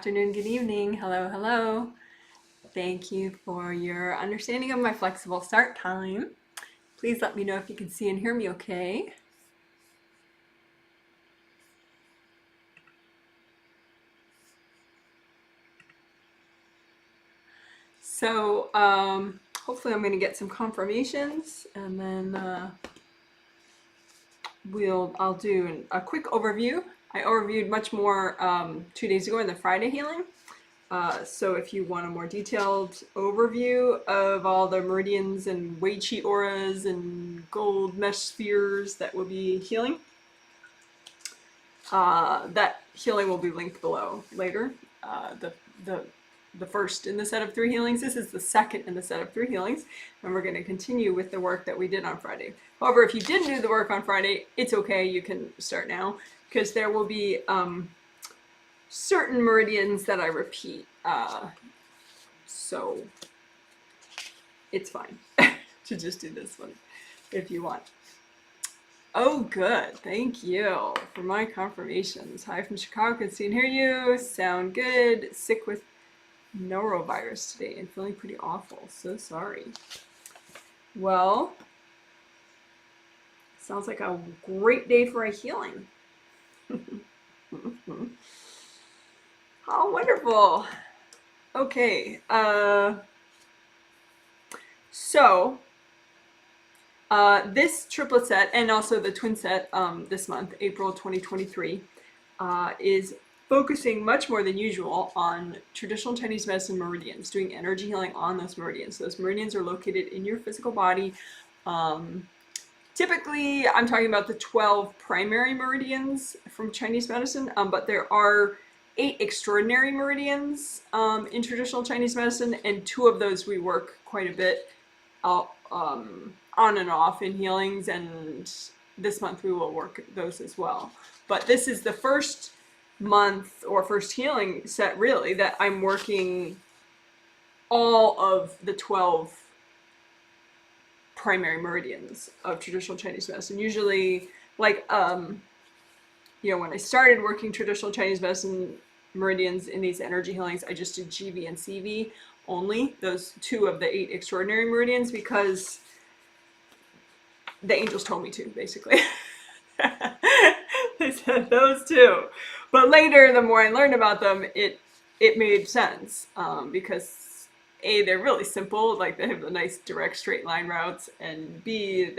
afternoon, good evening. Hello, hello. Thank you for your understanding of my flexible start time. Please let me know if you can see and hear me okay. So hopefully I'm going to get some confirmations, and then I'll do a quick overview. I overviewed much more 2 days ago in the Friday healing. So if you want a more detailed overview of all the meridians and Wei Chi auras and gold mesh spheres that will be healing, that healing will be linked below later. The first in the set of 3 healings. This is the second in the set of 3 healings, and we're going to continue with the work that we did on Friday. However, if you didn't do the work on Friday, it's okay. You can start now, because there will be certain meridians that I repeat, so it's fine to just do this one if you want. Oh, good. Thank you for my confirmations. Hi from Chicago. Can see and hear you. Sound good. Sick with norovirus today and feeling pretty awful. So sorry. Well, sounds like a great day for a healing. How wonderful. Okay. So this triplet set and also the twin set this month, April 2023, is focusing much more than usual on traditional Chinese medicine meridians, doing energy healing on those meridians. Those meridians are located in your physical body. Typically, I'm talking about the 12 primary meridians from Chinese medicine, but there are 8 extraordinary meridians in traditional Chinese medicine, and 2 of those we work quite a bit on and off in healings, and this month we will work those as well. But this is the first month or first healing set really that I'm working all of the 12 primary meridians of traditional Chinese medicine. Usually, like when I started working traditional Chinese medicine meridians in these energy healings, I just did GV and CV only, those 2 of the 8 extraordinary meridians, because the angels told me to, basically. They said those 2. But later, the more I learned about them, it made sense, because A, they're really simple, like they have the nice direct straight line routes, and B,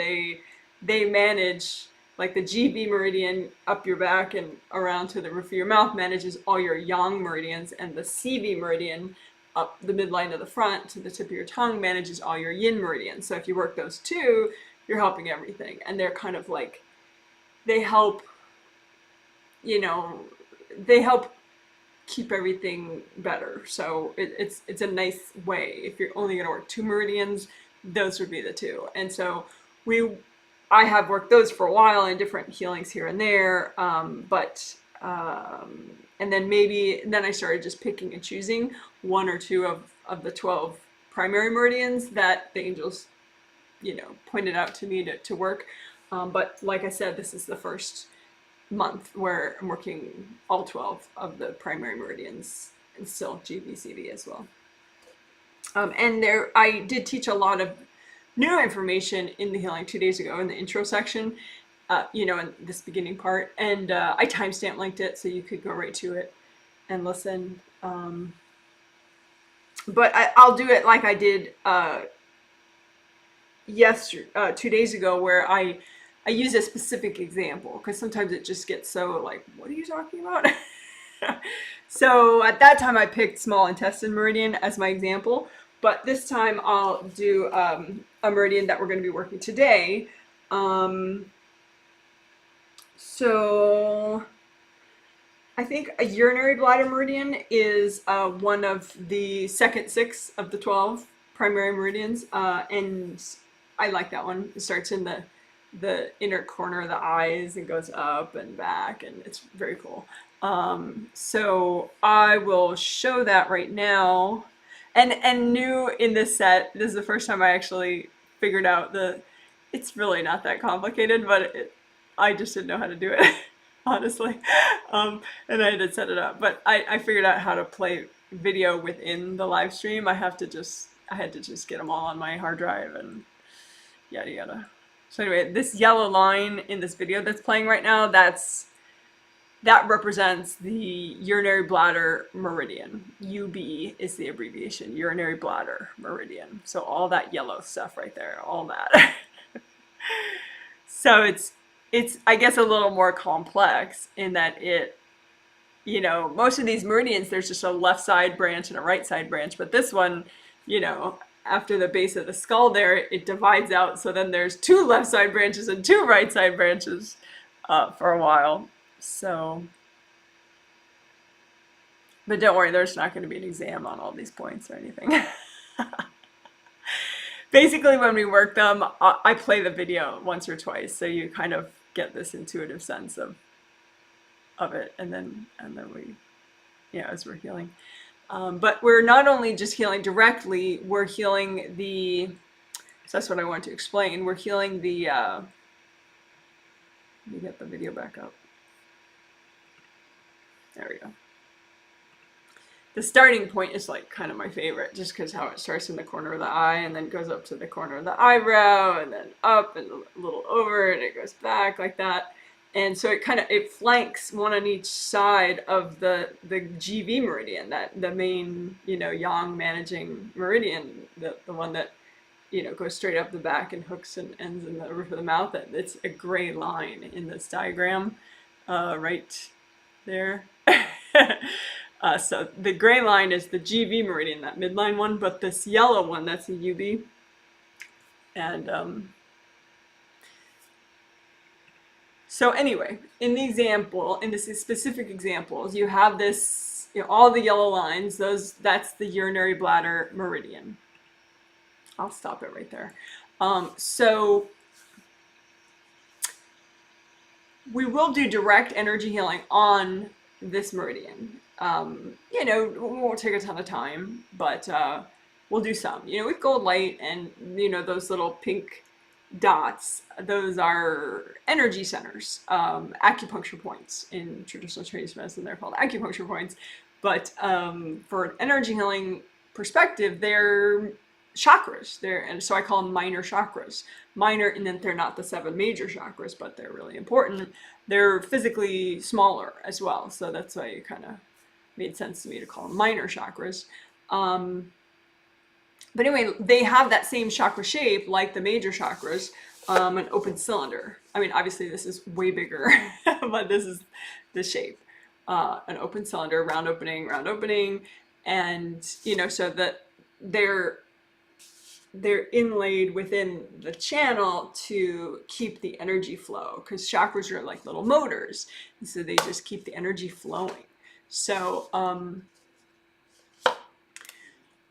they manage, like the GB meridian up your back and around to the roof of your mouth manages all your yang meridians, and the CV meridian up the midline of the front to the tip of your tongue manages all your yin meridians. So if you work those 2, you're helping everything, and they're kind of like, they help, they help keep everything better. So it's a nice way. If you're only going to work 2 meridians, those would be the 2. And so I have worked those for a while in different healings here and there, and then I started just picking and choosing 1 or 2 of the 12 primary meridians that the angels, pointed out to me to work. But like I said, this is the first month where I'm working all 12 of the primary meridians, and still GVCV as well. And I did teach a lot of new information in the healing 2 days ago in the intro section, in this beginning part, and I timestamp linked it so you could go right to it and listen. But I'll do it like I did 2 days ago, where I use a specific example, because sometimes it just gets so like, what are you talking about? So at that time I picked small intestine meridian as my example, but this time I'll do a meridian that we're going to be working today. So I think a urinary bladder meridian is one of the second 6 of the 12 primary meridians, and I like that one. It starts in the inner corner of the eyes and goes up and back, and it's very cool. So I will show that right now. And new in this set, this is the first time I actually figured out it's really not that complicated, but I just didn't know how to do it. honestly. And I had to set it up, but I figured out how to play video within the live stream. I had to just get them all on my hard drive and yada yada. So anyway, this yellow line in this video that's playing right now, that represents the urinary bladder meridian. UB is the abbreviation, urinary bladder meridian. So all that yellow stuff right there, all that. So it's I guess a little more complex in that it, you know, most of these meridians, there's just a left side branch and a right side branch, but this one, you know, after the base of the skull there, it divides out, so then there's 2 left side branches and 2 right side branches for a while. So, but don't worry, there's not going to be an exam on all these points or anything. Basically, when we work them, I play the video once or twice, so you kind of get this intuitive sense of it, and then we, you know, as we're healing. But we're not only just healing directly, we're healing the, so that's what I want to explain, we're healing the, let me get the video back up. There we go. The starting point is like kind of my favorite, just because how it starts in the corner of the eye and then goes up to the corner of the eyebrow and then up and a little over and it goes back like that. And so it flanks one on each side of the GV meridian, that the main, you know, yang managing meridian, the one that, you know, goes straight up the back and hooks and ends in the roof of the mouth. It's a gray line in this diagram, right there. So the gray line is the GV meridian, that midline one, but this yellow one, that's the UB. And so anyway, in the example, in this specific examples, you have this, you know, all the yellow lines, that's the urinary bladder meridian. I'll stop it right there. So we will do direct energy healing on this meridian. You know, we won't take a ton of time, but we'll do some. You know, with gold light and, you know, those little pink dots, those are energy centers, acupuncture points. In traditional Chinese medicine, they're called acupuncture points. But for an energy healing perspective, they're chakras. And so I call them minor chakras. Minor, and then they're not the 7 major chakras, but they're really important. They're physically smaller as well, so that's why it kind of made sense to me to call them minor chakras. But anyway, they have that same chakra shape like the major chakras, an open cylinder. I mean, obviously this is way bigger, but this is the shape. An open cylinder, round opening, and, you know, so that they're inlaid within the channel to keep the energy flow, because chakras are like little motors, and so they just keep the energy flowing. So,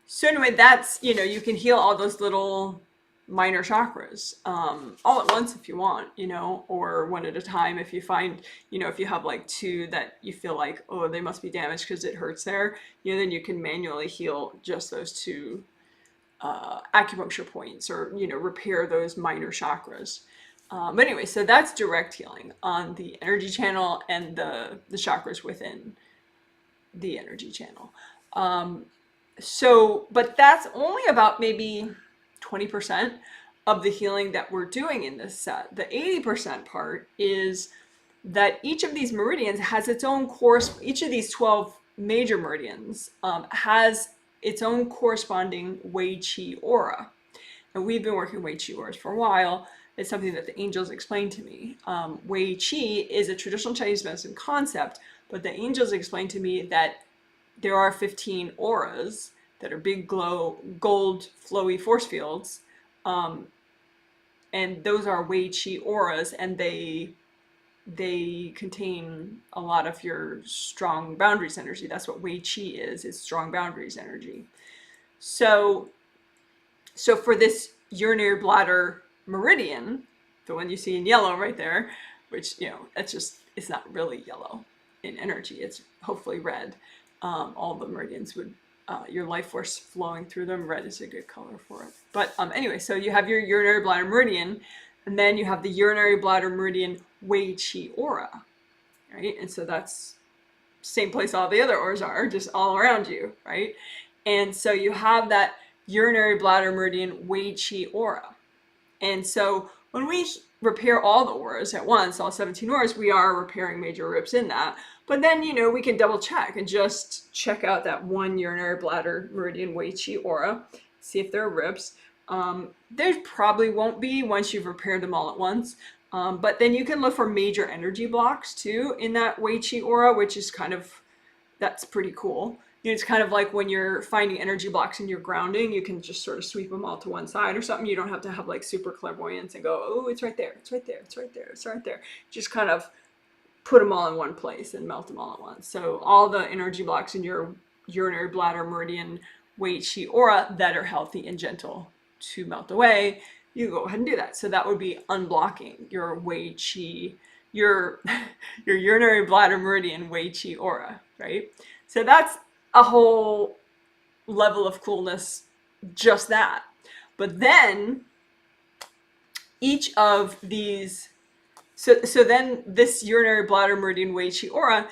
so anyway, that's, you know, you can heal all those little minor chakras all at once if you want, you know, or one at a time if you find, you know, if you have like 2 that you feel like, oh, they must be damaged because it hurts there, you know, then you can manually heal just those 2 acupuncture points, or, you know, repair those minor chakras. But anyway, so that's direct healing on the energy channel and the chakras within the energy channel. So, but that's only about maybe 20% of the healing that we're doing in this set. The 80% part is that each of these meridians has its own course. Each of these 12 major meridians has its own corresponding Wei Qi aura. And we've been working Wei Qi auras for a while. It's something that the angels explained to me. Wei Qi is a traditional Chinese medicine concept, but the angels explained to me that there are 15 auras that are big glow, gold, flowy force fields. And those are Wei Qi auras, and they contain a lot of your strong boundaries energy. That's what Wei Qi is strong boundaries energy. So for this urinary bladder meridian, the one you see in yellow right there, which, you know, that's just, it's not really yellow in energy, it's hopefully red. All the meridians would, your life force flowing through them, red is a good color for it. But anyway, so you have your urinary bladder meridian, and then you have the urinary bladder meridian Wei Qi aura. right? And so that's same place all the other auras are, just all around you, right? And so you have that urinary bladder meridian Wei Qi aura. And so when we repair all the auras at once, all 17 auras, we are repairing major rips in that. But then, you know, we can double check and just check out that one urinary bladder meridian Wei Qi aura, see if there are rips. There probably won't be once you've repaired them all at once. But then you can look for major energy blocks too in that Wei Qi aura, which is kind of, that's pretty cool. You know, it's kind of like when you're finding energy blocks and you're grounding, you can just sort of sweep them all to one side or something. You don't have to have like super clairvoyance and go, oh, it's right there, it's right there, it's right there, it's right there. Just kind of put them all in one place and melt them all at once. So all the energy blocks in your urinary bladder meridian Wei Qi aura that are healthy and gentle to melt away, you go ahead and do that. So that would be unblocking your Wei Qi, your urinary bladder meridian Wei Qi aura, right? So that's a whole level of coolness, just that. But then each of these, so then this urinary bladder meridian Wei Qi aura,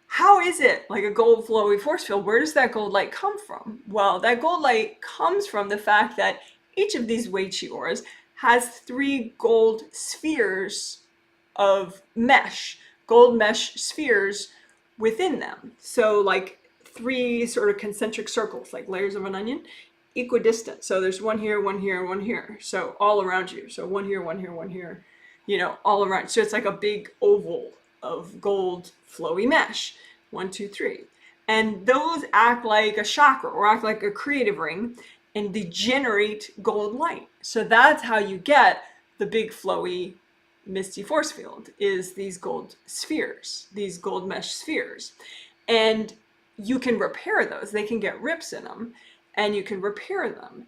how is it like a gold flowy force field? Where does that gold light come from? Well, that gold light comes from the fact that each of these Wei Qi auras has 3 gold spheres of mesh, gold mesh spheres within them. So like 3 sort of concentric circles, like layers of an onion, equidistant. So there's one here, one here, and one here. So all around you. So one here, one here, one here, you know, all around. So it's like a big oval of gold flowy mesh. 1, 2, 3. And those act like a chakra or act like a creative ring and they generate gold light. So that's how you get the big flowy misty force field, is these gold spheres, these gold mesh spheres. And you can repair those. They can get rips in them and you can repair them.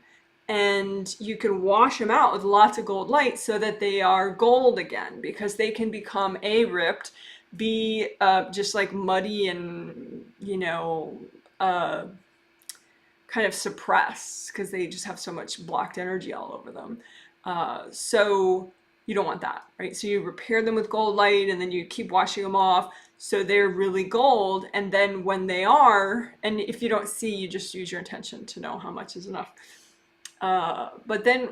And you can wash them out with lots of gold light so that they are gold again, because they can become A, ripped, B, just like muddy and, you know, kind of suppressed because they just have so much blocked energy all over them. So you don't want that, right? So you repair them with gold light and then you keep washing them off so they're really gold. And then when they are, and if you don't see, you just use your intention to know how much is enough. But then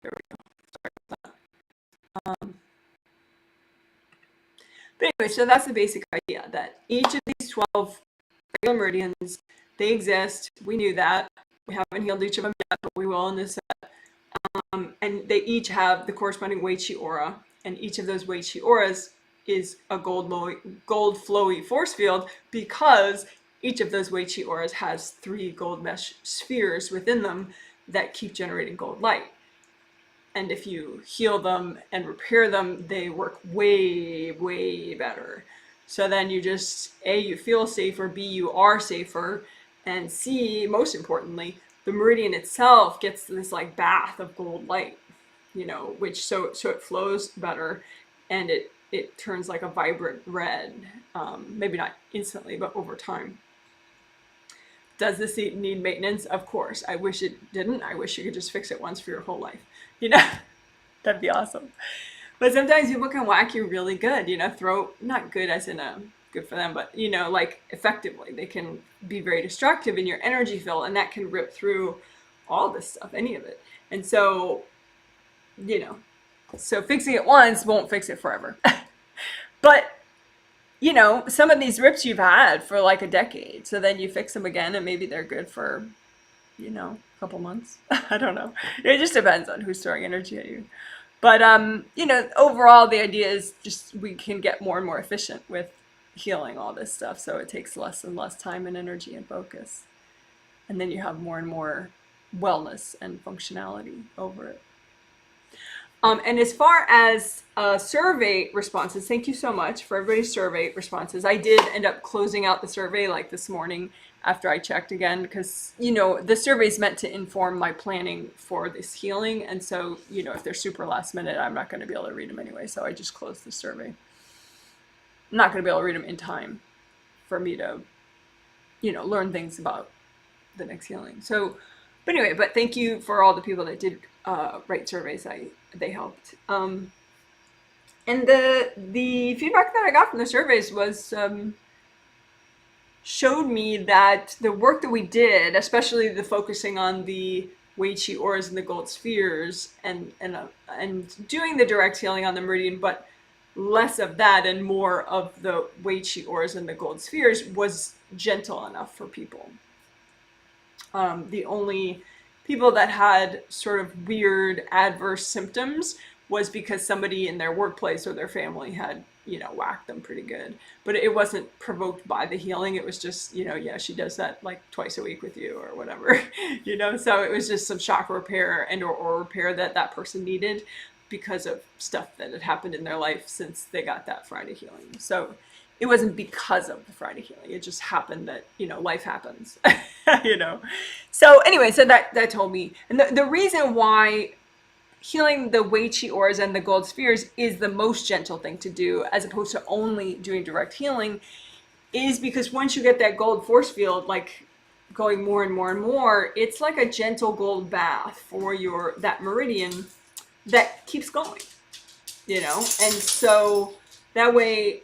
there we go. Sorry about that. But anyway, so that's the basic idea, that each of these 12 regular meridians, they exist. We knew that. We haven't healed each of them yet, but we will in this set. And they each have the corresponding Wei Qi aura, and each of those Wei Qi auras is a gold flowy force field, because each of those Wei Qi auras has 3 gold mesh spheres within them that keep generating gold light. And if you heal them and repair them, they work way, way better. So then you just, A, you feel safer, B, you are safer, and C, most importantly, the meridian itself gets this like bath of gold light, you know, which so it flows better and it turns like a vibrant red, maybe not instantly, but over time. Does this need maintenance? Of course. I wish it didn't. I wish you could just fix it once for your whole life. You know, that'd be awesome. But sometimes people can whack you really good, you know, not good as in a good for them, but, you know, like effectively. They can be very destructive in your energy field, and that can rip through all this stuff, any of it. And so, you know, so fixing it once won't fix it forever. But you know, some of these rips you've had for like a decade, so then you fix them again and maybe they're good for, you know, a couple months. I don't know. It just depends on who's throwing energy at you. But, you know, overall the idea is just we can get more and more efficient with healing all this stuff, so it takes less and less time and energy and focus. And then you have more and more wellness and functionality over it. And as far as survey responses, thank you so much for everybody's survey responses. I did end up closing out the survey like this morning after I checked again, because, you know, the survey is meant to inform my planning for this healing. And so, you know, if they're super last minute, I'm not going to be able to read them anyway. So I just closed the survey. I'm not going to be able to read them in time for me to, you know, learn things about the next healing. So, but anyway, but thank you for all the people that did write surveys. They helped. And the feedback that I got from the surveys was showed me that the work that we did, especially the focusing on the Wei Qi auras and the gold spheres, and doing the direct healing on the meridian, but less of that and more of the Wei Qi auras and the gold spheres, was gentle enough for people. The only people that had sort of weird adverse symptoms was because somebody in their workplace or their family had, you know, whacked them pretty good. But it wasn't provoked by the healing. It was just, you know, yeah, she does that like twice a week with you or whatever, you know. So it was just some chakra repair and or repair that that person needed because of stuff that had happened in their life since they got that Friday healing. So it wasn't because of the Friday healing. It just happened that, you know, life happens, you know. So anyway, so that told me. And the reason why healing the Wei Qi auras and the gold spheres is the most gentle thing to do, as opposed to only doing direct healing, is because once you get that gold force field, like going more and more and more, it's like a gentle gold bath for that meridian that keeps going, you know. And so that way,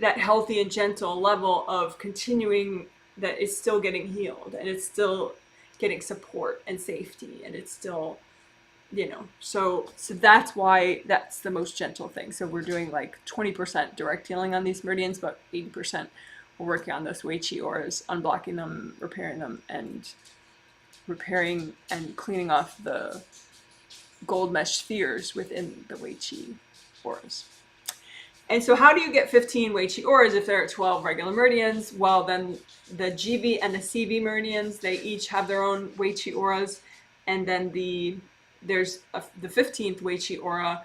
that healthy and gentle level of continuing, that is still getting healed and it's still getting support and safety, and it's still, you know, so that's why that's the most gentle thing. So we're doing like 20% direct healing on these meridians, but 80% we're working on those Wei Qi auras, unblocking them, and repairing and cleaning off the gold mesh spheres within the Wei Qi auras. And so how do you get 15 Wei Qi auras if there are 12 regular meridians? Well, then the GV and the CV meridians, they each have their own Wei Qi auras. And then there's the 15th Wei Qi aura.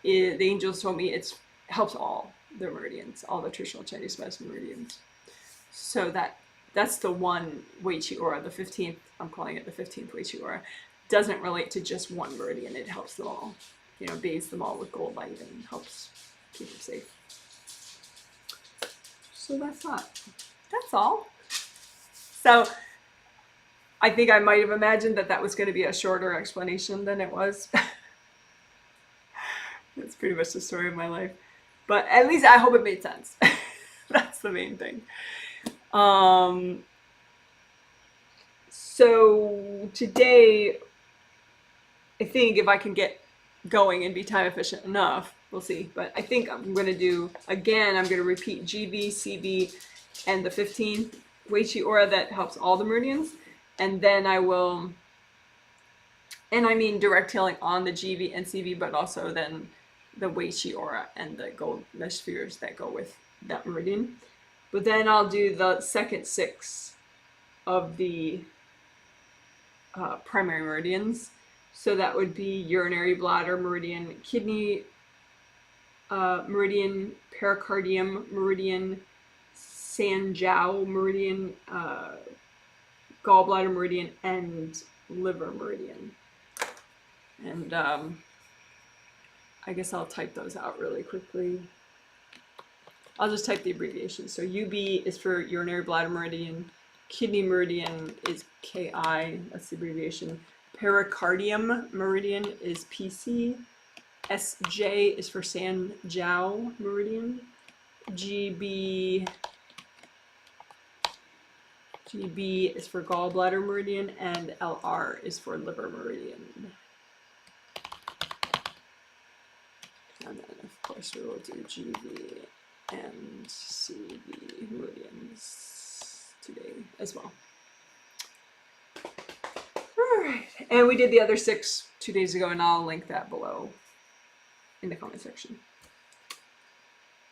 The angels told me it helps all the meridians, all the traditional Chinese medicine meridians. So that's the one Wei Qi aura, the 15th, I'm calling it the 15th Wei Qi aura, doesn't relate to just one meridian. It helps them all, you know, bathes them all with gold light and helps keep them safe. So that's all. So I think I might have imagined that was going to be a shorter explanation than it was. That's pretty much the story of my life. But at least I hope it made sense. That's the main thing. So today, I think if I can get going and be time efficient enough, we'll see. But I think I'm going to do, again, I'm going to repeat GB, CB, and the 15th Wei Qi aura that helps all the meridians. And then I will, and I mean direct healing on the GV and CV, but also then the Wei Qi aura and the gold mesh spheres that go with that meridian. But then I'll do the second 6 of the primary meridians. So that would be urinary, bladder, meridian, kidney, meridian, pericardium, meridian, jiao, meridian, gallbladder meridian, and liver meridian. And I guess I'll type those out really quickly. I'll just type the abbreviations. So UB is for urinary bladder meridian, kidney meridian is KI, that's the abbreviation. Pericardium meridian is PC. SJ is for jiao meridian. GB is for gallbladder meridian, and LR is for liver meridian. And then of course we will do GB and CV meridians today as well. Alright, and we did the other 6 2 days ago, and I'll link that below in the comment section.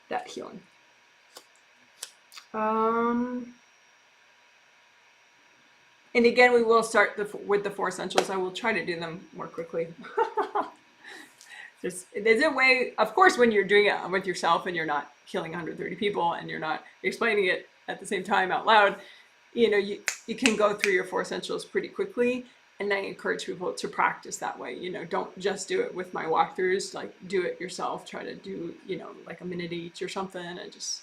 That healing. And again, we will start with the 4 essentials. I will try to do them more quickly. There's a way, of course, when you're doing it with yourself and you're not killing 130 people and you're not explaining it at the same time out loud, you know, you can go through your 4 essentials pretty quickly. And I encourage people to practice that way. You know, don't just do it with my walkthroughs, like do it yourself. Try to do, you know, like a minute each or something, and just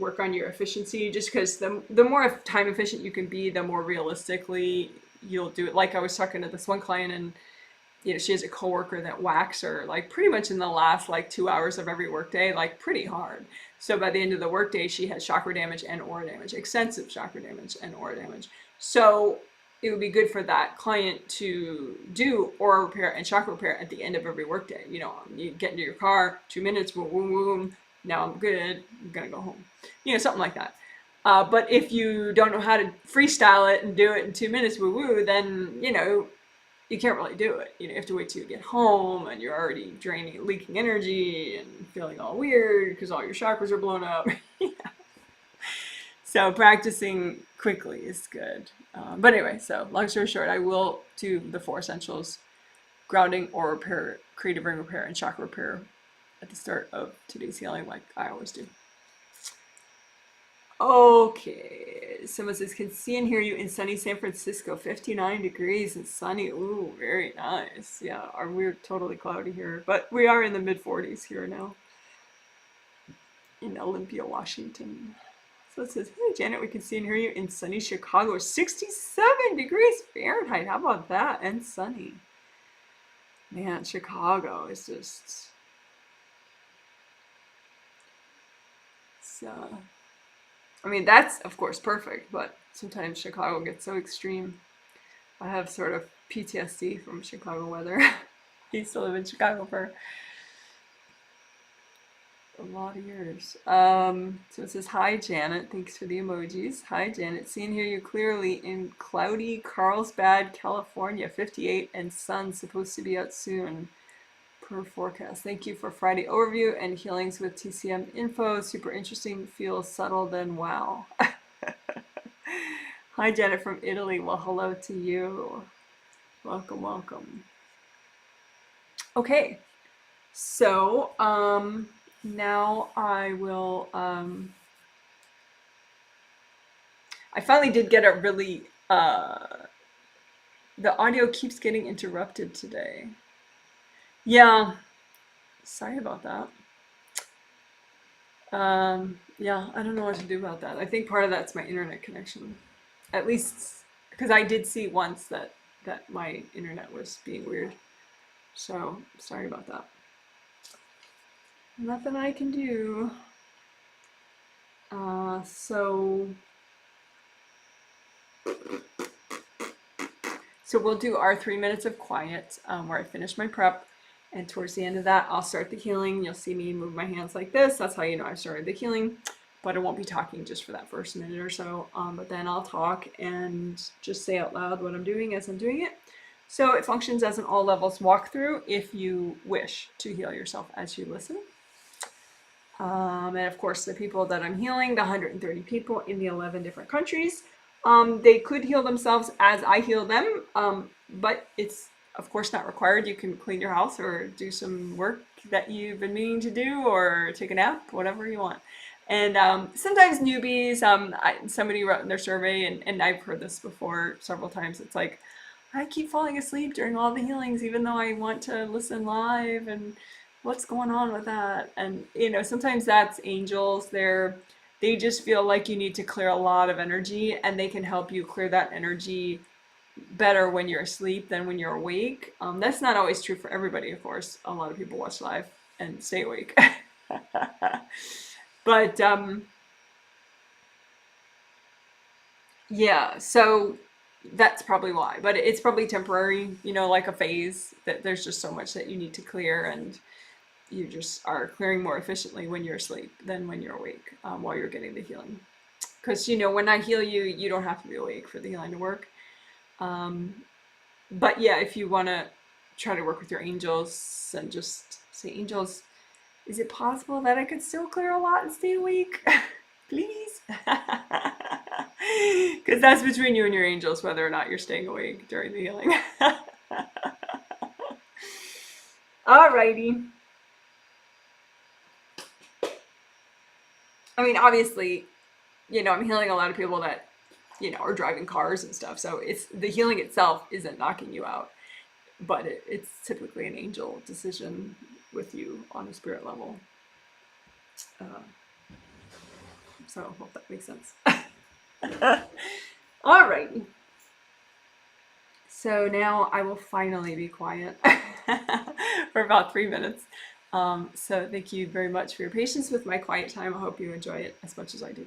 work on your efficiency, just because the more time efficient you can be, the more realistically you'll do it. Like I was talking to this one client, and you know, she has a coworker that whacks her like pretty much in the last like 2 hours of every workday, like pretty hard. So by the end of the workday, she has chakra damage and aura damage, extensive chakra damage and aura damage. So it would be good for that client to do aura repair and chakra repair at the end of every workday. You know, you get into your car, 2 minutes, boom, boom, boom. Now I'm good. I'm gonna go home. You know, something like that. But if you don't know how to freestyle it and do it in 2 minutes, woo woo, then you know you can't really do it. You know, you have to wait till you get home, and you're already draining, leaking energy, and feeling all weird because all your chakras are blown up. So practicing quickly is good. But anyway, so long story short, I will do the 4 essentials: grounding, aura repair, creative ring repair, and chakra repair at the start of today's healing, like I always do. Okay, someone says, can see and hear you in sunny San Francisco, 59 degrees and sunny. Ooh, very nice. Yeah, we're totally cloudy here, but we are in the mid 40s here now in Olympia, Washington. So it says, hey Janet, we can see and hear you in sunny Chicago, 67 degrees Fahrenheit. How about that? And sunny. Man, Chicago is just... So, I mean, that's of course perfect, but sometimes Chicago gets so extreme. I have sort of PTSD from Chicago weather. I used to live in Chicago for a lot of years. So it says, hi Janet, thanks for the emojis. Hi Janet, see and hear you clearly in cloudy Carlsbad, California, 58 and sun, supposed to be out soon per forecast. Thank you for Friday overview and healings with TCM info. Super interesting, feels subtle, then wow. Hi Janet from Italy. Well, hello to you. Welcome, welcome. Okay, so now I will, I finally did get a really, the audio keeps getting interrupted today. Yeah, sorry about that. Yeah, I don't know what to do about that. I think part of that's my internet connection. At least, because I did see once that my internet was being weird. So, sorry about that. Nothing I can do. So we'll do our 3 minutes of quiet where I finish my prep, and towards the end of that I'll start the healing. You'll see me move my hands like this. That's how you know I've started the healing, but I won't be talking just for that first minute or so, but then I'll talk and just say out loud what I'm doing as I'm doing it. So it functions as an all levels walkthrough if you wish to heal yourself as you listen. And of course, the people that I'm healing, the 130 people in the 11 different countries, they could heal themselves as I heal them, but it's of course not required. You can clean your house or do some work that you've been meaning to do, or take a nap, whatever you want. And sometimes newbies, somebody wrote in their survey, and I've heard this before several times, it's like, I keep falling asleep during all the healings, even though I want to listen live, and what's going on with that? And you know, sometimes that's angels. They just feel like you need to clear a lot of energy, and they can help you clear that energy better when you're asleep than when you're awake. That's not always true for everybody, of course. A lot of people watch live and stay awake. But yeah, so that's probably why. But it's probably temporary, you know, like a phase, that there's just so much that you need to clear, and you just are clearing more efficiently when you're asleep than when you're awake, while you're getting the healing. Because, you know, when I heal you, you don't have to be awake for the healing to work. But yeah, if you want to try to work with your angels and just say, angels, is it possible that I could still clear a lot and stay awake? Please? Because that's between you and your angels, whether or not you're staying awake during the healing. Alrighty. I mean, obviously, you know, I'm healing a lot of people that, you know, are driving cars and stuff. So it's the healing itself isn't knocking you out, but it's typically an angel decision with you on a spirit level. So I hope that makes sense. All right. So now I will finally be quiet for about 3 minutes. So thank you very much for your patience with my quiet time. I hope you enjoy it as much as I do.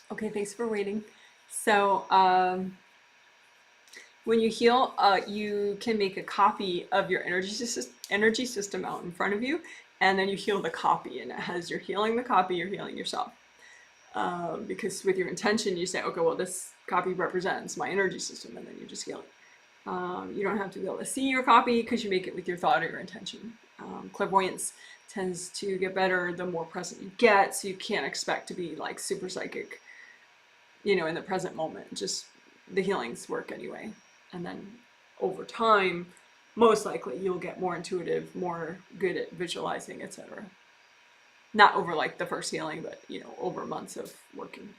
Okay, thanks for waiting. So when you heal, you can make a copy of your energy system out in front of you, and then you heal the copy, and it has you're healing the copy, you're healing yourself. Because with your intention, you say, okay, well, this copy represents my energy system, and then you just heal it. You don't have to be able to see your copy because you make it with your thought or your intention. Clairvoyance tends to get better the more present you get, so you can't expect to be like super psychic, in the present moment. Just the healings work anyway. And then over time, most likely you'll get more intuitive, more good at visualizing, etc. Not over like the first healing, but over months of working.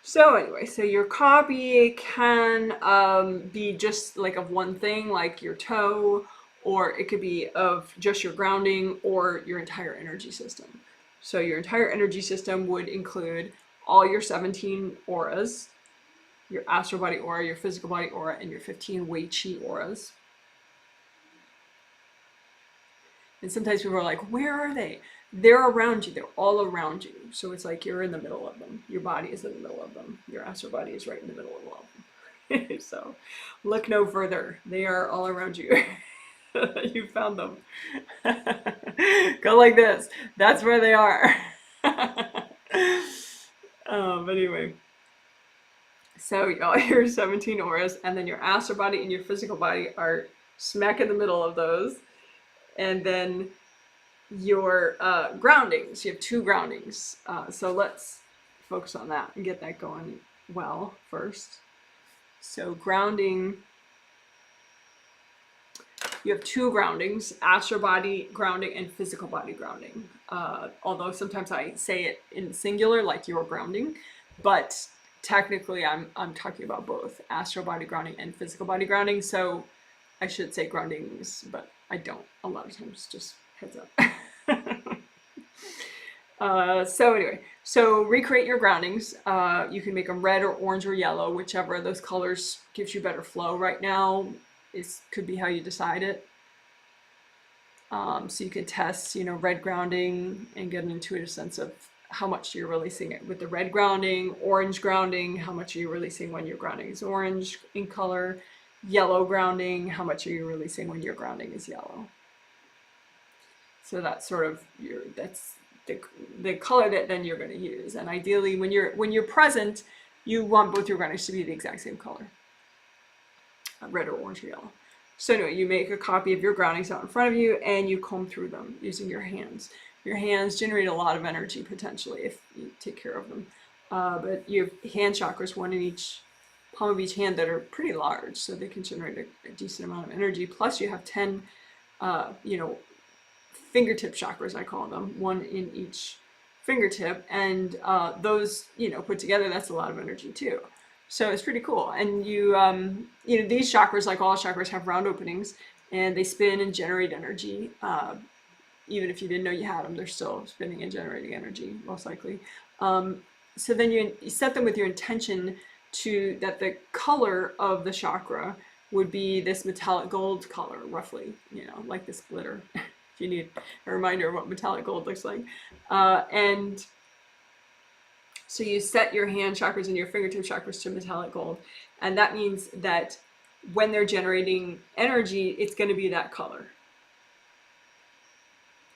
So anyway, so your copy can be just like of one thing, like your toe, or it could be of just your grounding or your entire energy system. So your entire energy system would include all your 17 auras, your astral body aura, your physical body aura, and your 15 Wei Qi auras. And sometimes people are like, where are they? They're around you. They're all around you. So it's like you're in the middle of them. Your body is in the middle of them. Your astral body is right in the middle of all of them. So look no further. They are all around you. You found them. Go like this. That's where they are. But anyway. So all your 17 auras, and then your astral body and your physical body are smack in the middle of those. And then your groundings. You have 2 groundings. So let's focus on that and get that going well first. So grounding, you have 2 groundings, astral body grounding and physical body grounding. Although sometimes I say it in singular, like you're grounding, but technically I'm talking about both astral body grounding and physical body grounding. So I should say groundings, but I don't a lot of times, just heads up. So anyway, so recreate your groundings. You can make them red or orange or yellow, whichever of those colors gives you better flow. Right now, could be how you decide it. So you can test, red grounding and get an intuitive sense of how much you're releasing it with the red grounding, orange grounding, how much are you releasing when your grounding is orange in color, yellow grounding, how much are you releasing when your grounding is yellow. So that's sort of that's the color that then you're going to use. And ideally, when you're present, you want both your groundings to be the exact same color, red or orange or yellow. So anyway, you make a copy of your groundings out in front of you, and you comb through them using your hands. Your hands generate a lot of energy potentially if you take care of them. But you have hand chakras, 1 in each palm of each hand, that are pretty large, so they can generate a decent amount of energy. Plus, you have 10, fingertip chakras, I call them, 1 in each fingertip, and those, put together, that's a lot of energy too. So it's pretty cool. And these chakras, like all chakras, have round openings, and they spin and generate energy. Even if you didn't know you had them, they're still spinning and generating energy, most likely. So then you set them with your intention that the color of the chakra would be this metallic gold color, roughly, like this glitter. If you need a reminder of what metallic gold looks like. And so you set your hand chakras and your fingertip chakras to metallic gold. And that means that when they're generating energy, it's going to be that color.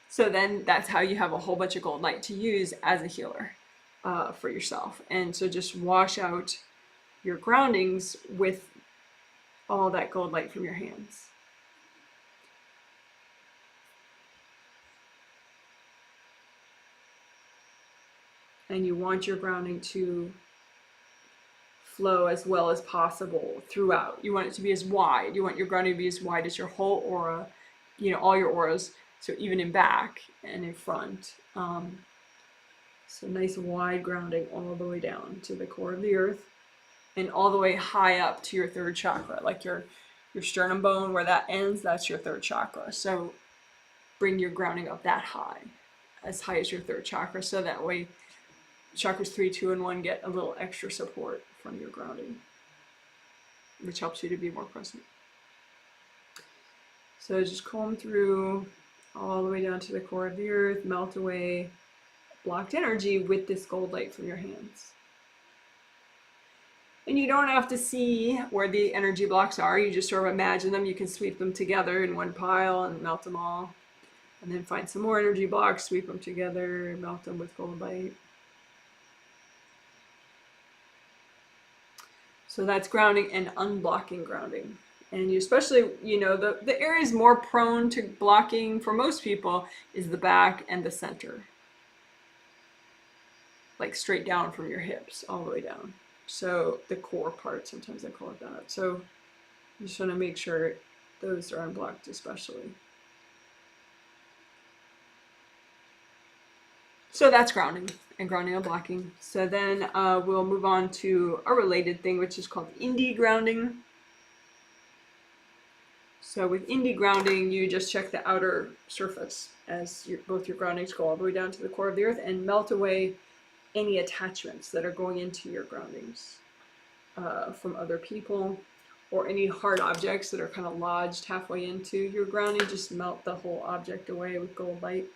So then that's how you have a whole bunch of gold light to use as a healer for yourself. And so just wash out your groundings with all that gold light from your hands. And you want your grounding to flow as well as possible throughout. You want it to be as wide. You want your grounding to be as wide as your whole aura, all your auras. So even in back and in front. So nice wide grounding all the way down to the core of the earth, and all the way high up to your 3rd chakra, like your sternum bone, where that ends, that's your 3rd chakra. So bring your grounding up that high, as high as your 3rd chakra, so that way chakras 3, 2, and 1 get a little extra support from your grounding, which helps you to be more present. So just comb through all the way down to the core of the earth, melt away blocked energy with this gold light from your hands. And you don't have to see where the energy blocks are. You just sort of imagine them. You can sweep them together in one pile and melt them all. And then find some more energy blocks, sweep them together, melt them with gold light. So that's grounding and unblocking grounding. And you especially, the areas more prone to blocking for most people is the back and the center. Like straight down from your hips all the way down. So the core part, sometimes I call it that. So you just want to make sure those are unblocked especially. So that's grounding and grounding and blocking. So then we'll move on to a related thing, which is called indie grounding. So with indie grounding, you just check the outer surface as both your groundings go all the way down to the core of the earth and melt away any attachments that are going into your groundings from other people or any hard objects that are kind of lodged halfway into your grounding, just melt the whole object away with gold light.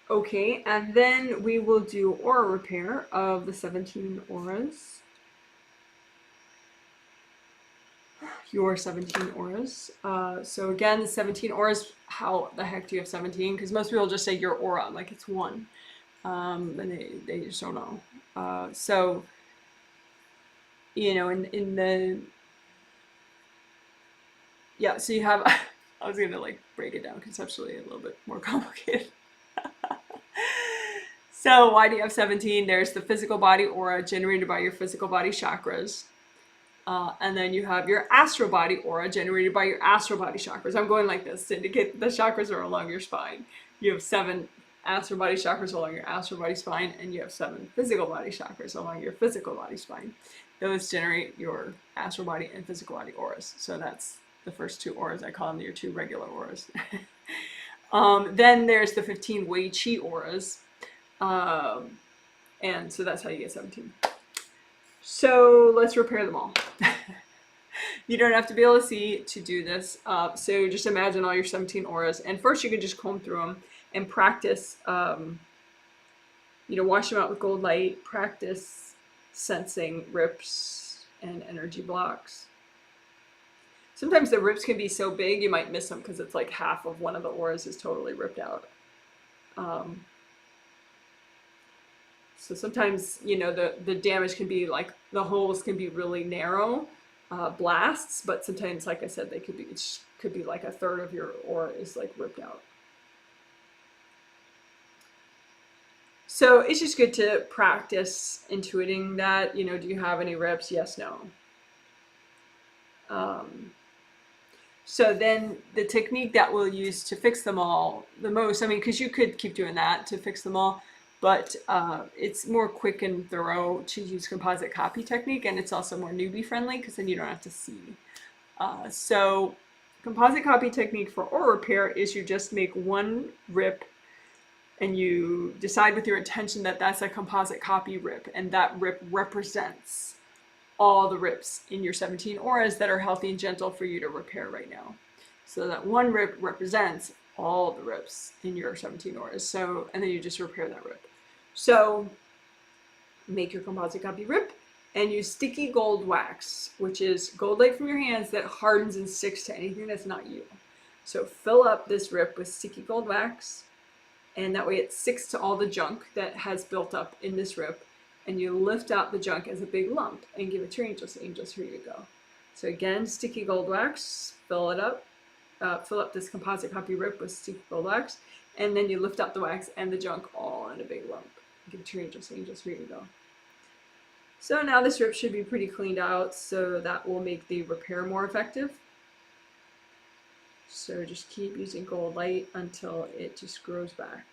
Okay, and then we will do aura repair of the 17 auras. Your 17 auras. So again, the 17 auras, how the heck do you have 17? Because most people just say your aura, like it's one. And they just don't know. So, you know, in the, yeah, so you have, I was going to like break it down conceptually a little bit more complicated. So why do you have 17? There's the physical body aura generated by your physical body chakras. And then you have your astral body aura generated by your astral body chakras. I'm going like this to indicate that the chakras are along your spine. You have 7 astral body chakras along your astral body spine, and you have 7 physical body chakras along your physical body spine. Those generate your astral body and physical body auras. So that's the first 2 auras. I call them your 2 regular auras. Then there's the 15 Wei Qi auras. And so that's how you get 17. So let's repair them all. You don't have to be able to see to do this. So just imagine all your 17 auras. And first you can just comb through them and practice, you know, wash them out with gold light, practice sensing rips and energy blocks. Sometimes the rips can be so big you might miss them because it's like half of one of the auras is totally ripped out. So sometimes, you know, the damage can be like, the holes can be really narrow blasts, but sometimes, like I said, they could be, it could be like a third of your aura is like ripped out. So it's just good to practice intuiting that, you know, do you have any rips? Yes, no. So then the technique that we'll use to fix them all the most, I mean, because you could keep doing that to fix them all, but it's more quick and thorough to use composite copy technique, and it's also more newbie friendly because then you don't have to see. So composite copy technique for aura repair is you just make one rip and you decide with your intention that that's a composite copy rip, and that rip represents all the rips in your 17 auras that are healthy and gentle for you to repair right now. So that one rip represents all the rips in your 17 auras. So, and then you just repair that rip. So make your composite copy rip and use sticky gold wax, which is gold light from your hands that hardens and sticks to anything that's not you. So fill up this rip with sticky gold wax, and that way it sticks to all the junk that has built up in this rip, and you lift out the junk as a big lump and give it to your angels. Angels, here you go. So again, sticky gold wax, fill it up, fill up this composite copy rip with sticky gold wax, and then you lift out the wax and the junk all in a big lump. Give it to your angels. Angels, here you go. So now this rip should be pretty cleaned out, so that will make the repair more effective. So just keep using gold light until it just grows back.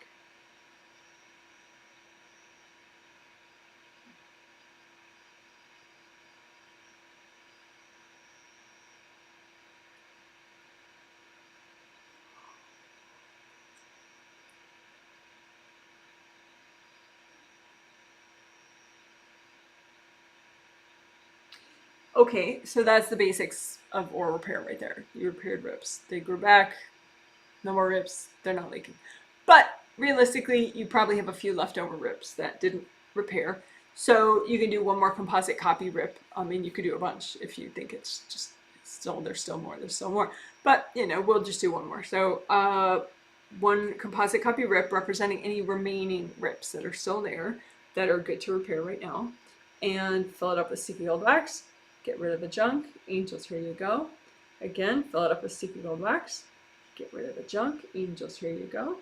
Okay, so that's the basics of aura repair right there. You repaired rips. They grew back, no more rips, they're not leaking. But realistically, you probably have a few leftover rips that didn't repair. So you can do one more composite copy rip. I mean, you could do a bunch if you think it's just there's still more. But, you know, we'll just do one more. So one composite copy rip representing any remaining rips that are still there that are good to repair right now. And fill it up with sticky gold wax. Get rid of the junk. Angels, here you go. Again, fill it up with sticky gold wax. Get rid of the junk. Angels, here you go.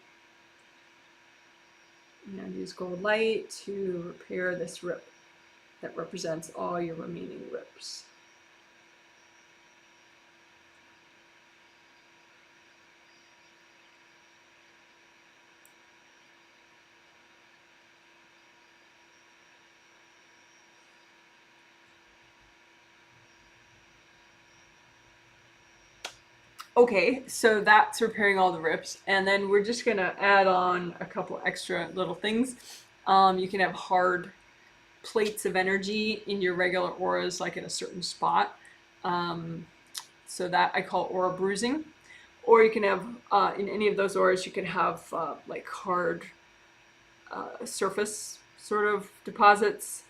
And use gold light to repair this rip that represents all your remaining rips. Okay, so that's repairing all the rips, and then we're just gonna add on a couple extra little things. You can have hard plates of energy in your regular auras, like in a certain spot. So that I call aura bruising. Or you can have, in any of those auras, you can have like hard surface sort of deposits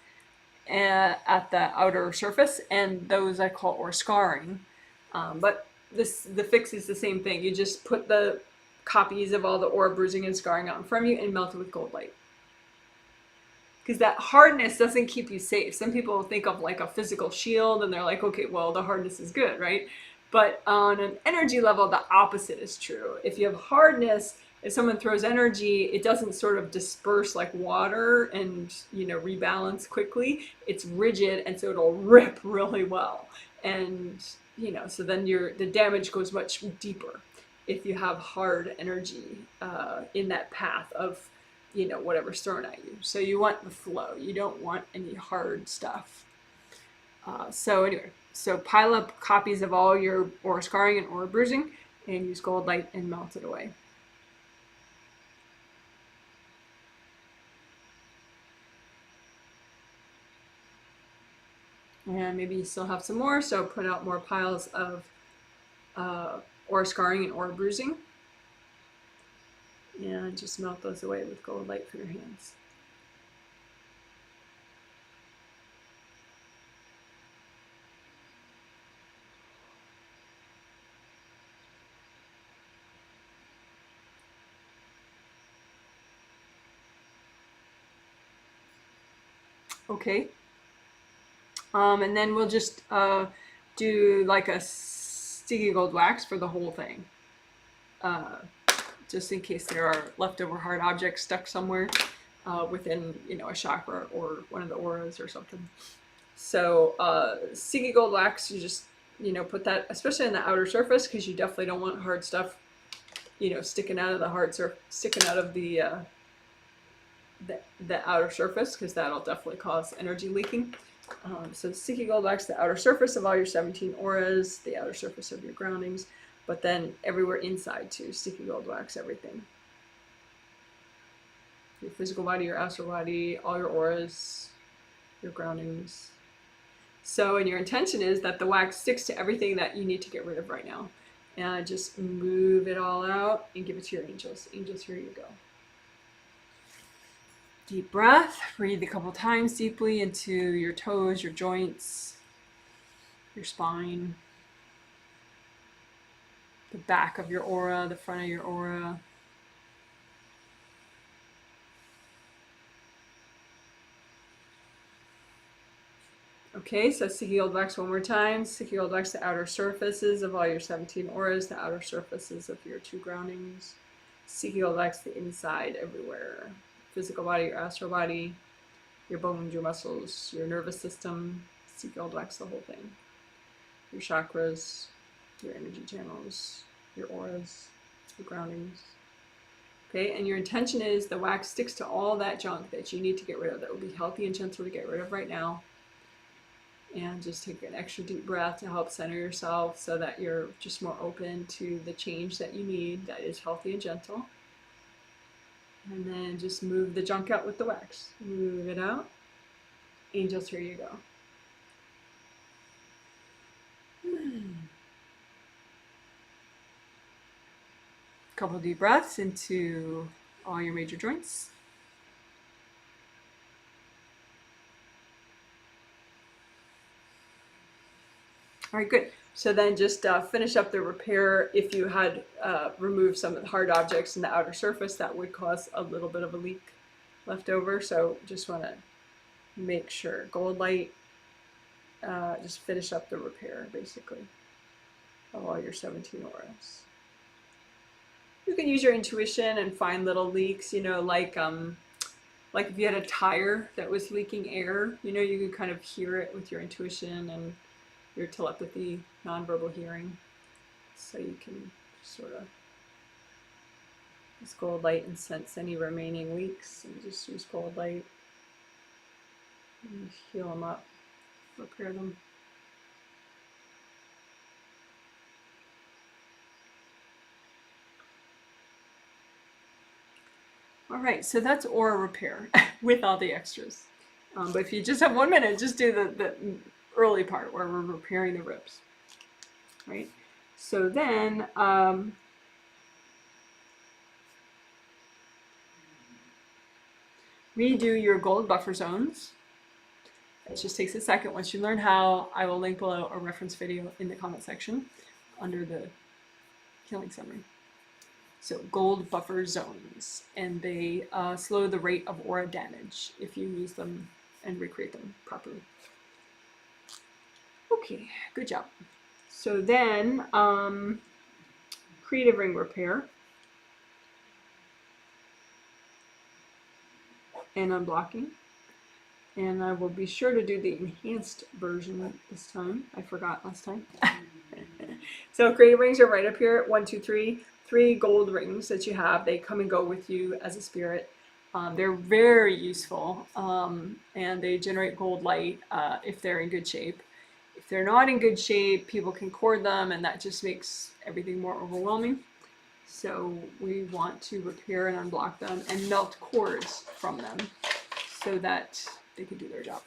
at the outer surface, and those I call aura scarring. But the fix is the same thing. You just put the copies of all the aura bruising and scarring on from you and melt it with gold light. Because that hardness doesn't keep you safe. Some people think of like a physical shield and they're like, okay, well, the hardness is good, right? But on an energy level, the opposite is true. If you have hardness, if someone throws energy, it doesn't sort of disperse like water and, you know, rebalance quickly. It's rigid, and so it'll rip really well. And, you know, so then the damage goes much deeper if you have hard energy in that path of, you know, whatever's thrown at you. So you want the flow. You don't want any hard stuff. So anyway, so pile up copies of all your aura scarring and aura bruising, and use gold light and melt it away. And maybe you still have some more, so put out more piles of aura scarring and aura bruising. And just melt those away with gold light for your hands. Okay. And then we'll just do like a sticky gold wax for the whole thing. Just in case there are leftover hard objects stuck somewhere within, you know, a chakra or one of the auras or something. So sticky gold wax, you just, you know, put that, especially on the outer surface, because you definitely don't want hard stuff, you know, sticking out of the the outer surface, because that'll definitely cause energy leaking. So sticky gold wax, the outer surface of all your 17 auras, the outer surface of your groundings, but then everywhere inside too, sticky gold wax everything. Your physical body, your astral body, all your auras, your groundings. So, and your intention is that the wax sticks to everything that you need to get rid of right now. And just move it all out and give it to your angels. Angels, here you go. Deep breath. Breathe a couple times deeply into your toes, your joints, your spine, the back of your aura, the front of your aura. Okay, so sticky gold wax one more time. Sticky gold wax the outer surfaces of all your 17 auras, the outer surfaces of your 2 groundings. Sticky gold wax the inside everywhere. Physical body, your astral body, your bones, your muscles, your nervous system. Sticky gold wax the whole thing. Your chakras, your energy channels, your auras, your groundings. Okay, and your intention is the wax sticks to all that junk that you need to get rid of, that will be healthy and gentle to get rid of right now. And just take an extra deep breath to help center yourself so that you're just more open to the change that you need that is healthy and gentle. And then just move the junk out with the wax. Move it out. Angels, here you go. Couple deep breaths into all your major joints. All right, good. So then just finish up the repair. If you had removed some of the hard objects in the outer surface, that would cause a little bit of a leak left over. So just want to make sure. Gold light, just finish up the repair, basically, of all your 17 auras. You can use your intuition and find little leaks, you know, like if you had a tire that was leaking air, you know, you can kind of hear it with your intuition and your telepathy, nonverbal hearing. So you can sort of use gold light and sense any remaining leaks, and just use gold light and heal them up, repair them. All right, so that's aura repair with all the extras. But if you just have 1 minute, just do the early part where we're repairing the ribs, right? So then, redo your gold buffer zones. It just takes a second. Once you learn how, I will link below a reference video in the comment section under the healing summary. So gold buffer zones, and they slow the rate of aura damage if you use them and recreate them properly. Okay, good job. So then, creative ring repair and unblocking. And I will be sure to do the enhanced version this time. I forgot last time. So creative rings are right up here. 1, 2, 3. 3 gold rings that you have. They come and go with you as a spirit. They're very useful, and they generate gold light if they're in good shape. If they're not in good shape, people can cord them, and that just makes everything more overwhelming. So we want to repair and unblock them and melt cords from them so that they can do their job.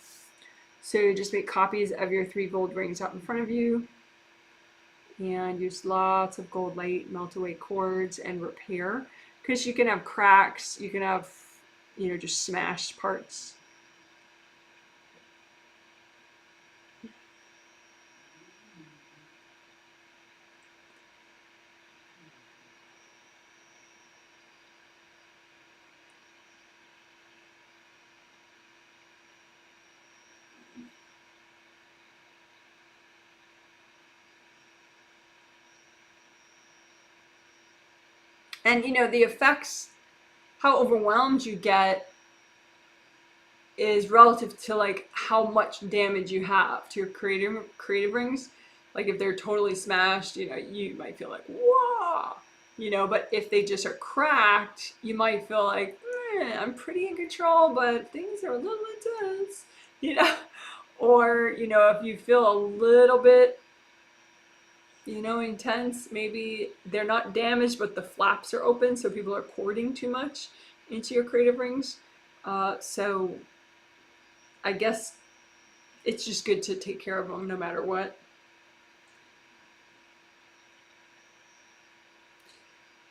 So just make copies of your 3 gold rings out in front of you and use lots of gold light, melt away cords, and repair. Because you can have cracks, you can have, you know, just smashed parts. And you know, the effects, how overwhelmed you get is relative to like how much damage you have to your creative rings. Like if they're totally smashed, you know, you might feel like, whoa, you know, but if they just are cracked, you might feel like, I'm pretty in control, but things are a little intense, you know. Or, you know, if you feel a little bit, you know, intense, maybe they're not damaged, but the flaps are open, so people are cording too much into your creative rings. So I guess it's just good to take care of them no matter what.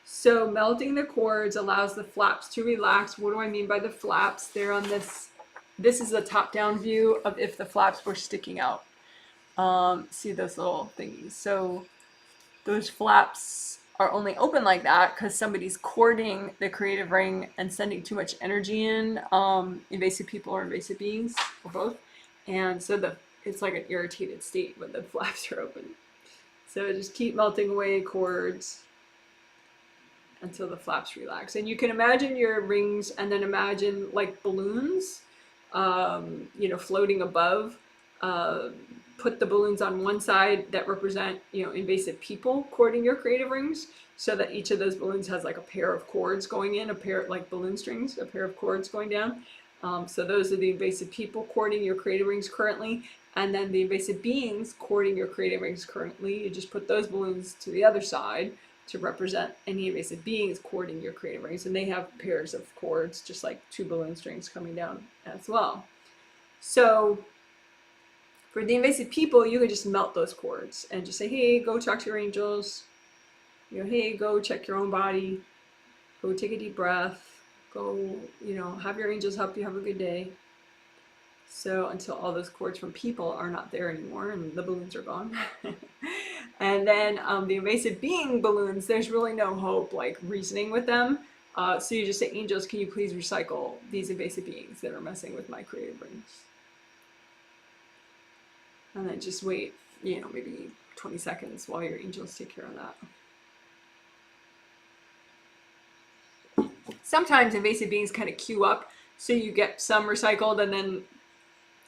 So melting the cords allows the flaps to relax. What do I mean by the flaps? They're on this. This is a top-down view of if the flaps were sticking out. See those little thingies. So those flaps are only open like that because somebody's cording the creative ring and sending too much energy in. Invasive people or invasive beings, or both. And so it's like an irritated state when the flaps are open. So just keep melting away cords until the flaps relax. And you can imagine your rings and then imagine like balloons, you know, floating above. Put the balloons on one side that represent, you know, invasive people cording your creative rings, so that each of those balloons has like a pair of cords going in, a pair like balloon strings, a pair of cords going down. So those are the invasive people cording your creative rings currently, and then the invasive beings cording your creative rings currently. You just put those balloons to the other side to represent any invasive beings cording your creative rings, and they have pairs of cords, just like 2 balloon strings coming down as well. So for the invasive people, you can just melt those cords and just say, hey, go talk to your angels. You know, hey, go check your own body. Go take a deep breath. Go, you know, have your angels help you have a good day. So until all those cords from people are not there anymore and the balloons are gone. And then the invasive being balloons, there's really no hope like reasoning with them. So you just say, angels, can you please recycle these invasive beings that are messing with my creative rings? And then just wait, you know, maybe 20 seconds while your angels take care of that. Sometimes invasive beings kind of queue up, so you get some recycled and then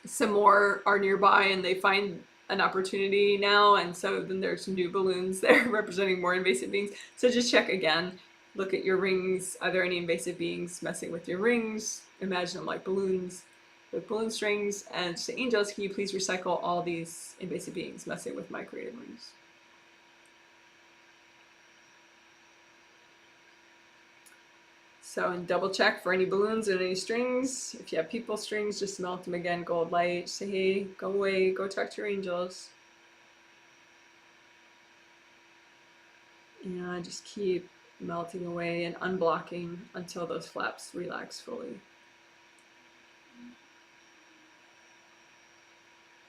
some more are nearby and they find an opportunity now, and so then there's some new balloons there representing more invasive beings. So just check again, look at your rings. Are there any invasive beings messing with your rings? Imagine them like balloons with balloon strings, and say, angels, can you please recycle all these invasive beings messing with my creative rings? So, and double check for any balloons and any strings. If you have people strings, just melt them again, gold light. Say, hey, go away, go talk to your angels. And just keep melting away and unblocking until those flaps relax fully.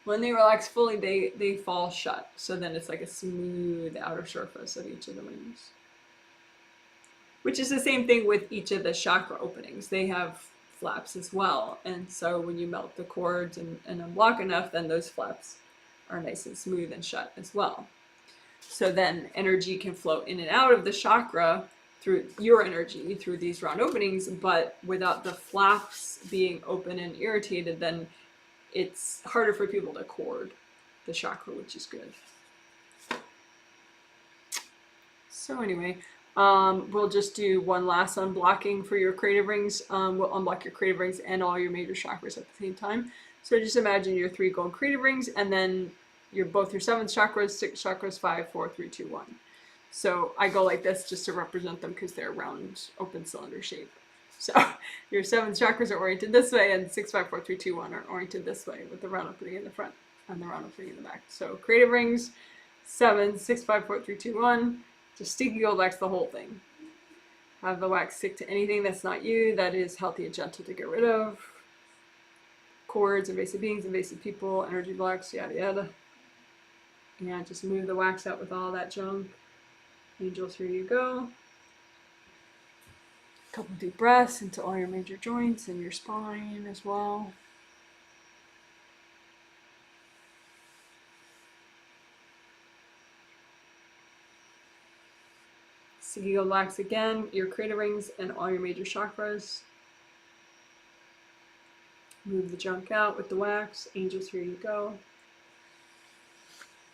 When they relax fully, they fall shut. So then it's like a smooth outer surface of each of the wings. Which is the same thing with each of the chakra openings. They have flaps as well. And so when you melt the cords and unblock enough, then those flaps are nice and smooth and shut as well. So then energy can flow in and out of the chakra through your energy, through these round openings, but without the flaps being open and irritated, then it's harder for people to cord the chakra, which is good. So anyway, we'll just do one last unblocking for your creative rings. We'll unblock your creative rings and all your major chakras at the same time. So just imagine your 3 gold creative rings, and then both your 7 chakras, 6 chakras, 5, 4, 3, 2, 1. So I go like this just to represent them because they're round, open cylinder shape. So your 7 chakras are oriented this way, and 6, 5, 4, 3, 2, 1 are oriented this way with the round opening in the front and the round opening in the back. So creative rings, 7, 6, 5, 4, 3, 2, 1. Just sticky gold wax the whole thing. Have the wax stick to anything that's not you, that is healthy and gentle to get rid of. Cords, invasive beings, invasive people, energy blocks, yada yada. And just move the wax out with all that junk. Angels, here you go. A couple deep breaths into all your major joints and your spine as well. Sticky gold wax again, your creative rings and all your major chakras. Move the junk out with the wax. Angels, here you go.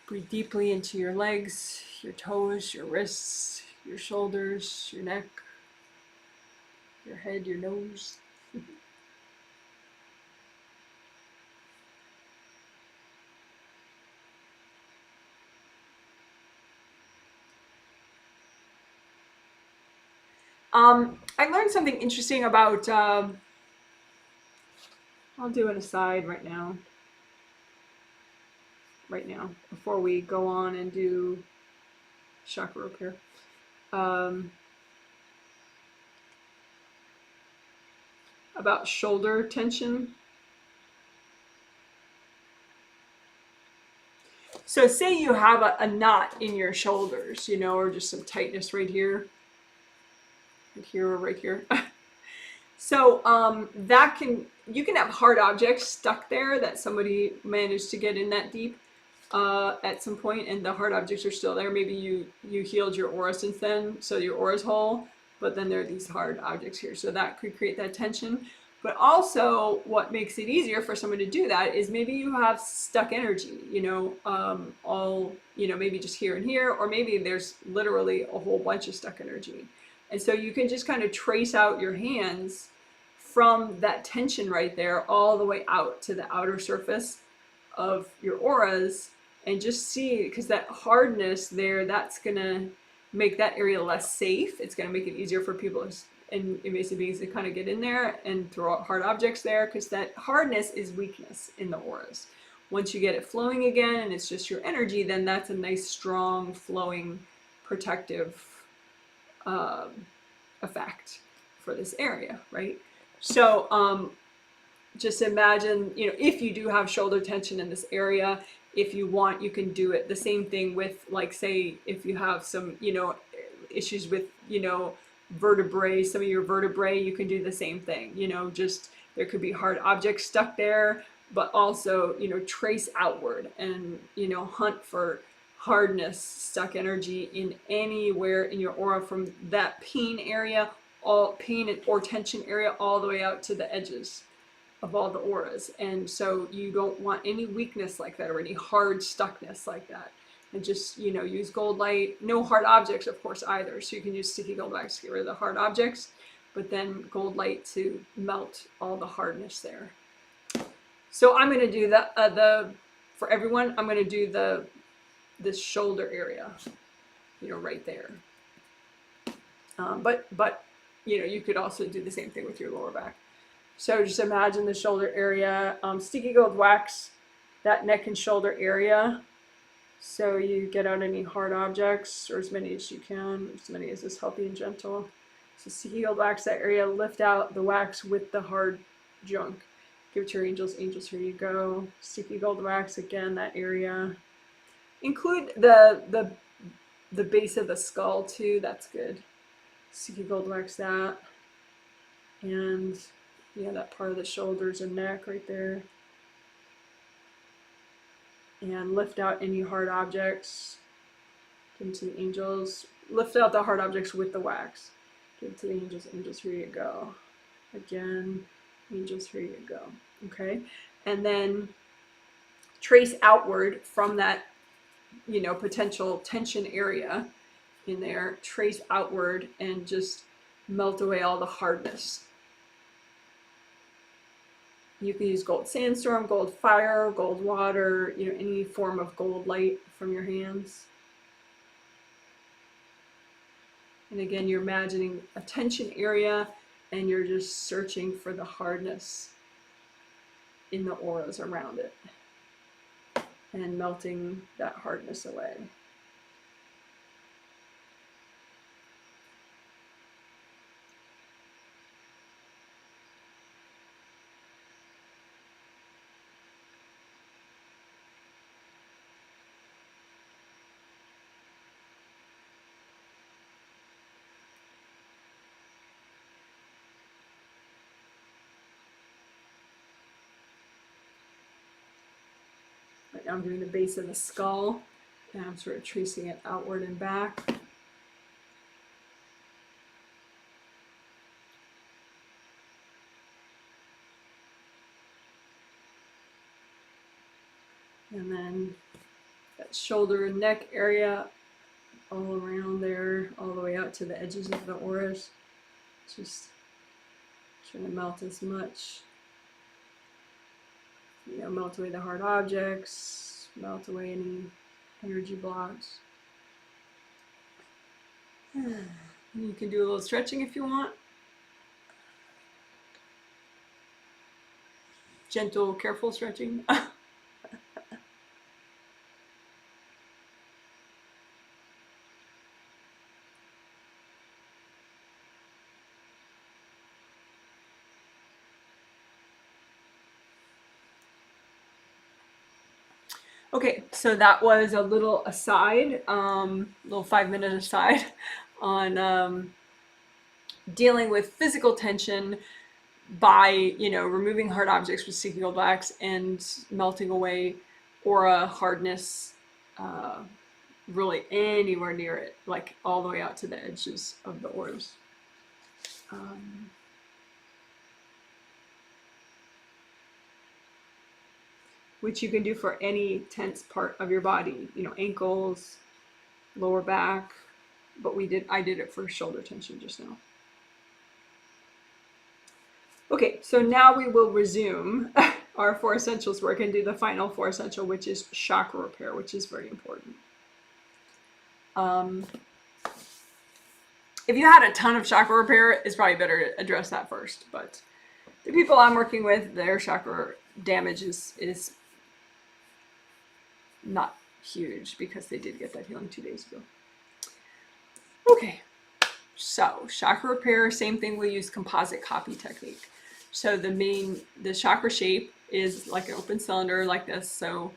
Breathe deeply into your legs, your toes, your wrists, your shoulders, your neck, your head, your nose. I learned something interesting about, I'll do an aside right now, before we go on and do chakra repair. About shoulder tension. So say you have a knot in your shoulders, you know, or just some tightness right here. Right here or right here. So you can have hard objects stuck there that somebody managed to get in that deep at some point, and the hard objects are still there. Maybe you healed your aura since then, so your aura's whole, but then there are these hard objects here, so that could create that tension. But also, what makes it easier for someone to do that is maybe you have stuck energy, you know, maybe just here and here, or maybe there's literally a whole bunch of stuck energy. And so you can just kind of trace out your hands from that tension right there all the way out to the outer surface of your auras, and just see, because that hardness there, that's going to make that area less safe. It's going to make it easier for people and invasive beings to kind of get in there and throw out hard objects there, because that hardness is weakness in the auras. Once you get it flowing again and it's just your energy, then that's a nice, strong, flowing, protective effect for this area, right? So just imagine, you know, if you do have shoulder tension in this area, if you want, you can do it. The same thing with, like, say, if you have some, you know, issues with, you know, vertebrae, some of your vertebrae, you can do the same thing. You know, just there could be hard objects stuck there, but also, you know, trace outward and, you know, hunt for hardness, stuck energy in anywhere in your aura, from that pain area, all pain or tension area, all the way out to the edges of all the auras. And so you don't want any weakness like that or any hard stuckness like that. And just, you know, use gold light. No hard objects, of course, either. So you can use sticky gold wax to get rid of the hard objects, but then gold light to melt all the hardness there. So I'm going to do for everyone, I'm going to do this shoulder area, you know, right there. But you know, you could also do the same thing with your lower back. So just imagine the shoulder area, sticky gold wax, that neck and shoulder area. So you get out any hard objects, or as many as you can, as many as is healthy and gentle. So sticky gold wax that area, lift out the wax with the hard junk. Give it to your angels. Angels, here you go. Sticky gold wax, again, that area. Include the base of the skull too, that's good. Sticky gold wax that. And yeah, that part of the shoulders and neck right there. And lift out any hard objects. Give them to the angels. Lift out the hard objects with the wax. Give it to the angels. Angels, here you go. Again, angels, here you go. Okay, and then trace outward from that, you know, potential tension area in there. Trace outward and just melt away all the hardness. You can use gold sandstorm, gold fire, gold water, you know, any form of gold light from your hands. And again, you're imagining a tension area and you're just searching for the hardness in the auras around it and melting that hardness away. Right now I'm doing the base of the skull, and I'm sort of tracing it outward and back. And then that shoulder and neck area all around there, all the way out to the edges of the auras. Just trying to melt as much, you know, melt away the hard objects, melt away any energy blocks. You can do a little stretching if you want. Gentle, careful stretching. Okay, so that was a little aside, little 5-minute aside on dealing with physical tension by, you know, removing hard objects with sticky gold wax and melting away aura hardness, really anywhere near it, like all the way out to the edges of the auras. Which you can do for any tense part of your body, you know, ankles, lower back, but I did it for shoulder tension just now. Okay, so now we will resume our 4 essentials work and do the final 4 essential, which is chakra repair, which is very important. If you had a ton of chakra repair, it's probably better to address that first, but the people I'm working with, their chakra damage is not huge because they did get that healing 2 days ago. Okay, so chakra repair, same thing, we use composite copy technique. So the chakra shape is like an open cylinder like this. So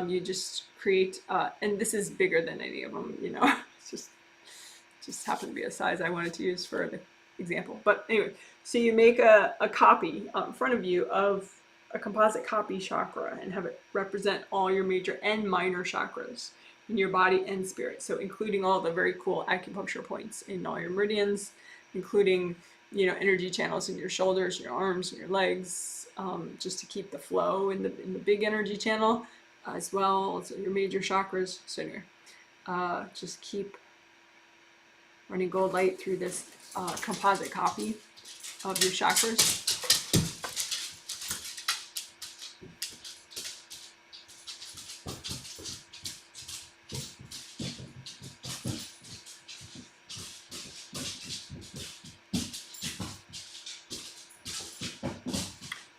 you just create, and this is bigger than any of them, you know, it's just happened to be a size I wanted to use for the example. But anyway, so you make a copy in front of you of a composite copy chakra and have it represent all your major and minor chakras in your body and spirit. So including all the very cool acupuncture points in all your meridians, including, you know, energy channels in your shoulders, your arms, and your legs, just to keep the flow in the big energy channel as well. So your major chakras. So anyway, just keep running gold light through this composite copy of your chakras.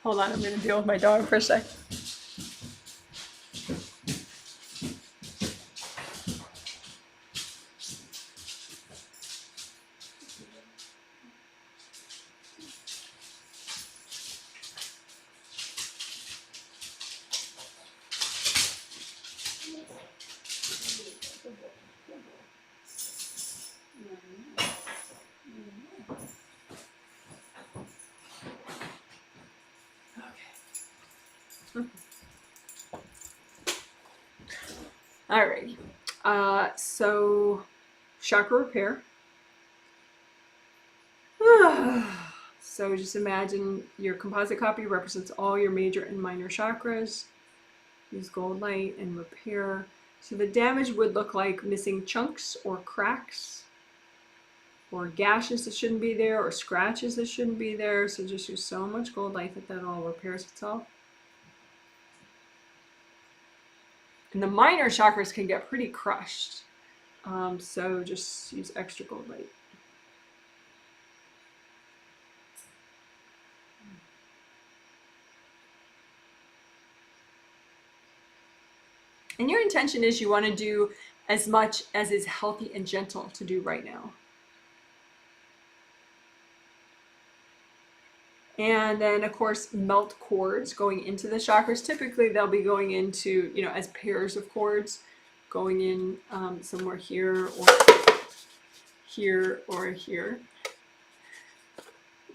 Hold on, I'm gonna deal with my dog for a sec. Alrighty. So chakra repair. So just imagine your composite copy represents all your major and minor chakras. Use gold light and repair. So the damage would look like missing chunks or cracks, or gashes that shouldn't be there, or scratches that shouldn't be there. So just use so much gold light that all repairs itself. And the minor chakras can get pretty crushed. So just use extra gold light. And your intention is you want to do as much as is healthy and gentle to do right now. And then, of course, melt cords going into the chakras. Typically, they'll be going into, as pairs of cords, going in somewhere here or here or here.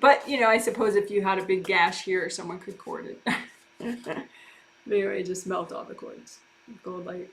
But, I suppose if you had a big gash here, someone could cord it. But anyway, just melt all the cords. Gold light.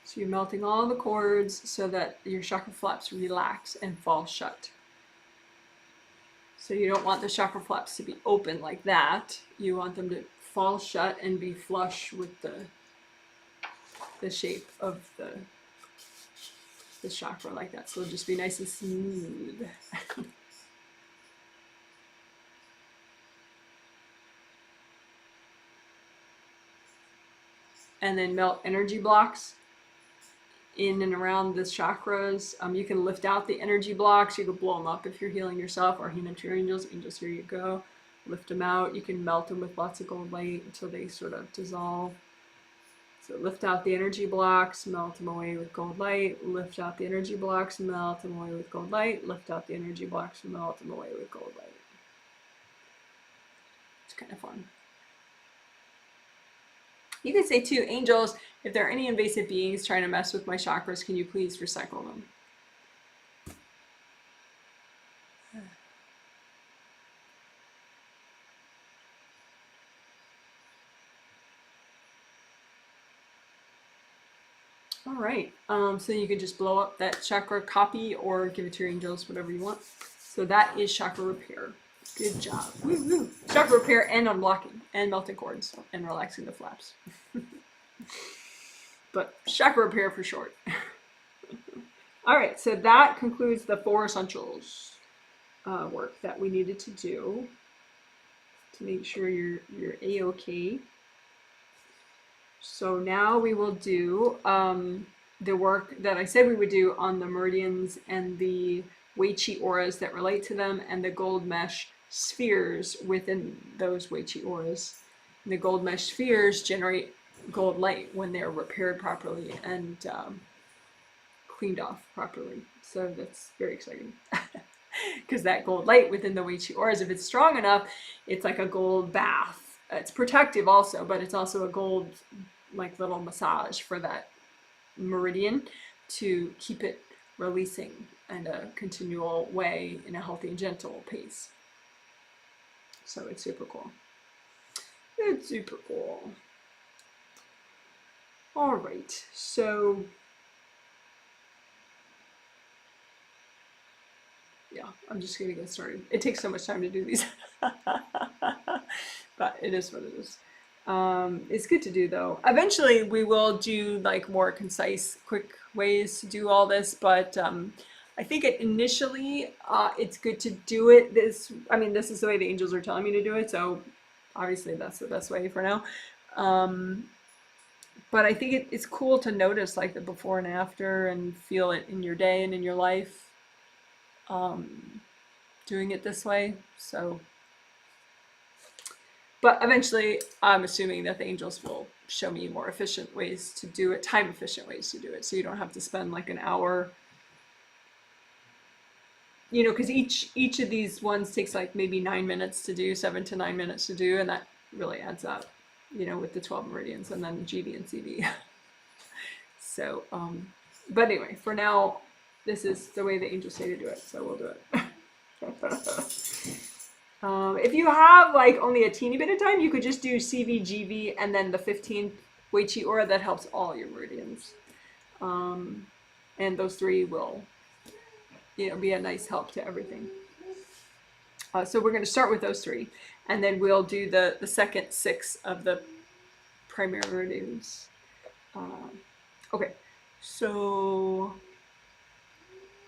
So you're melting all the cords so that your chakra flaps relax and fall shut. So you don't want the chakra flaps to be open like that. You want them to fall shut and be flush with the shape of the chakra like that. So it'll just be nice and smooth. And then melt energy blocks in and around the chakras. You can lift out the energy blocks. You can blow them up if you're healing yourself, or hand them to your angels. Angels, here you go. Lift them out. You can melt them with lots of gold light until they sort of dissolve. So lift out the energy blocks, melt them away with gold light. Lift out the energy blocks, melt them away with gold light. Lift out the energy blocks, melt them away with gold light. It's kind of fun. You can say too, angels, if there are any invasive beings trying to mess with my chakras, can you please recycle them? All right, so you can just blow up that chakra copy or give it to your angels, whatever you want. So that is chakra repair. Good job. Woo woo. Chakra repair and unblocking and melting cords and relaxing the flaps. But chakra repair for short. All right, so that concludes the 4 essentials work that we needed to do to make sure you're A-okay. So now we will do the work that I said we would do on the meridians and the Wei Qi auras that relate to them, and the gold mesh spheres within those Wei Qi auras. And the gold mesh spheres generate gold light when they're repaired properly and cleaned off properly. So that's very exciting. Because that gold light within the Wei Qi auras, if it's strong enough, it's like a gold bath. It's protective also, but it's also a gold like little massage for that meridian to keep it releasing in a continual way in a healthy and gentle pace. So it's super cool. It's super cool. All right, so yeah, I'm just gonna get started. It takes so much time to do these, but it is what it is. It's good to do though. Eventually we will do like more concise, quick ways to do all this, but I think initially it's good to do it this, I mean, this is the way the angels are telling me to do it, so obviously that's the best way for now. But I think it's cool to notice like the before and after and feel it in your day and in your life, doing it this way. So, but eventually I'm assuming that the angels will show me more efficient ways to do it, time efficient ways to do it, so you don't have to spend like an hour, you know, because each of these ones takes like maybe 9 minutes to do, 7 to 9 minutes to do, and that really adds up, you know, with the 12 meridians and then GV and CV. So, but anyway, for now, this is the way the angels say to do it, so we'll do it. If you have like only a teeny bit of time, you could just do CV, GV, and then the 15th Wei Qi aura. That helps all your meridians. And those 3 will, you know, be a nice help to everything. So we're going to start with those 3, and then we'll do the second 6 of the primary meridians. Okay, so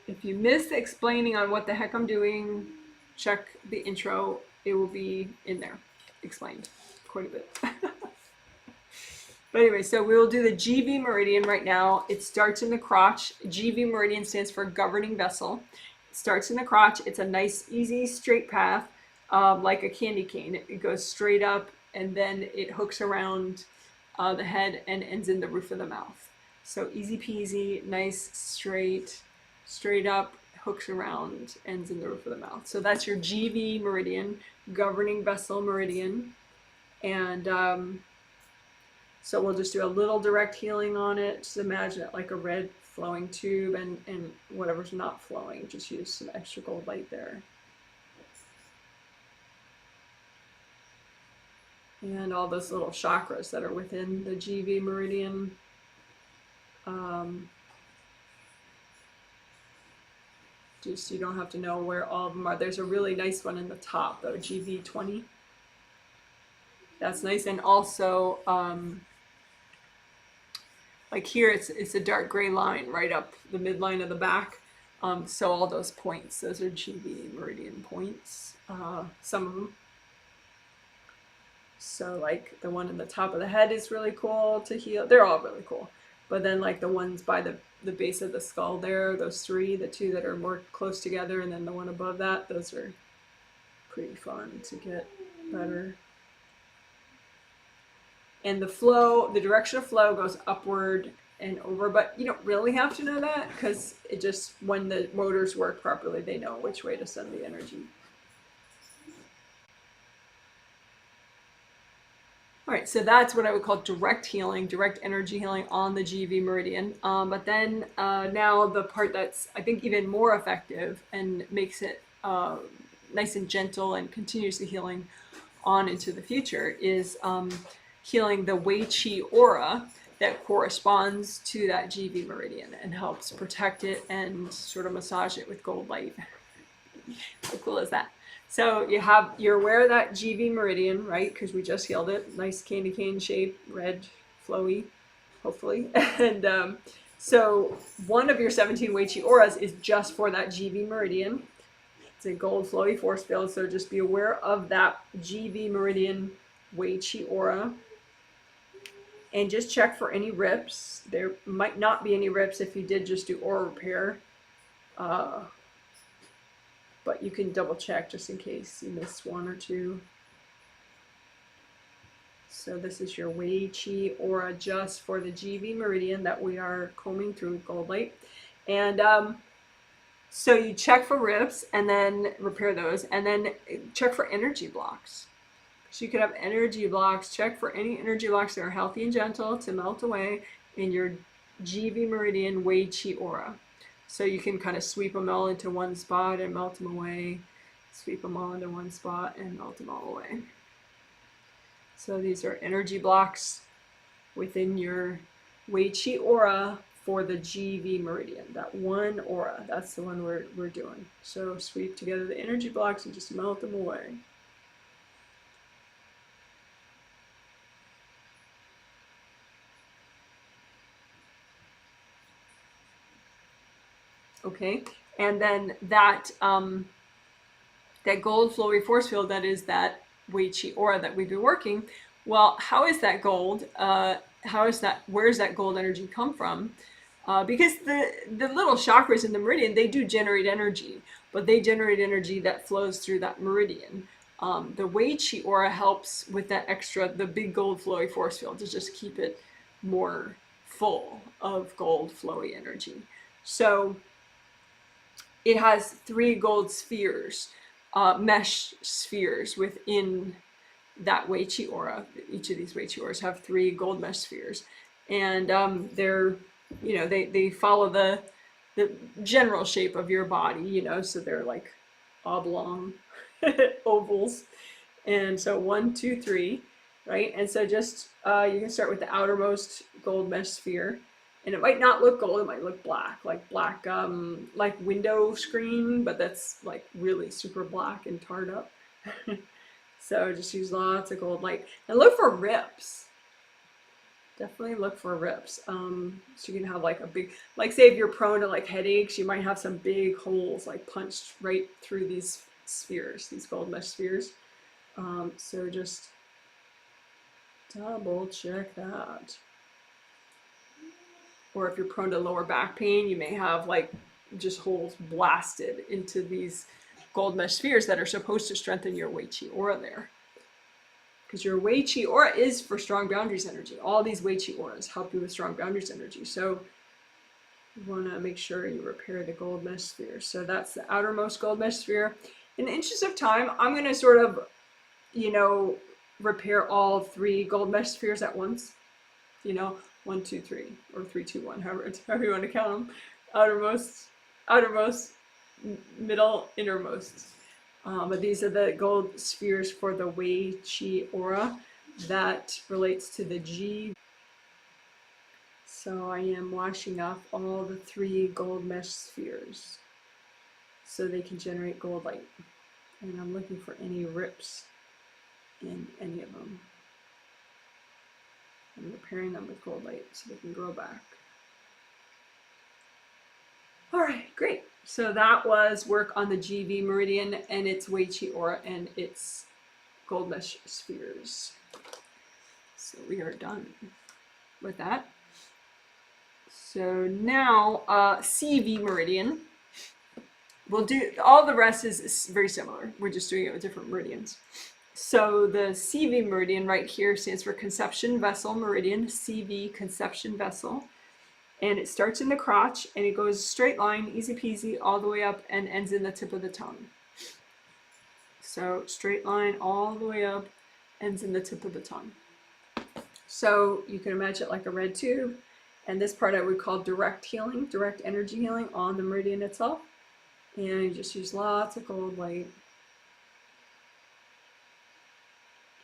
if you missed explaining on what the heck I'm doing, check the intro. It will be in there, explained quite a bit. But anyway, so we will do the GV meridian right now. It starts in the crotch. GV meridian stands for governing vessel. It starts in the crotch. It's a nice, easy, straight path, like a candy cane. It goes straight up, and then it hooks around the head and ends in the roof of the mouth. So easy peasy, nice, straight up, hooks around, ends in the roof of the mouth. So that's your GV meridian, governing vessel meridian. And so we'll just do a little direct healing on it. Just imagine it like a red flowing tube, and whatever's not flowing, just use some extra gold light there. And all those little chakras that are within the GV meridian. Just, you don't have to know where all of them are. There's a really nice one in the top though, GV20. That's nice. And also, like here, it's a dark gray line right up the midline of the back. So all those points, those are GV meridian points, some of them. So like the one in the top of the head is really cool to heal. They're all really cool. But then like the ones by the base of the skull there, those 3, the 2 that are more close together, and then the one above that, those are pretty fun to get better. And the flow, the direction of flow goes upward and over, but you don't really have to know that, because it just, when the motors work properly, they know which way to send the energy. All right, so that's what I would call direct healing, direct energy healing on the GV meridian. But then now the part that's, I think, even more effective and makes it nice and gentle and continuously healing on into the future is healing the Wei Qi aura that corresponds to that GV meridian and helps protect it and sort of massage it with gold light. How cool is that? So you're aware of that GV meridian, right? Because we just healed it. Nice candy cane shape, red, flowy, hopefully. And so one of your 17 Wei Qi auras is just for that GV meridian. It's a gold flowy force field, so just be aware of that GV meridian Wei Qi aura. And just check for any rips. There might not be any rips if you did just do aura repair. But you can double check just in case you missed 1 or 2. So this is your Wei Qi aura just for the GV meridian that we are combing through with gold light. And so you check for rips and then repair those, and then check for energy blocks. So you could have energy blocks. Check for any energy blocks that are healthy and gentle to melt away in your GV meridian Wei Qi aura. So you can kind of sweep them all into one spot and melt them away. Sweep them all into one spot and melt them all away. So these are energy blocks within your Wei Qi aura for the GV meridian, that one aura. That's the one we're doing. So sweep together the energy blocks and just melt them away. Okay, and then that that gold flowy force field, that is that Wei Qi aura that we've been working. Well, how is that gold? Where's that gold energy come from? Because the little chakras in the meridian, they do generate energy, but they generate energy that flows through that meridian. The Wei Qi aura helps with that extra, the big gold flowy force field, to just keep it more full of gold flowy energy. So it has 3 gold spheres, mesh spheres within that Wei Qi aura. Each of these Wei Qi auras have 3 gold mesh spheres, and they're, you know, they follow the general shape of your body, you know, so they're like oblong ovals. And so 1, 2, 3, right? And so just you can start with the outermost gold mesh sphere, and it might not look gold, it might look black, like window screen, but that's like really super black and tarred up. So just use lots of gold light and look for rips. Definitely look for rips. So you can have like a big, like say if you're prone to like headaches, you might have some big holes like punched right through these spheres, these gold mesh spheres. So just double check that. Or if you're prone to lower back pain, you may have like just holes blasted into these gold mesh spheres that are supposed to strengthen your Wei Qi aura there. Because your Wei Qi aura is for strong boundaries energy. All these Wei Qi auras help you with strong boundaries energy. So you want to make sure you repair the gold mesh sphere. So that's the outermost gold mesh sphere. In the interest of time, I'm going to sort of, you know, repair all 3 gold mesh spheres at once. You know, 1, 2, 3, or 3, 2, 1, however you want to count them. Outermost, middle, innermost. But these are the gold spheres for the Wei Qi aura that relates to the G. So I am washing off all the 3 gold mesh spheres so they can generate gold light. And I'm looking for any rips in any of them. I'm repairing them with gold light so they can grow back. All right, great. So that was work on the GV meridian and its Wei Qi aura and its gold mesh spheres. So we are done with that. So now CV meridian. We'll do, all the rest is very similar. We're just doing it with different meridians. So the CV meridian right here stands for conception vessel meridian, CV, conception vessel. And it starts in the crotch and it goes straight line, easy peasy, all the way up and ends in the tip of the tongue. So straight line all the way up, ends in the tip of the tongue. So you can imagine it like a red tube. And this part I would call direct healing, direct energy healing on the meridian itself. And you just use lots of gold light.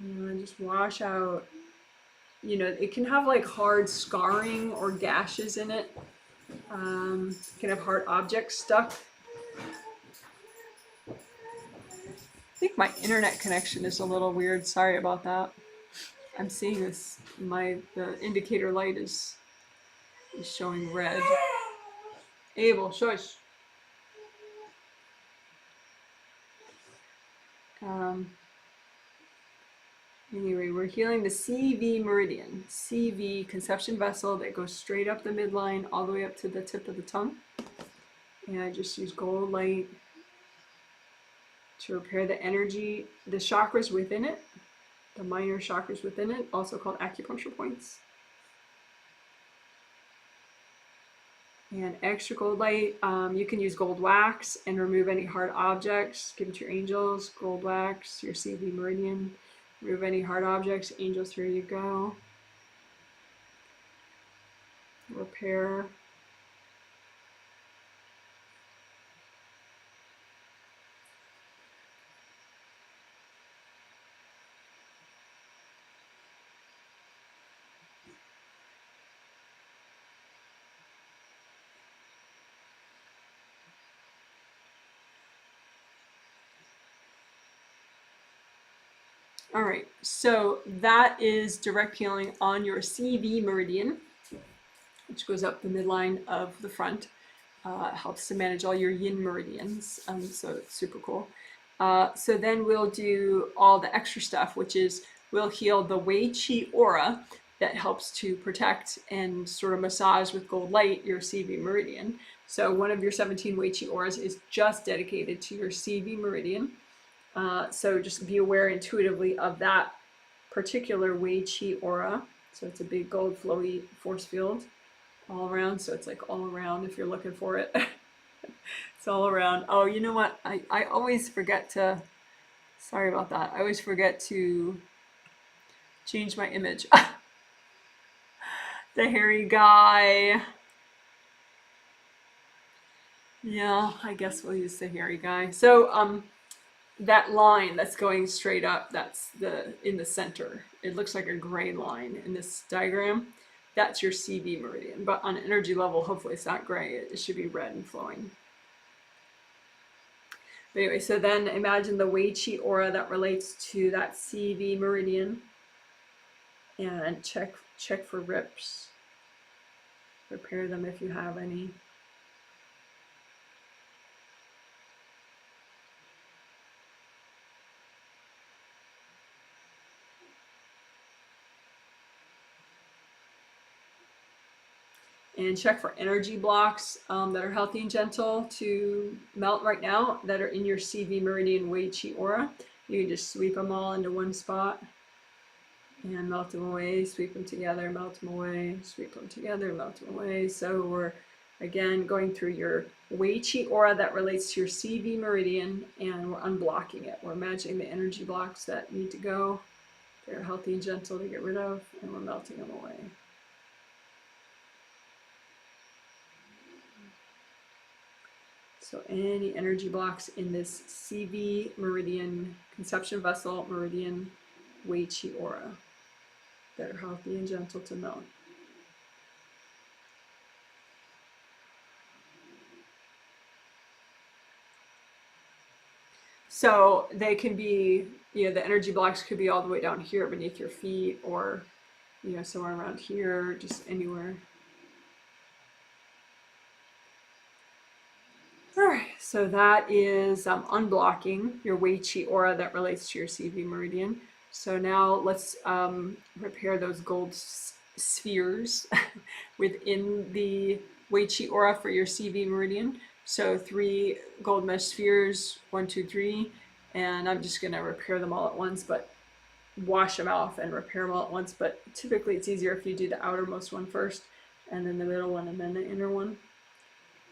And just wash out. You know, it can have like hard scarring or gashes in it. It can have hard objects stuck. I think my internet connection is a little weird. Sorry about that. I'm seeing this. The indicator light is showing red. Abel, shush. Anyway, we're healing the CV meridian, CV conception vessel that goes straight up the midline all the way up to the tip of the tongue. And I just use gold light to repair the energy, the chakras within it, the minor chakras within it, also called acupuncture points. And extra gold light, you can use gold wax and remove any hard objects. Give it to your angels, gold wax, your CV meridian. Remove any hard objects, angels, here you go. Repair. All right, so that is direct healing on your CV meridian, which goes up the midline of the front. Helps to manage all your yin meridians, so it's super cool. So then we'll do all the extra stuff, which is we'll heal the Wei Qi aura that helps to protect and sort of massage with gold light your CV meridian. So one of your 17 Wei Qi auras is just dedicated to your CV meridian. So just be aware intuitively of that particular Wei Qi aura. So it's a big gold flowy force field all around. So it's like all around if you're looking for it. It's all around. Oh, you know what? I always forget to, sorry about that. I always forget to change my image. The hairy guy. Yeah, I guess we'll use the hairy guy. So that line that's going straight up, that's in the center. It looks like a gray line in this diagram. That's your CV meridian, but on energy level, hopefully it's not gray. It should be red and flowing. But anyway, so then imagine the Wei Qi aura that relates to that CV meridian, and check for rips. Repair them if you have any. And check for energy blocks that are healthy and gentle to melt right now that are in your CV meridian Wei Qi aura. You can just sweep them all into one spot and melt them away, sweep them together, melt them away, sweep them together, melt them away. So we're again going through your Wei Qi aura that relates to your CV meridian, and we're unblocking it. We're imagining the energy blocks that need to go. They're healthy and gentle to get rid of, and we're melting them away. So any energy blocks in this CV meridian, conception vessel, meridian, Wei Qi aura that are healthy and gentle to melt. So they can be, the energy blocks could be all the way down here beneath your feet, or, somewhere around here, just anywhere. All right, so that is unblocking your Wei Qi aura that relates to your CV meridian. So now let's repair those gold spheres within the Wei Qi aura for your CV meridian. So 3 gold mesh spheres, 1, 2, 3, and I'm just gonna repair them all at once, but wash them off and repair them all at once. But typically it's easier if you do the outermost one first, and then the middle one, and then the inner one.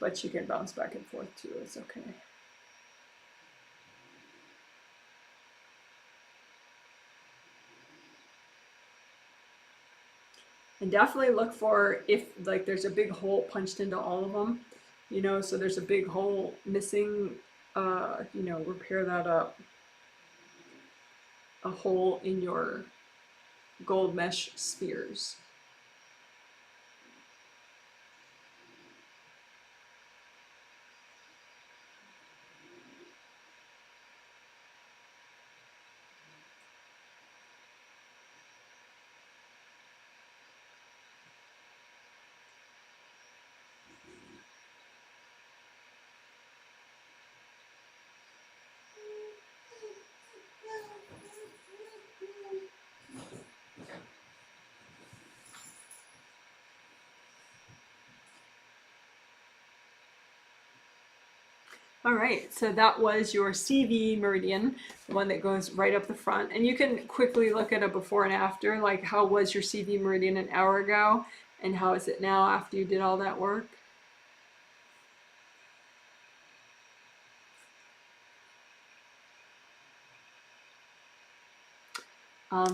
But you can bounce back and forth too, it's okay. And definitely look for if like there's a big hole punched into all of them, so there's a big hole missing, repair that up. A hole in your gold mesh spheres. All right, so that was your CV meridian, the one that goes right up the front. And you can quickly look at a before and after, like how was your CV meridian an hour ago, and how is it now after you did all that work?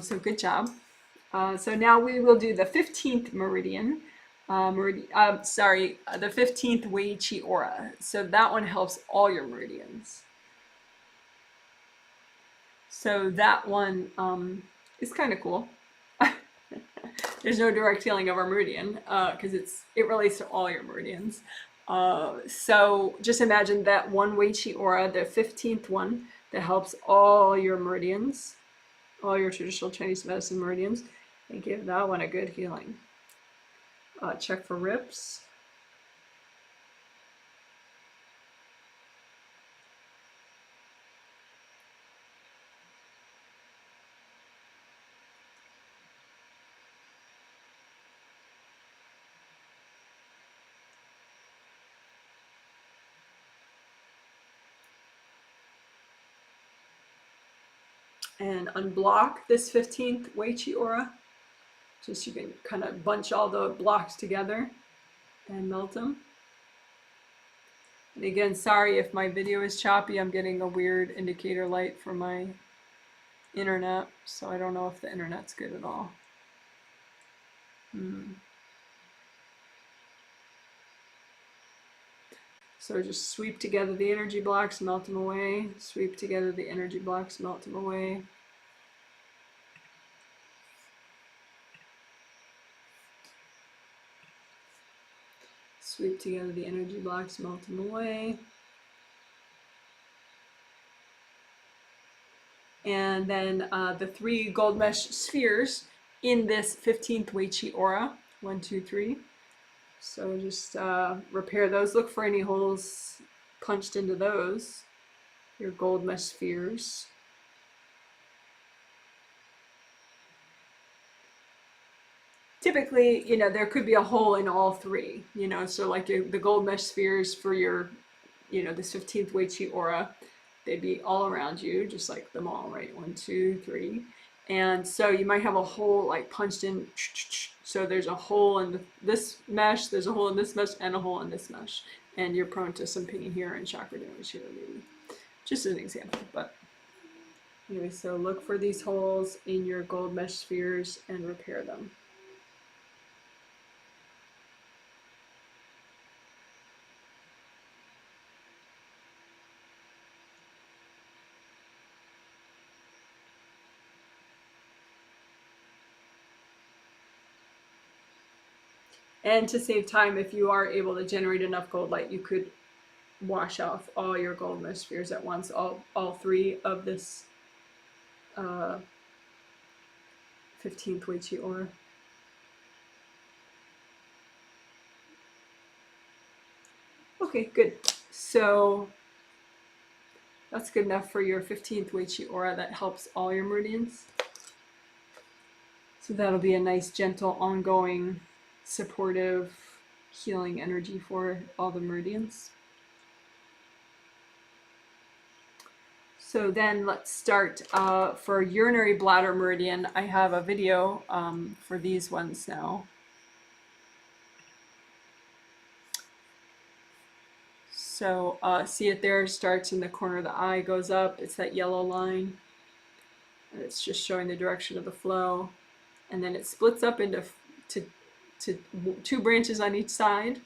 So good job. So now we will do the 15th meridian. The 15th Wei Qi aura. So that one helps all your meridians. So that one is kind of cool. There's no direct healing of our meridian because it relates to all your meridians. So just imagine that one Wei Qi aura, the 15th one, that helps all your meridians. all your traditional Chinese medicine meridians and give that one a good healing. Check for rips. And unblock this 15th Wei Qi aura. Just you can kind of bunch all the blocks together and melt them. And again, sorry if my video is choppy. I'm getting a weird indicator light from my internet, so I don't know if the internet's good at all. So just sweep together the energy blocks, melt them away. Sweep together the energy blocks, melt them away. Sweep together the energy blocks, melt them away. And then the 3 gold mesh spheres in this 15th Wei Qi aura. 1, 2, 3. So just repair those. Look for any holes punched into those. Your gold mesh spheres. Typically, you know, there could be a hole in all 3, you know, so like the gold mesh spheres for your, you know, this 15th Wei Qi aura, they'd be all around you, just like them all, right? 1, 2, 3. And so you might have a hole like punched in. So there's a hole in this mesh, there's a hole in this mesh, and a hole in this mesh. And you're prone to some pain here and chakra damage here, maybe. Just as an example. But anyway, so look for these holes in your gold mesh spheres and repair them. And to save time, if you are able to generate enough gold light, you could wash off all your gold mesh spheres at once, all 3 of this 15th Wei Qi aura. Okay, good. So that's good enough for your 15th Wei Qi aura. That helps all your meridians. So that'll be a nice, gentle, ongoing, supportive, healing energy for all the meridians. So then let's start for urinary bladder meridian. I have a video for these ones now. So see it there, starts in the corner of the eye, goes up, it's that yellow line. And it's just showing the direction of the flow. And then it splits up into 2 branches on each side,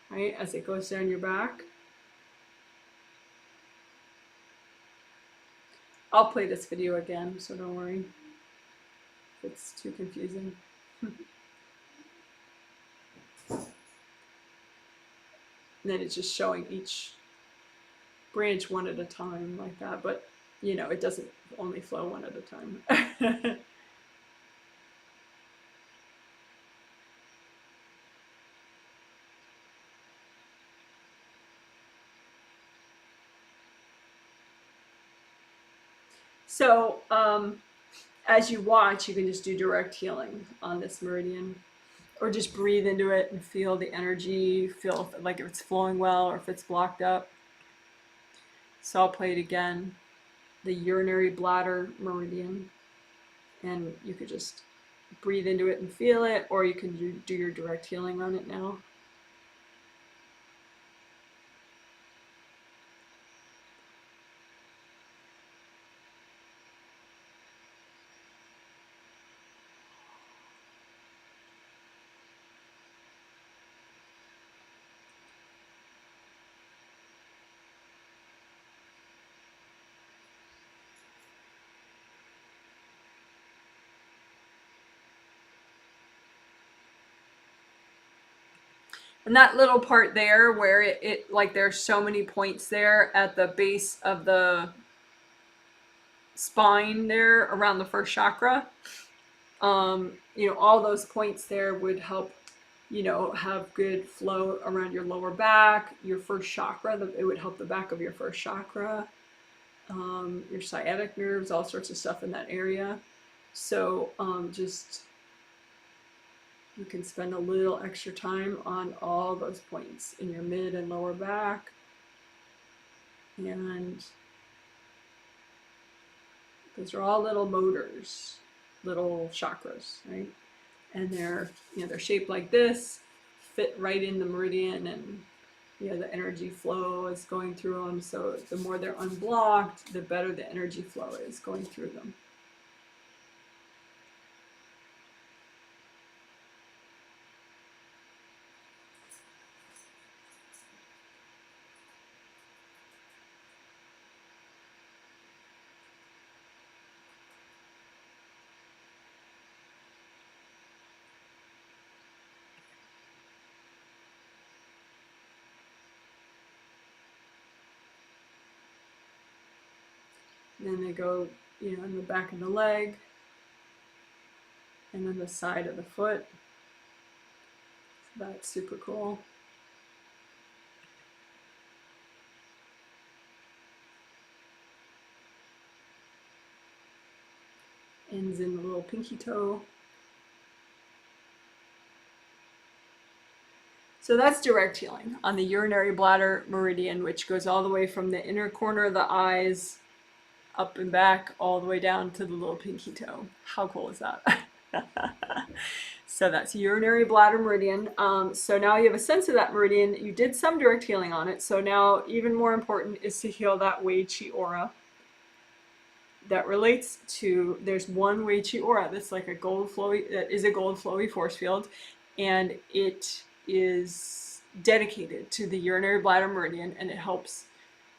right, as it goes down your back. I'll play this video again, so don't worry if it's too confusing. And then it's just showing each branch one at a time like that, but you know, it doesn't only flow one at a time. So as you watch, you can just do direct healing on this meridian, or just breathe into it and feel the energy, feel like if it's flowing well or if it's blocked up. So I'll play it again, the urinary bladder meridian, and you could just breathe into it and feel it, or you can do your direct healing on it now. And that little part there where it like there's so many points there at the base of the spine there around the first chakra. You know, all those points there would help, you know, have good flow around your lower back, your first chakra. It would help the back of your first chakra, your sciatic nerves, all sorts of stuff in that area. So just, you can spend a little extra time on all those points in your mid and lower back. And those are all little motors, little chakras, right? And they're, you know, they're shaped like this, fit right in the meridian, and you know, the energy flow is going through them. So the more they're unblocked, the better the energy flow is going through them. And then they go, you know, in the back of the leg, and then the side of the foot. So that's super cool. Ends in the little pinky toe. So that's direct healing on the urinary bladder meridian, which goes all the way from the inner corner of the eyes up and back all the way down to the little pinky toe. How cool is that? So that's urinary bladder meridian. So now you have a sense of that meridian. You did some direct healing on it. So now even more important is to heal that Wei Qi aura. That relates to, there's one Wei Qi aura that's like a gold flowy, that is a gold flowy force field, and it is dedicated to the urinary bladder meridian, and it helps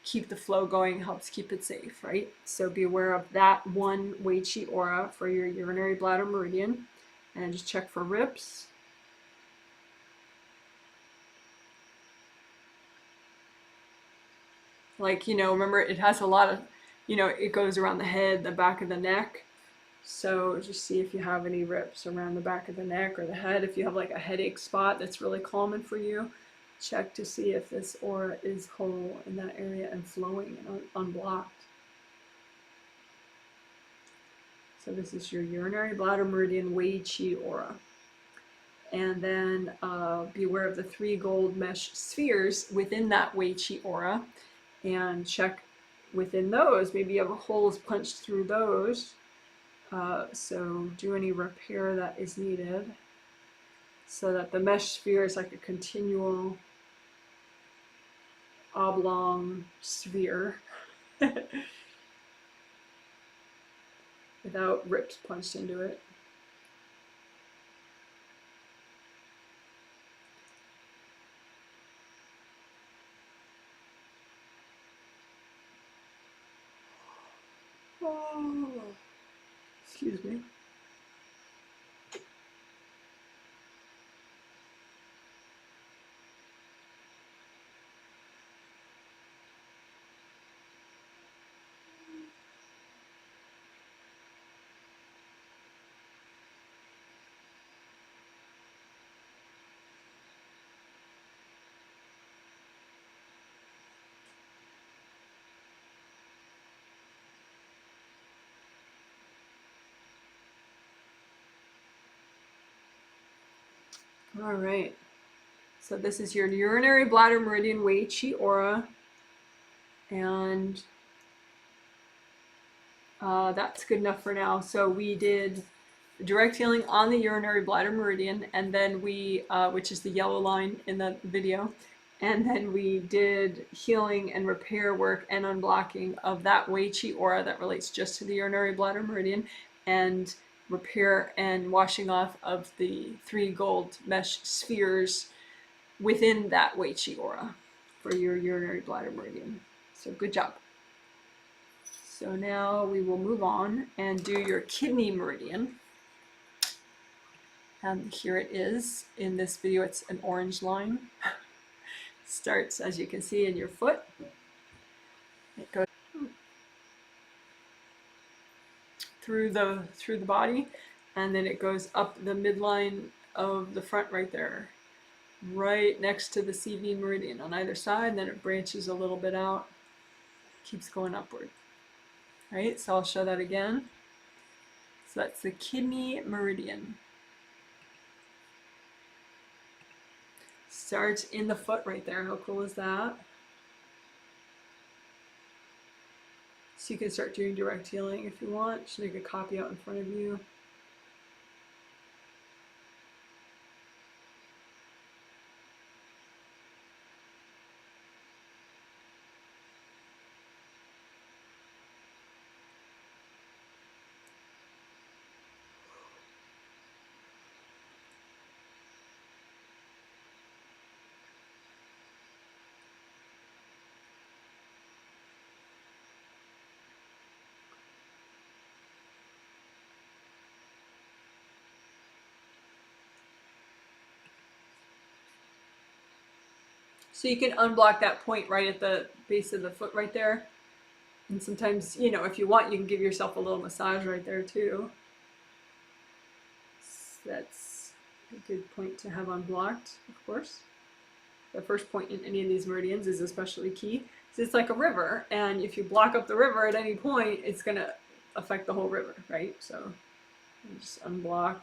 keep the flow going, helps keep it safe, right? So be aware of that one Wei Qi aura for your urinary bladder meridian, and just check for rips. Like, you know, remember it has a lot of, you know, it goes around the head, the back of the neck. So just see if you have any rips around the back of the neck or the head. If you have like a headache spot that's really common for you, check to see if this aura is whole in that area and flowing and unblocked. So this is your urinary bladder meridian Wei Qi aura. And then be aware of the 3 gold mesh spheres within that Wei Qi aura, and check within those. Maybe you have holes punched through those. So do any repair that is needed, so that the mesh sphere is like a continual oblong sphere without rips punched into it. Oh, excuse me. All right, so this is your urinary bladder meridian Wei Qi aura, and that's good enough for now. So we did direct healing on the urinary bladder meridian, and then we, which is the yellow line in the video, and then we did healing and repair work and unblocking of that Wei Qi aura that relates just to the urinary bladder meridian, and repair and washing off of the 3 gold mesh spheres within that Wei Qi aura for your urinary bladder meridian. So good job. So now we will move on and do your kidney meridian. And here it is. In this video, it's an orange line. Starts, as you can see, in your foot. It goes. through the body, and then it goes up the midline of the front right there, right next to the CV meridian on either side, and then it branches a little bit out, keeps going upward. Right, so I'll show that again. So that's the kidney meridian. Starts in the foot right there. How cool is that? So you can start doing direct healing if you want. Just make a copy out in front of you. So you can unblock that point right at the base of the foot right there. And sometimes, you know, if you want, you can give yourself a little massage right there too. So that's a good point to have unblocked, of course. The first point in any of these meridians is especially key. So it's like a river, and if you block up the river at any point, it's going to affect the whole river, right? So just unblock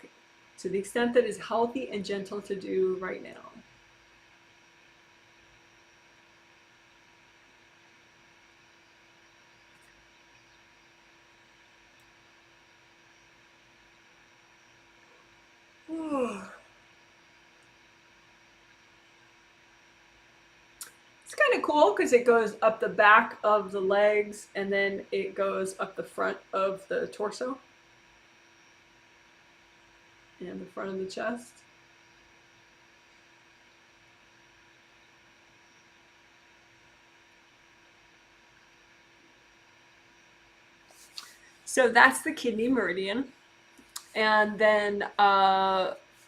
to the extent that is healthy and gentle to do right now. It's kind of cool because it goes up the back of the legs and then it goes up the front of the torso and the front of the chest. So that's the kidney meridian. And then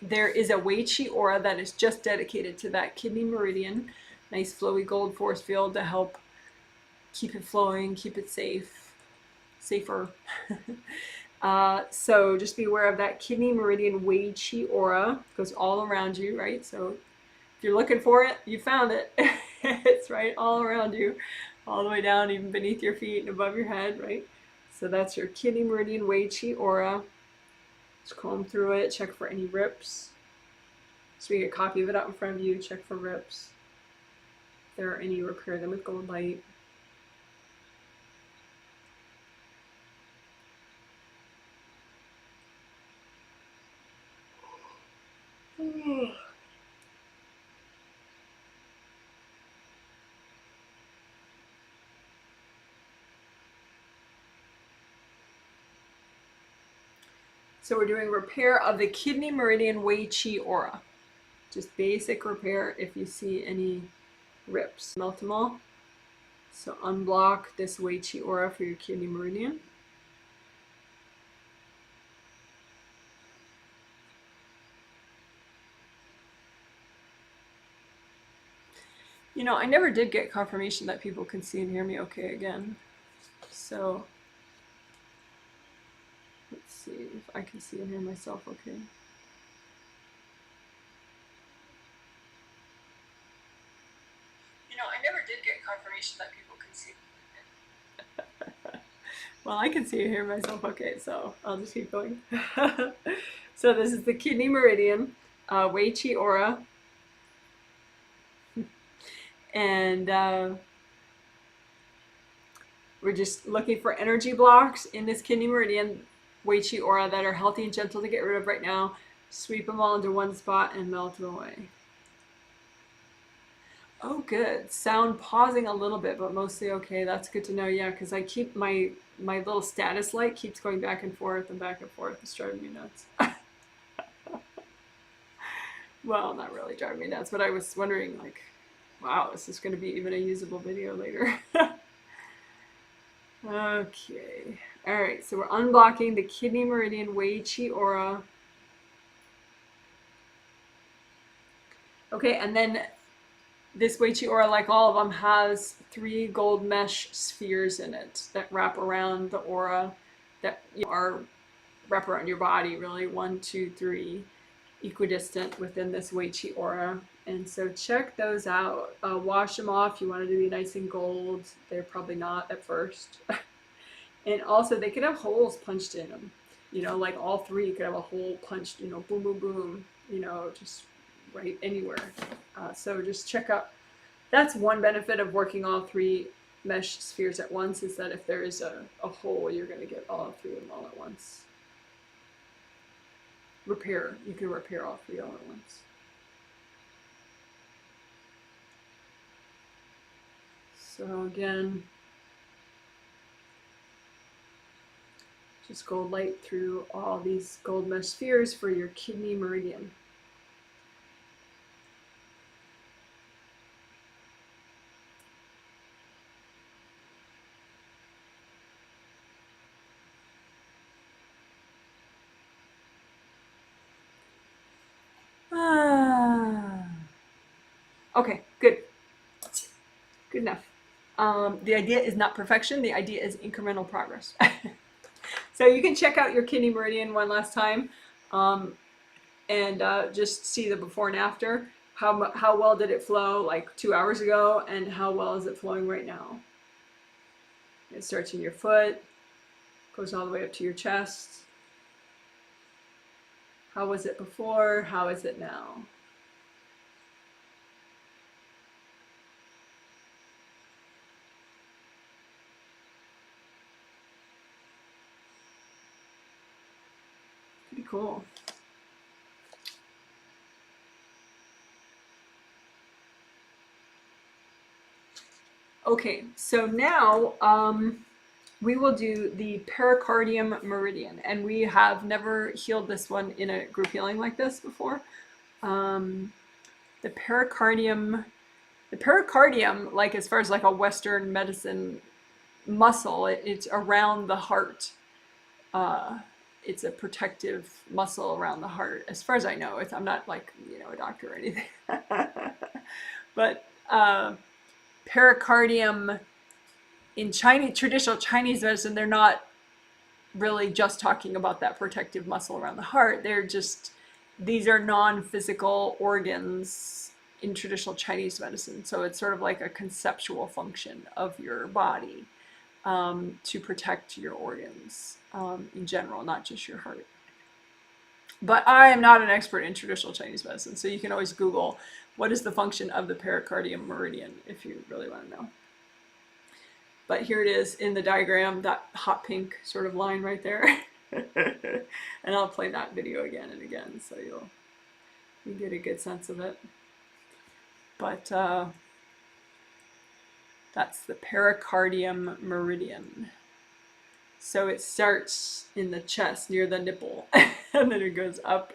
there is a Wei Qi aura that is just dedicated to that kidney meridian. Nice flowy gold force field to help keep it flowing, keep it safer. So just be aware of that kidney meridian Wei Qi aura. It goes all around you, right? So if you're looking for it, you found it. It's right all around you, all the way down, even beneath your feet and above your head, right? So that's your kidney meridian Wei Qi aura. Just comb through it, check for any rips. So we get a copy of it out in front of you, check for rips. If there are any, repair them with gold light. So we're doing repair of the kidney meridian Wei Qi aura. Just basic repair if you see any rips. Melt them all. So unblock this Wei Qi aura for your kidney meridian. You know, I never did get confirmation that people can see and hear me okay again. So let's see if I can see and hear myself okay. You know, I never did get confirmation that people can see. Well, I can see and hear myself okay, so I'll just keep going. So this is the kidney meridian, Wei Qi aura. And we're just looking for energy blocks in this kidney meridian Wei Qi aura that are healthy and gentle to get rid of right now. Sweep them all into one spot and melt them away. Oh, good. Sound pausing a little bit, but mostly okay. That's good to know. Yeah, because I keep my little status light keeps going back and forth and back and forth. It's driving me nuts. Well, not really driving me nuts, but I was wondering, like, wow, is this going to be even a usable video later? Okay. All right, so we're unblocking the kidney meridian Wei Qi aura. Okay, and then this Wei Qi aura, like all of them, has 3 gold mesh spheres in it that wrap around the aura that are wrap around your body, really 1, 2, 3, equidistant within this Wei Qi aura. And so check those out. Wash them off. You want it to be nice and gold. They're probably not at first. And also they could have holes punched in them. You know, like all 3 could have a hole punched, you know, boom, boom, boom, you know, just right anywhere. So just check out. That's one benefit of working all 3 mesh spheres at once, is that if there is a hole, you're going to get all 3 of them all at once. Repair. You can repair all 3 all at once. So again, just gold light through all these gold mesh spheres for your kidney meridian. Okay, good. Good enough. The idea is not perfection. The idea is incremental progress. So you can check out your kidney meridian one last time and just see the before and after. How well did it flow like 2 hours ago, and how well is it flowing right now? It starts in your foot, goes all the way up to your chest. How was it before? How is it now? Pretty cool. Okay, so now we will do the pericardium meridian, and we have never healed this one in a group healing like this before. The pericardium, like as far as like a Western medicine muscle, it's around the heart. It's a protective muscle around the heart, as far as I know. I'm not like, you know, a doctor or anything. But pericardium in traditional Chinese medicine, they're not really just talking about that protective muscle around the heart. These are non-physical organs in traditional Chinese medicine. So it's sort of like a conceptual function of your body to protect your organs in general, not just your heart. But I am not an expert in traditional Chinese medicine, so you can always Google what is the function of the pericardium meridian if you really want to know. But here it is in the diagram, that hot pink sort of line right there. And I'll play that video again and again, so you get a good sense of it. But that's the pericardium meridian. So it starts in the chest near the nipple, and then it goes up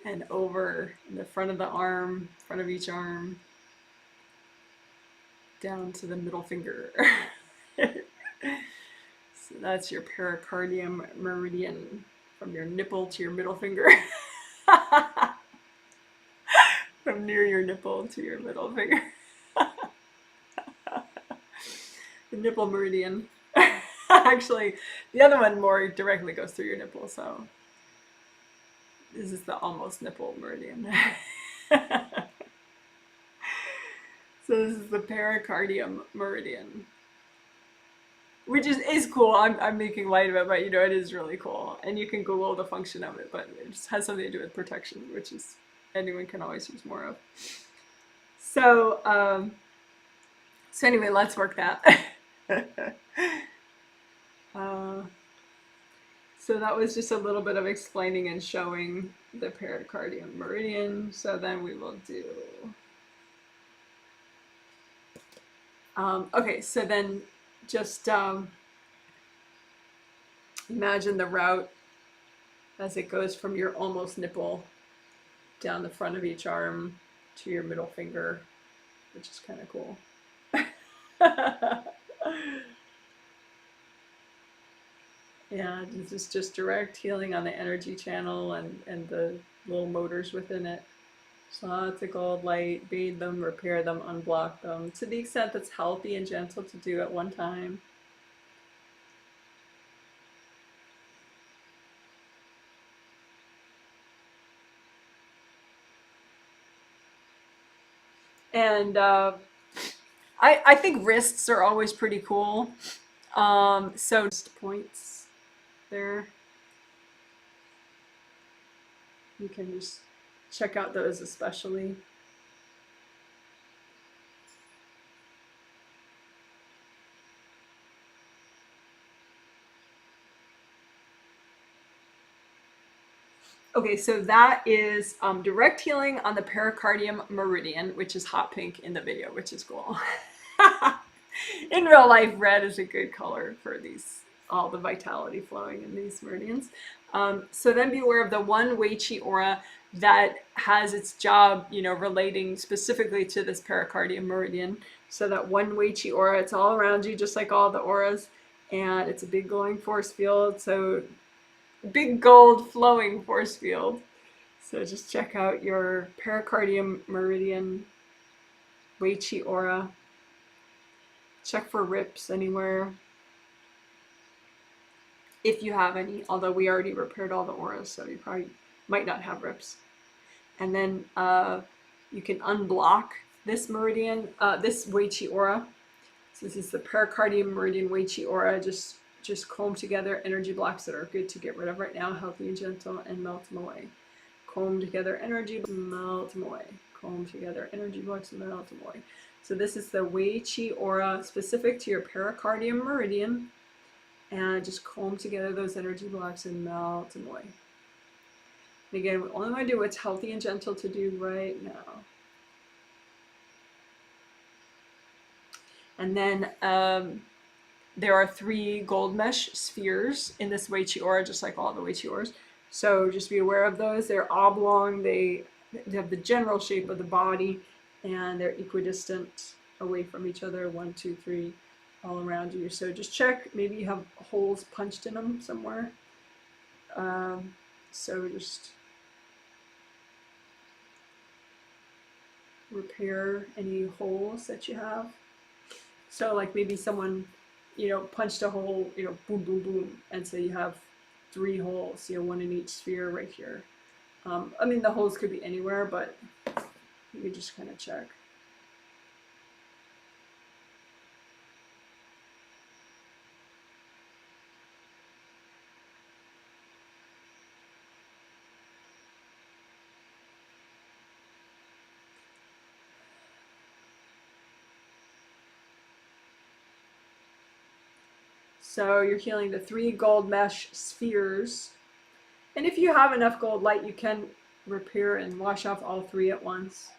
and over in the front of the arm, front of each arm, down to the middle finger. So that's your pericardium meridian, from your nipple to your middle finger. From near your nipple to your middle finger. The nipple meridian. Actually, the other one more directly goes through your nipple, so this is the almost nipple meridian. So this is the pericardium meridian, which is cool. I'm making light of it, but you know, it is really cool. And you can Google the function of it, but it just has something to do with protection, which is anyone can always use more of. So, so anyway, let's work that. So that was just a little bit of explaining and showing the pericardium meridian. So then we will do, okay, so then just imagine the route as it goes from your almost nipple down the front of each arm to your middle finger, which is kind of cool. Yeah, this is just direct healing on the energy channel and the little motors within it. Just lots of gold light, bathe them, repair them, unblock them to the extent that's healthy and gentle to do at one time. And I think wrists are always pretty cool. So just points there. You can just check out those especially. Okay, so that is direct healing on the pericardium meridian, which is hot pink in the video, which is cool. In real life, red is a good color for these, all the vitality flowing in these meridians. So then be aware of the one Wei Qi aura that has its job, you know, relating specifically to this pericardium meridian. So that one Wei Qi aura, it's all around you, just like all the auras, and it's a big glowing force field. So big gold flowing force field. So just check out your pericardium meridian Wei Qi aura. Check for rips anywhere, if you have any, although we already repaired all the auras, so you probably might not have rips. And then you can unblock this meridian, this Wei Qi aura. So this is the pericardium meridian Wei Qi aura. Just comb together energy blocks that are good to get rid of right now, healthy and gentle, and melt them away. Comb together energy, melt them away. Comb together energy blocks and melt them away. So this is the Wei Qi aura specific to your pericardium meridian. And just comb together those energy blocks and melt them away. And again, we only want to do what's healthy and gentle to do right now. And then there are 3 gold mesh spheres in this Wei Qi aura, just like all the Wei Qi auras. So just be aware of those. They're oblong, they have the general shape of the body, and they're equidistant away from each other, 1, 2, 3, all around you. So just check, maybe you have holes punched in them somewhere. So just repair any holes that you have. So like maybe someone, you know, punched a hole, you know, boom, boom, boom, and so you have 3 holes, you know, 1 in each sphere right here. I mean, the holes could be anywhere, but you can just kind of check. So you're healing the 3 gold mesh spheres. And if you have enough gold light, you can repair and wash off all 3 at once.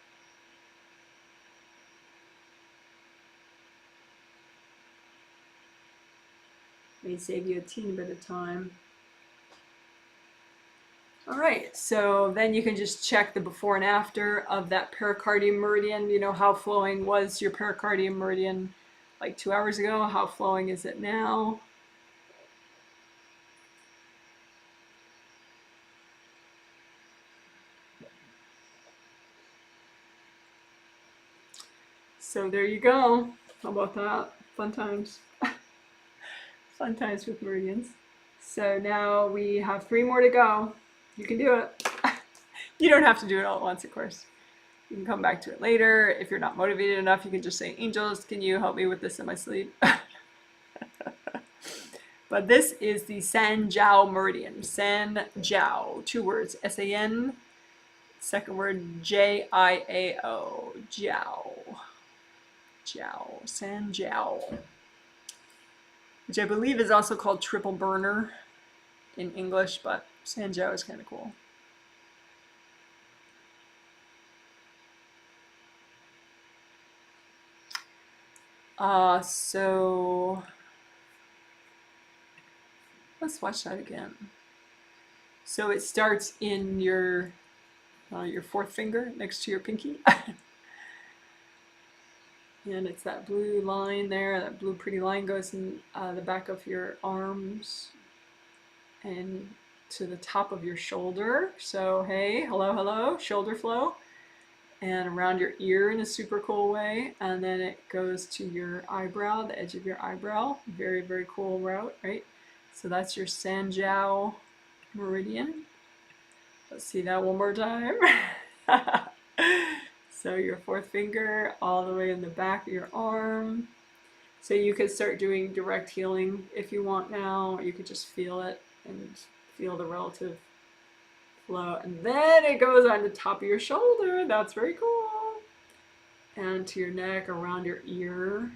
May save you a teeny bit of time. All right, so then you can just check the before and after of that pericardium meridian. You know, how flowing was your pericardium meridian like 2 hours ago? How flowing is it now? So there you go. How about that? Fun times. Fun times with meridians. So now we have 3 more to go. You can do it. You don't have to do it all at once, of course. You can come back to it later. If you're not motivated enough, you can just say, angels, can you help me with this in my sleep? But this is the San Jiao meridian. San Jiao, 2 words, S-A-N, second word, J-I-A-O, Jiao. Jiao, San Jiao, which I believe is also called triple burner in English, but San Jiao is kind of cool. So let's watch that again. So it starts in your 4th finger next to your pinky. And it's that blue line there, that blue pretty line goes in the back of your arms and to the top of your shoulder. So hey, hello, hello, shoulder flow. And around your ear in a super cool way. And then it goes to your eyebrow, the edge of your eyebrow. Very, very cool route, right? So that's your San Jiao meridian. Let's see that one more time. So your fourth finger all the way in the back of your arm. So you could start doing direct healing if you want now, or you could just feel it and feel the relative flow. And then it goes on the top of your shoulder. That's very cool. And to your neck, around your ear,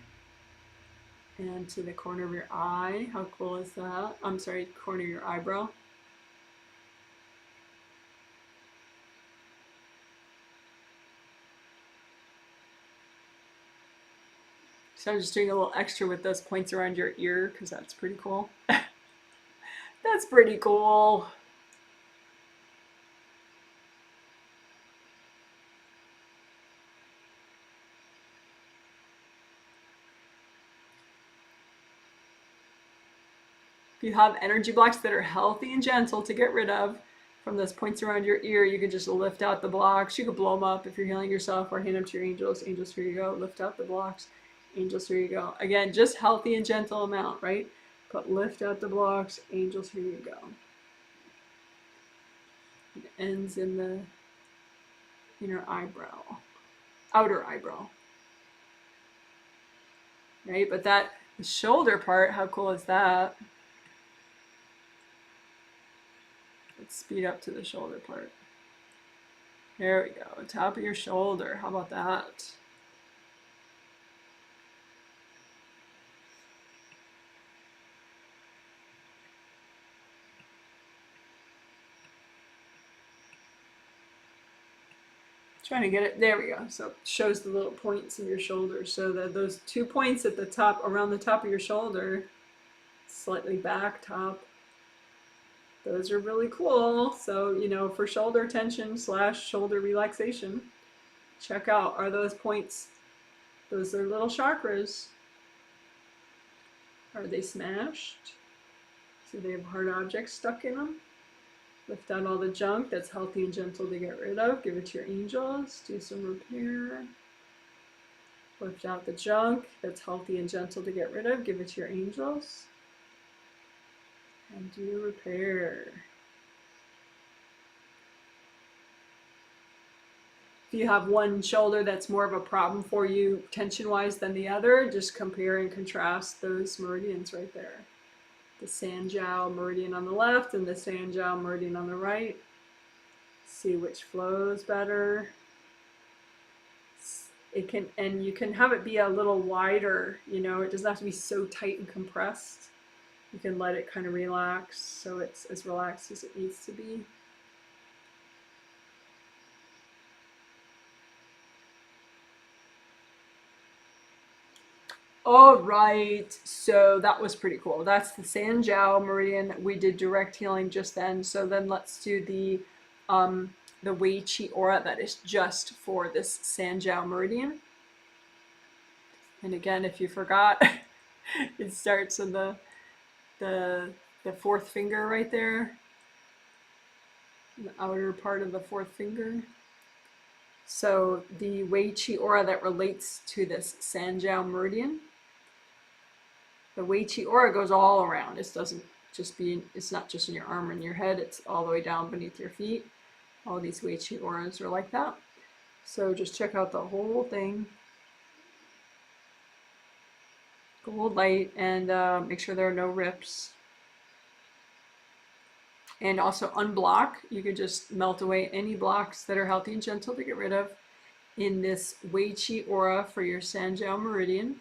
and to the corner of your eye. How cool is that? I'm sorry, corner of your eyebrow. So I'm just doing a little extra with those points around your ear because that's pretty cool. That's pretty cool. If you have energy blocks that are healthy and gentle to get rid of from those points around your ear, you can just lift out the blocks. You could blow them up if you're healing yourself, or hand them to your angels. Angels, here you go. Lift out the blocks. Angels, here you go. Again, just healthy and gentle amount, right? But lift out the blocks. Angels, here you go. It ends in the inner eyebrow, outer eyebrow. Right? But that the shoulder part, how cool is that? Let's speed up to the shoulder part. There we go. Top of your shoulder. How about that? Trying to get it. There we go. So it shows the little points in your shoulder. So that those 2 points at the top, around the top of your shoulder, slightly back top, those are really cool. So, you know, for shoulder tension / shoulder relaxation, check out, are those points, those are little chakras. Are they smashed? Do they have hard objects stuck in them? Lift out all the junk that's healthy and gentle to get rid of. Give it to your angels. Do some repair. Lift out the junk that's healthy and gentle to get rid of. Give it to your angels. And do repair. If you have one shoulder that's more of a problem for you tension-wise than the other, just compare and contrast those meridians right there. The jiao meridian on the left and the jiao meridian on the right. See which flows better. It can, and you can have it be a little wider, you know, it doesn't have to be so tight and compressed. You can let it kind of relax so it's as relaxed as it needs to be. All right, so that was pretty cool. That's the jiao meridian. We did direct healing just then. So then let's do the Wei Qi aura that is just for this jiao meridian. And again, if you forgot, it starts in the fourth finger right there, the outer part of the fourth finger. So the Wei Qi aura that relates to this jiao meridian. The Wei Qi aura goes all around. It doesn't just be, it's not just in your arm and your head, it's all the way down beneath your feet. All these Wei Qi auras are like that. So just check out the whole thing. Gold light, and make sure there are no rips. And also unblock. You could just melt away any blocks that are healthy and gentle to get rid of in this Wei Qi aura for your jiao meridian.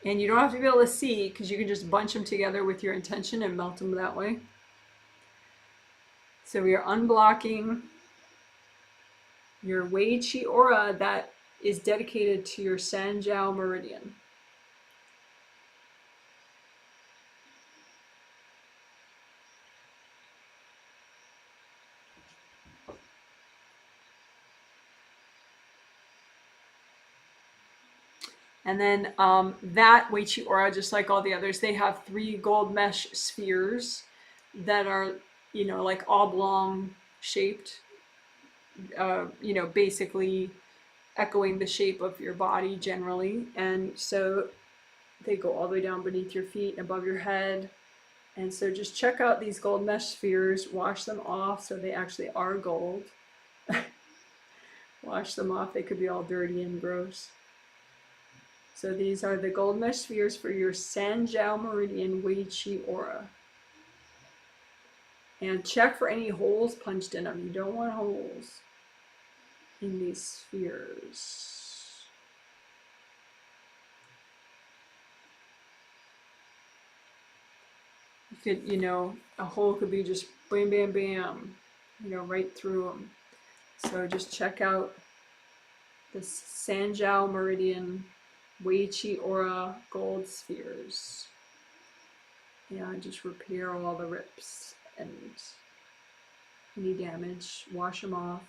And you don't have to be able to see, because you can just bunch them together with your intention and melt them that way. So we are unblocking your Wei Qi aura that is dedicated to your jiao meridian. And then that Wei Qi aura, just like all the others, they have 3 gold mesh spheres that are, you know, like oblong shaped, you know, basically echoing the shape of your body generally. And so they go all the way down beneath your feet, above your head, And so just check out these gold mesh spheres, wash them off so they actually are gold. Wash them off, they could be all dirty and gross. So these are the gold mesh spheres for your jiao meridian Wei Qi aura. And check for any holes punched in them. You don't want holes in these spheres. You could, you know, a hole could be just bam, bam, bam, you know, right through them. So just check out the jiao meridian Wei Qi aura gold spheres. And just repair all the rips and any damage, wash them off.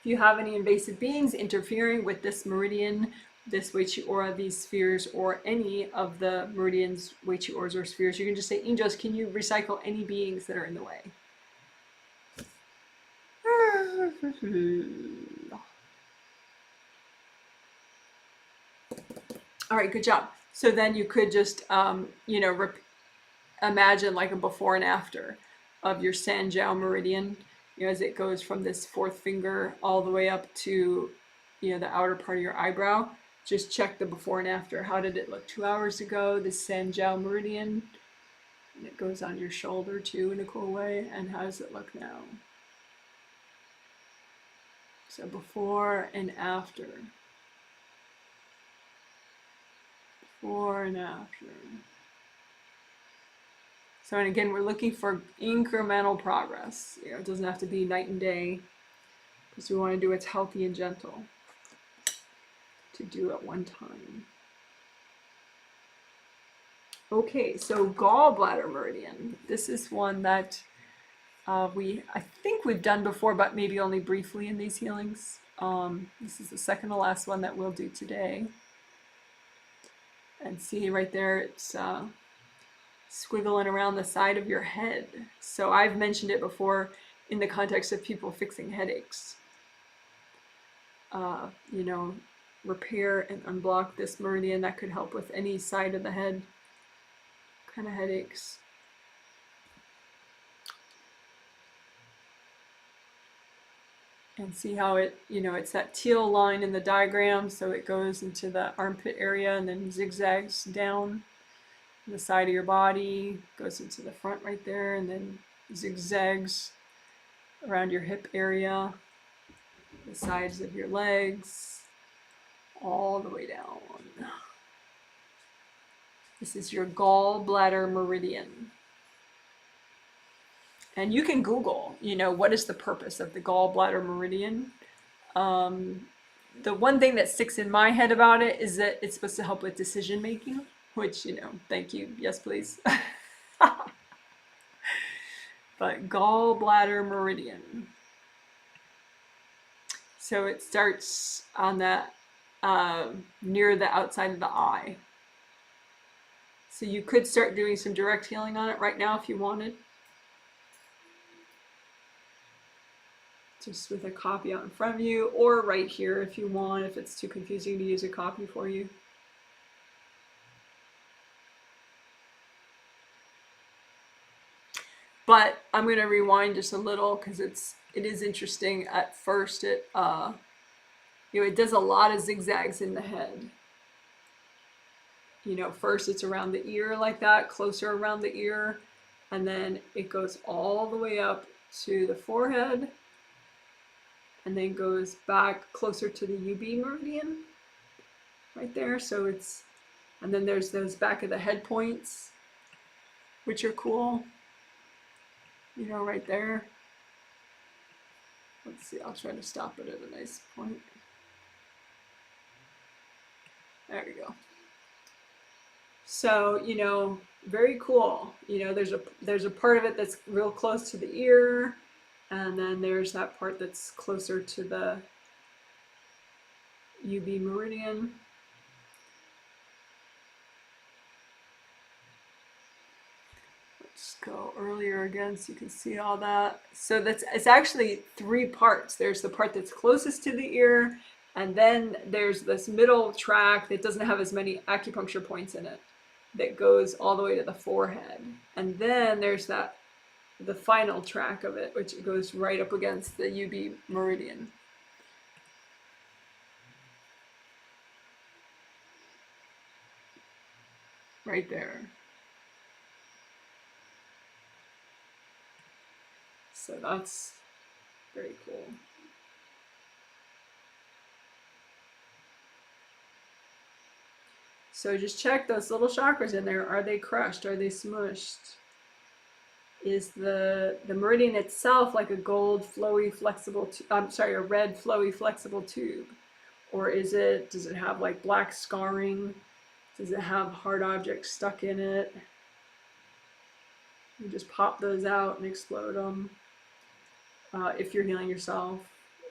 If you have any invasive beings interfering with this meridian, this Wei Qi aura, these spheres, or any of the meridians, Wei Qi auras, or spheres, you can just say, angels, can you recycle any beings that are in the way? All right, good job. So then you could just, you know, imagine like a before and after of your jiao meridian, you know, as it goes from this fourth finger all the way up to, you know, the outer part of your eyebrow. Just check the before and after. How did it look 2 hours ago? The jiao meridian, and it goes on your shoulder too in a cool way. And how does it look now? So before and after. Before and after. So, and again, we're looking for incremental progress. You know, it doesn't have to be night and day, because we want to do what's healthy and gentle to do at one time. Okay, so gallbladder meridian. This is one that I think we've done before, but maybe only briefly in these healings. This is the second to last one that we'll do today. And see right there, it's squiggling around the side of your head. So I've mentioned it before in the context of people fixing headaches. You know, repair and unblock this meridian. That could help with any side of the head kind of headaches. And see how it, you know, it's that teal line in the diagram, so it goes into the armpit area and then zigzags down the side of your body, goes into the front right there, and then zigzags around your hip area, the sides of your legs, all the way down. This is your gallbladder meridian. And you can Google, you know, what is the purpose of the gallbladder meridian? The one thing that sticks in my head about it is that it's supposed to help with decision making, which, you know, thank you, yes please. But gallbladder meridian. So it starts on that, near the outside of the eye. So you could start doing some direct healing on it right now if you wanted. Just with a copy out in front of you, or right here if you want, if it's too confusing to use a copy for you. But I'm going to rewind just a little because it is interesting. At first, it you know, it does a lot of zigzags in the head. You know, first it's around the ear like that, closer around the ear, and then it goes all the way up to the forehead, and then goes back closer to the UB meridian right there. So it's, and then there's those back of the head points, which are cool, you know, right there. Let's see, I'll try to stop it at a nice point. There we go. So, you know, very cool. You know, there's a part of it that's real close to the ear, and then there's that part that's closer to the UB meridian. Let's Just go earlier again so you can see all that. So it's actually 3 parts. There's the part that's closest to the ear, and then there's this middle track that doesn't have as many acupuncture points in it, that goes all the way to the forehead. And then there's the final track of it, which goes right up against the UB meridian. Right there. So that's very cool. So just check those little chakras in there. Are they crushed? Are they smushed? Is the meridian itself like a gold flowy flexible a red flowy flexible tube? Or does it have like black scarring? Does it have hard objects stuck in it? You just pop those out and explode them if you're healing yourself,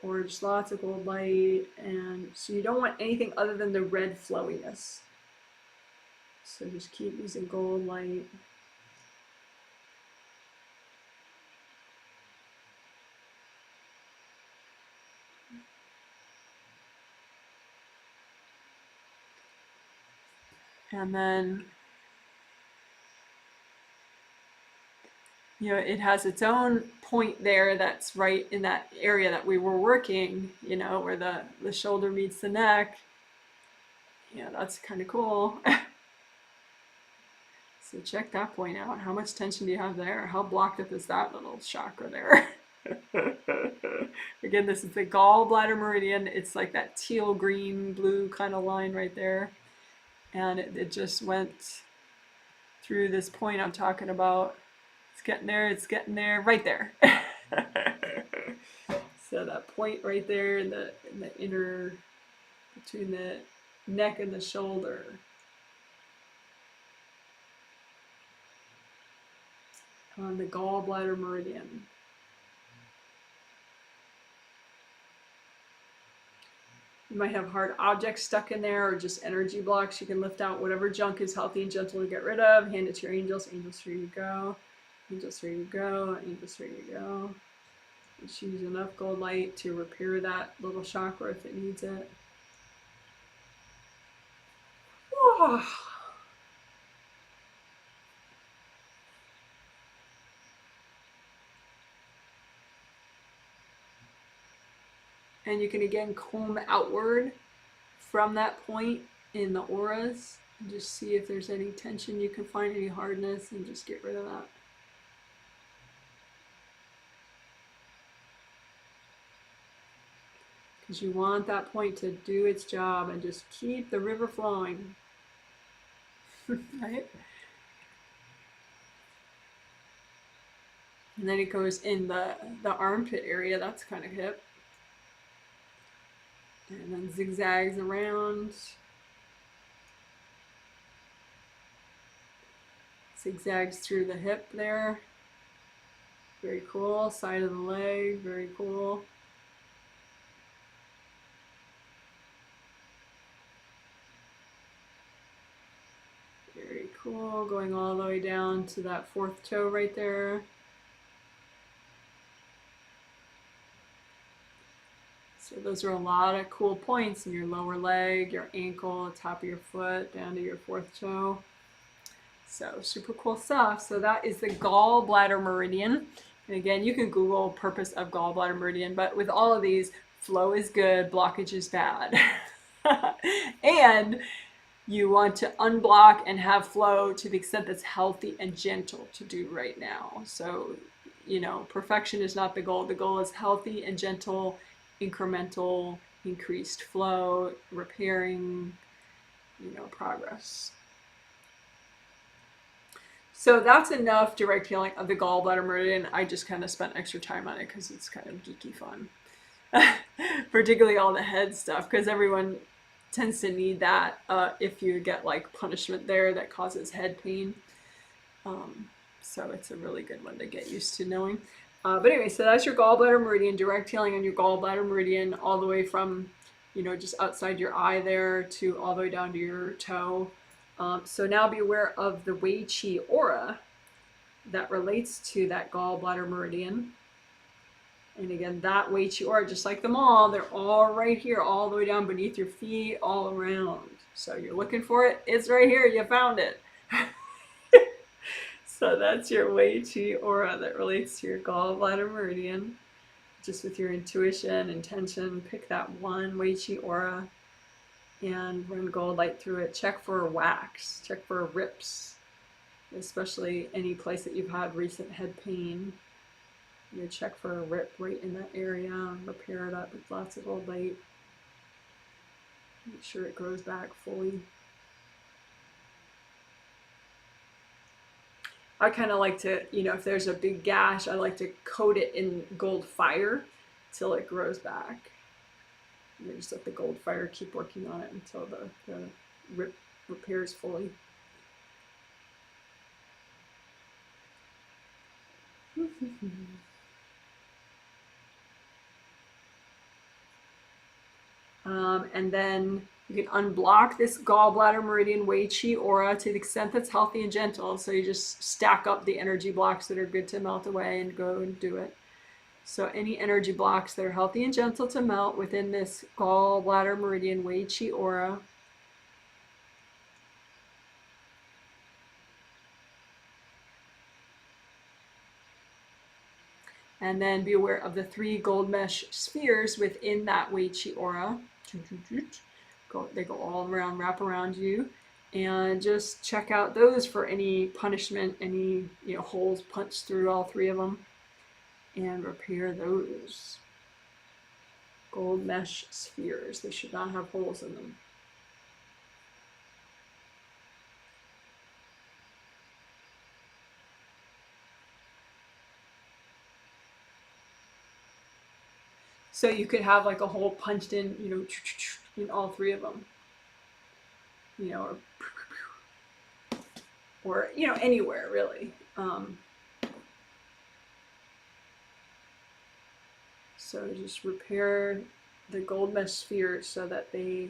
or just lots of gold light. And so you don't want anything other than the red flowiness. So just keep using gold light. And then, you know, it has its own point there that's right in that area that we were working, you know, where the shoulder meets the neck. Yeah, that's kind of cool. So check that point out. How much tension do you have there? How blocked up is that little chakra there? Again, this is the gallbladder meridian. It's like that teal, green, blue kind of line right there. And it just went through this point I'm talking about. It's getting there, right there. So that point right there in the inner, between the neck and the shoulder. On the gallbladder meridian. You might have hard objects stuck in there or just energy blocks. You can lift out whatever junk is healthy and gentle to get rid of. Hand it to your angels. Angels, here you go. Angels, here you go. Angels, here you go. Just use enough gold light to repair that little chakra if it needs it. Whoa. And you can again comb outward from that point in the auras and just see if there's any tension you can find, any hardness, and just get rid of that. Because you want that point to do its job and just keep the river flowing. Right? And then it goes in the armpit area. That's kind of hip. And then zigzags around. Zigzags through the hip there. Very cool. Side of the leg. Very cool. Very cool. Going all the way down to that 4th toe right there. So those are a lot of cool points in your lower leg, your ankle, the top of your foot, down to your 4th toe. So super cool stuff. So that is the gallbladder meridian. And again, you can Google purpose of gallbladder meridian, but with all of these, flow is good, blockage is bad. And you want to unblock and have flow to the extent that's healthy and gentle to do right now. So, you know, perfection is not the goal. The goal is healthy and gentle, incremental, increased flow, repairing, you know, progress. So that's enough direct healing of the gallbladder meridian. I just kind of spent extra time on it because it's kind of geeky fun. Particularly all the head stuff, because everyone tends to need that if you get like punishment there that causes head pain. So it's a really good one to get used to knowing. But anyway, so that's your gallbladder meridian, direct healing on your gallbladder meridian, all the way from, you know, just outside your eye there to all the way down to your toe. So now be aware of the Wei Qi aura, that relates to that gallbladder meridian. And again, that Wei Qi aura, just like them all, they're all right here, all the way down beneath your feet, all around. So you're looking for it, it's right here, you found it. So that's your Wei Qi aura that relates to your gallbladder meridian. Just with your intuition, intention, pick that one Wei Qi aura and run gold light through it. Check for wax, check for rips, especially any place that you've had recent head pain. You check for a rip right in that area and repair it up with lots of gold light. Make sure it grows back fully. I kind of like to, you know, if there's a big gash, I like to coat it in gold fire till it grows back. You just let the gold fire keep working on it until the rip repairs fully. And then you can unblock this gallbladder meridian Wei Qi aura to the extent that's healthy and gentle. So you just stack up the energy blocks that are good to melt away and go and do it. So any energy blocks that are healthy and gentle to melt within this gallbladder meridian Wei Qi aura. And then be aware of the 3 gold mesh spheres within that Wei Qi aura. They go all around, wrap around you, and just check out those for any punishment, any holes punched through all 3 of them, and repair those gold mesh spheres. They should not have holes in them. So you could have like a hole punched in, in all 3 of them, or anywhere really. So just repair the gold mesh spheres so that there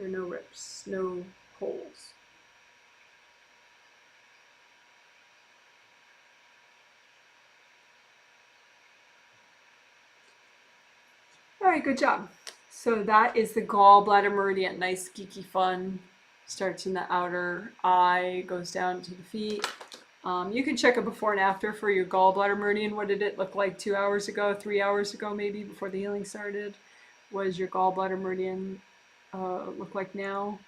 are no rips, no holes. All right, good job. So that is the gallbladder meridian. Nice, geeky, fun. Starts in the outer eye, goes down to the feet. You can check a before and after for your gallbladder meridian. What did it look like 2 hours ago, 3 hours ago, maybe before the healing started? What does your gallbladder meridian look like now?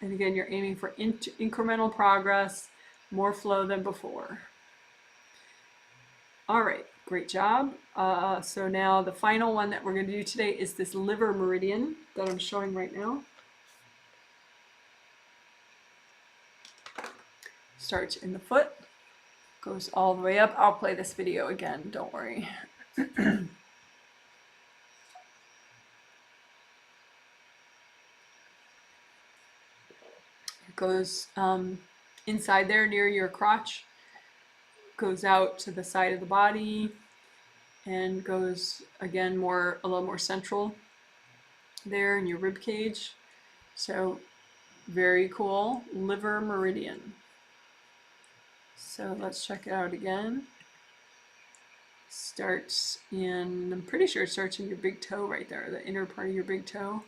And again, you're aiming for incremental progress, more flow than before. All right, great job. So now the final one that we're going to do today is this liver meridian that I'm showing right now. Starts in the foot, goes all the way up. I'll play this video again, don't worry. It goes inside there near your crotch, goes out to the side of the body, and goes again a little more central there in your rib cage. So very cool liver meridian. So let's check it out again. Starts in, I'm pretty sure it starts in your big toe right there, the inner part of your big toe.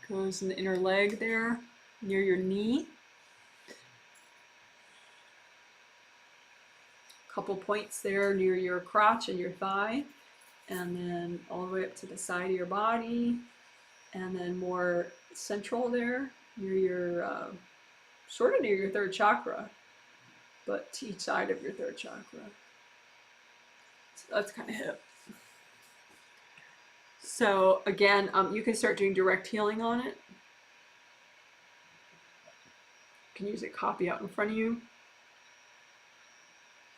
Goes in the inner leg there, near your knee. Couple points there near your crotch and your thigh, and then all the way up to the side of your body, and then more central there near your, sort of near your 3rd chakra, but to each side of your 3rd chakra. So that's kind of hip. So again, you can start doing direct healing on it. You can use a copy out in front of you.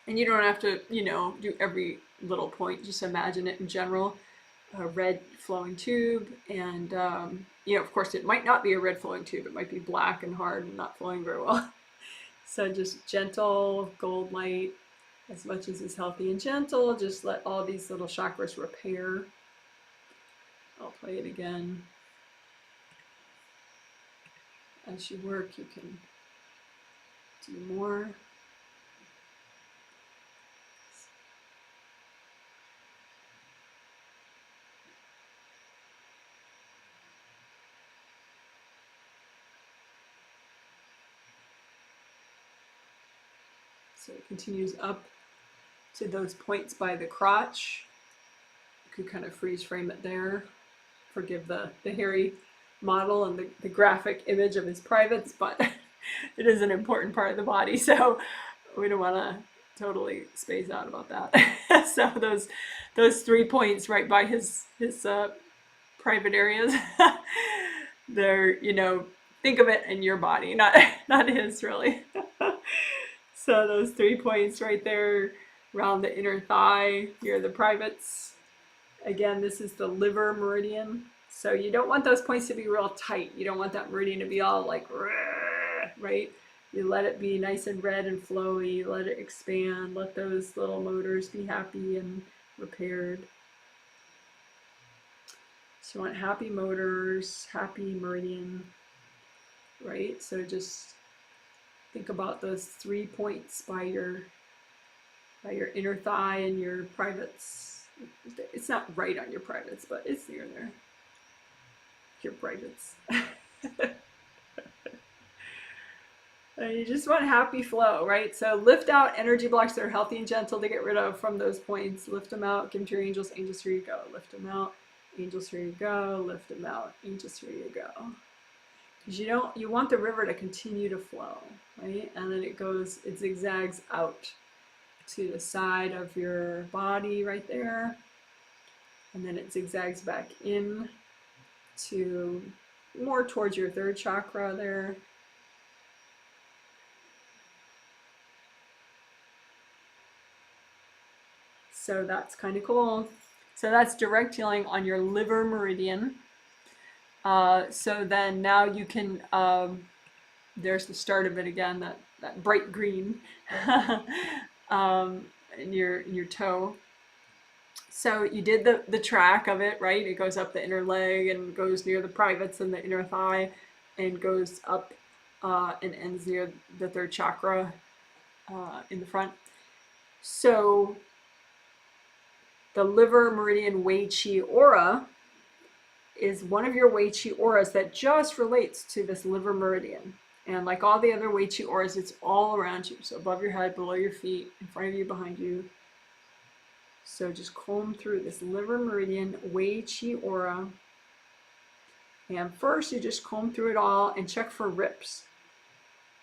And you don't have to, do every little point, just imagine it in general. A red flowing tube, and of course it might not be a red flowing tube, it might be black and hard and not flowing very well. So just gentle gold light as much as is healthy and gentle. Just let all these little chakras repair. I'll play it again. As you work, you can do more. So it continues up to those points by the crotch. You could kind of freeze frame it there. Forgive the hairy model and the graphic image of his privates, but it is an important part of the body, so we don't want to totally space out about that. So those 3 points right by his private areas, they're, you know, think of it in your body, not his really. So those 3 points right there around the inner thigh, here are the privates. Again, this is the liver meridian. So you don't want those points to be real tight. You don't want that meridian to be all like, right? You let it be nice and red and flowy, let it expand, let those little motors be happy and repaired. So you want happy motors, happy meridian, right? So just think about those 3 points by your inner thigh and your privates. It's not right on your privates, but it's near there. Your privates. You just want happy flow, right? So lift out energy blocks that are healthy and gentle to get rid of from those points. Lift them out, give them to your angels. Angels, here you go. Lift them out. Angels, here you go. Lift them out. Angels, here you go. Because you want the river to continue to flow, right? And then it zigzags out to the side of your body right there. And then it zigzags back in to more towards your third chakra there. So that's kind of cool. So that's direct healing on your liver meridian. So then now you can, there's the start of it again, that bright green in your toe. So you did the track of it, right? It goes up the inner leg and goes near the privates and the inner thigh and goes up and ends near the third chakra in the front. So the liver meridian Wei Qi aura is one of your Wei Qi auras that just relates to this liver meridian. And like all the other Wei Qi auras, it's all around you. So above your head, below your feet, in front of you, behind you. So just comb through this liver meridian Wei Qi aura. And first you just comb through it all and check for rips.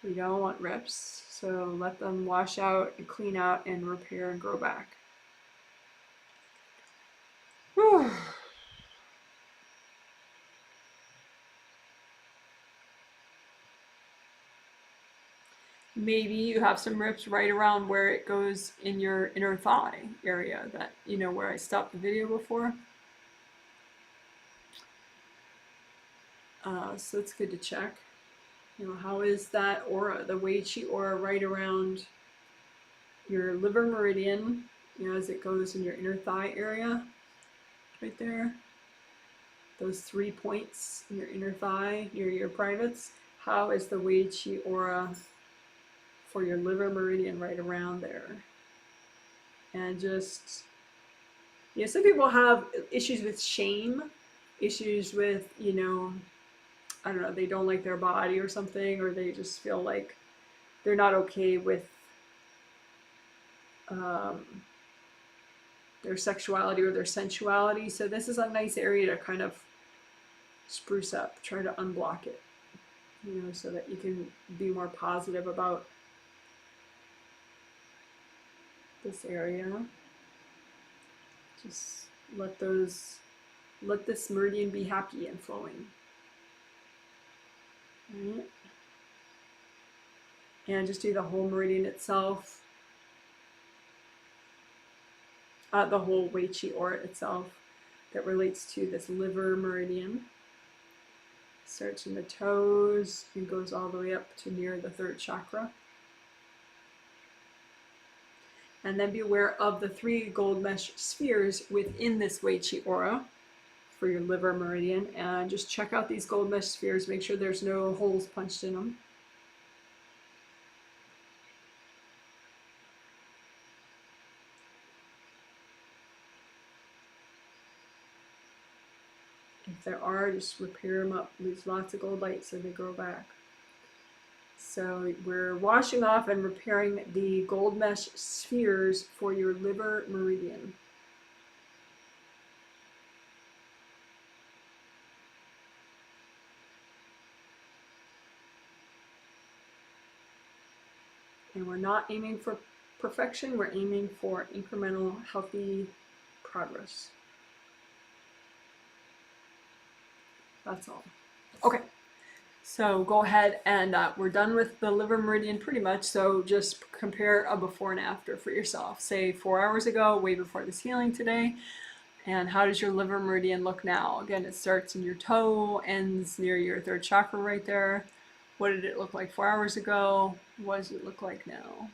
We don't want rips. So let them wash out and clean out and repair and grow back. Whew. Maybe you have some rips right around where it goes in your inner thigh area, that, you know, where I stopped the video before. So it's good to check. You know, how is that aura, the Wei Qi aura, right around your liver meridian, you know, as it goes in your inner thigh area, right there. Those 3 points in your inner thigh near your privates. How is the Wei Qi aura for your liver meridian right around there? And just, you know, some people have issues with shame, issues with, you know, I don't know, they don't like their body or something, or they just feel like they're not okay with their sexuality or their sensuality. So this is a nice area to kind of spruce up, try to unblock it, you know, so that you can be more positive about this area. Just let this meridian be happy and flowing. Right. And just do the whole meridian itself, the whole Wei Qi aura itself that relates to this liver meridian. Starts in the toes and goes all the way up to near the third chakra. And then be aware of the 3 gold mesh spheres within this Wei Qi aura for your liver meridian. And just check out these gold mesh spheres, make sure there's no holes punched in them. If there are, just repair them up. Lose lots of gold light so they grow back. So we're washing off and repairing the gold mesh spheres for your liver meridian. And we're not aiming for perfection, we're aiming for incremental, healthy progress. That's all. Okay, so go ahead and we're done with the liver meridian pretty much, so just compare a before and after for yourself. Say 4 hours ago, way before this healing today, and how does your liver meridian look now? Again, it starts in your toe, ends near your 3rd chakra right there. What did it look like 4 hours ago? What does it look like now?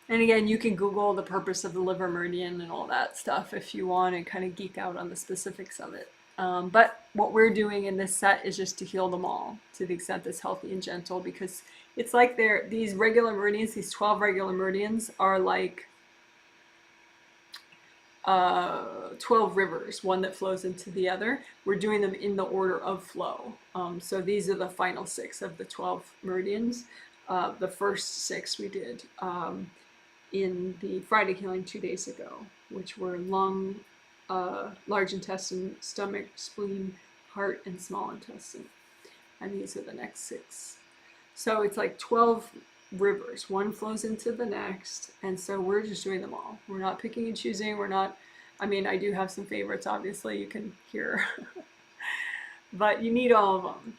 And again, you can Google the purpose of the liver meridian and all that stuff if you want and kind of geek out on the specifics of it. But what we're doing in this set is just to heal them all to the extent that's healthy and gentle, because it's like these regular meridians, these 12 regular meridians are like 12 rivers, one that flows into the other. We're doing them in the order of flow. So these are the final 6 of the 12 meridians. The first 6 we did in the Friday healing 2 days ago, which were lung, large intestine, stomach, spleen, heart, and small intestine. And these are the next 6. So it's like 12 rivers. One flows into the next. And so we're just doing them all. We're not picking and choosing. We're not, I mean, I do have some favorites, obviously, you can hear. But you need all of them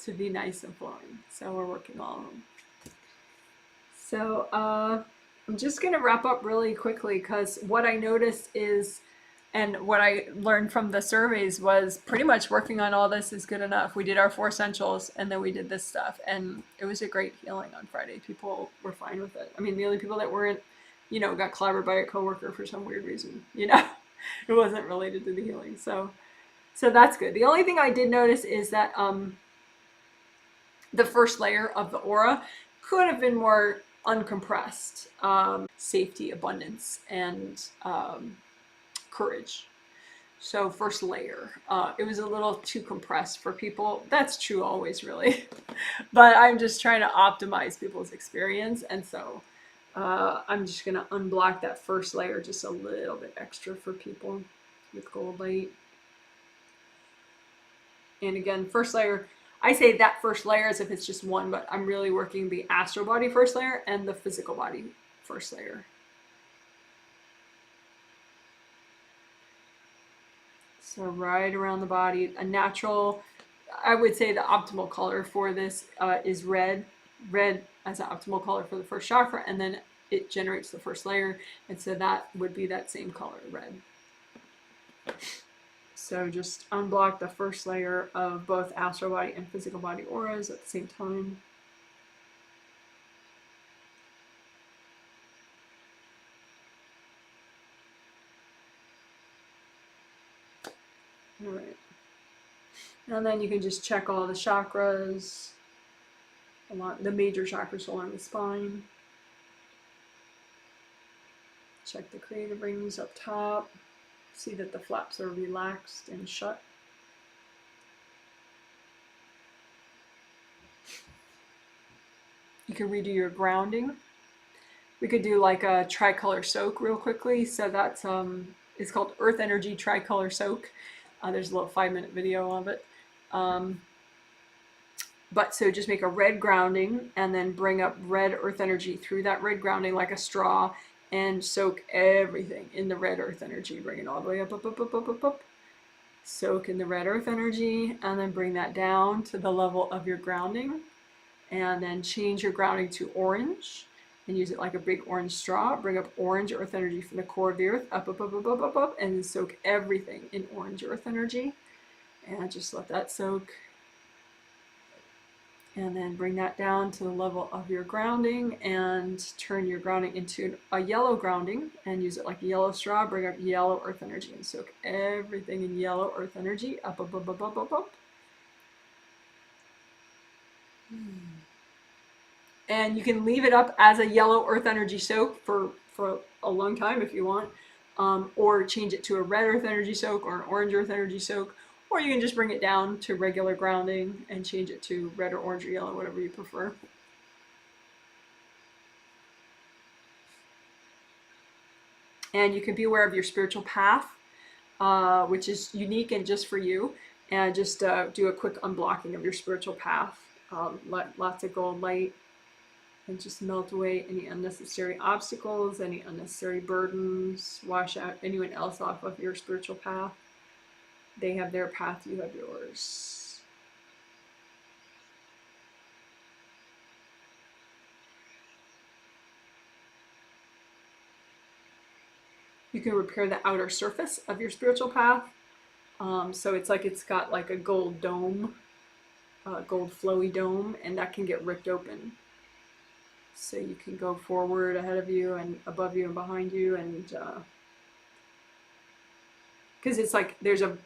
to be nice and flowing. So we're working all of them. So I'm just going to wrap up really quickly, because what I noticed is, and what I learned from the surveys was pretty much working on all this is good enough. We did our 4 essentials and then we did this stuff, and it was a great healing on Friday. People were fine with it. I mean, the only people that weren't, you know, got clobbered by a coworker for some weird reason, you know, it wasn't related to the healing. So that's good. The only thing I did notice is that the first layer of the aura could have been more uncompressed. Safety, abundance, and courage. So first layer, it was a little too compressed for people. That's true always, really. But I'm just trying to optimize people's experience. And so I'm just going to unblock that first layer just a little bit extra for people with gold light. And again, first layer, I say that first layer as if it's just one, but I'm really working the astral body first layer and the physical body first layer. So right around the body, a natural, I would say the optimal color for this is red. Red as an optimal color for the first chakra, and then it generates the first layer, and so that would be that same color, red. So just unblock the first layer of both astral body and physical body auras at the same time. All right. And then you can just check all the chakras, the major chakras along the spine. Check the creative rings up top. See that the flaps are relaxed and shut. You can redo your grounding. We could do like a tricolor soak real quickly. So that's it's called Earth Energy Tricolor Soak. There's a little 5-minute video of it. But so just make a red grounding and then bring up red earth energy through that red grounding like a straw and soak everything in the red earth energy. Bring it all the way up, up, up, up, up, up, up. Soak in the red earth energy and then bring that down to the level of your grounding. And then change your grounding to orange and use it like a big orange straw. Bring up orange earth energy from the core of the earth, up, up, up, up, up, up, up, and then soak everything in orange earth energy. And just let that soak. And then bring that down to the level of your grounding and turn your grounding into a yellow grounding and use it like a yellow straw. Bring up yellow earth energy and soak everything in yellow earth energy up, up, up, up, up, up, up. And you can leave it up as a yellow earth energy soak for a long time if you want, or change it to a red earth energy soak or an orange earth energy soak. Or you can just bring it down to regular grounding and change it to red or orange or yellow, whatever you prefer. And you can be aware of your spiritual path, which is unique and just for you. And just do a quick unblocking of your spiritual path. Lots of gold light. And just melt away any unnecessary obstacles, any unnecessary burdens. Wash out anyone else off of your spiritual path. They have their path, you have yours. You can repair the outer surface of your spiritual path. So it's like it's got like a gold dome, gold flowy dome, and that can get ripped open. So you can go forward ahead of you and above you and behind you, and because it's like there's a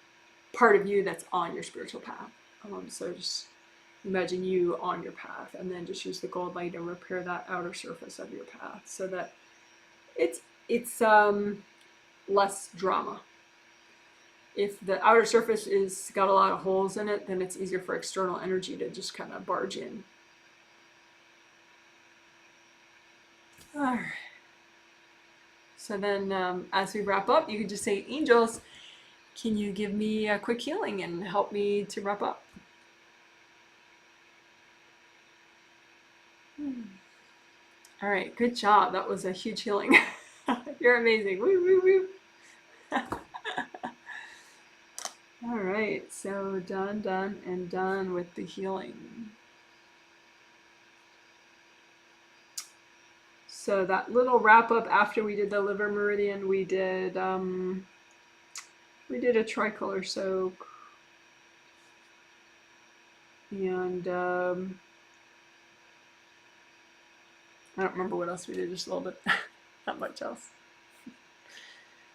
part of you that's on your spiritual path. So just imagine you on your path, and then just use the gold light to repair that outer surface of your path so that it's less drama. If the outer surface is got a lot of holes in it, then it's easier for external energy to just kind of barge in. All right. So then as we wrap up, you can just say, angels, can you give me a quick healing and help me to wrap up? All right, good job. That was a huge healing. You're amazing. Woo, woo, woo. All right, so done, and done with the healing. So that little wrap up after we did the liver meridian, we did a tricolor soak, and I don't remember what else we did, just a little bit, not much else.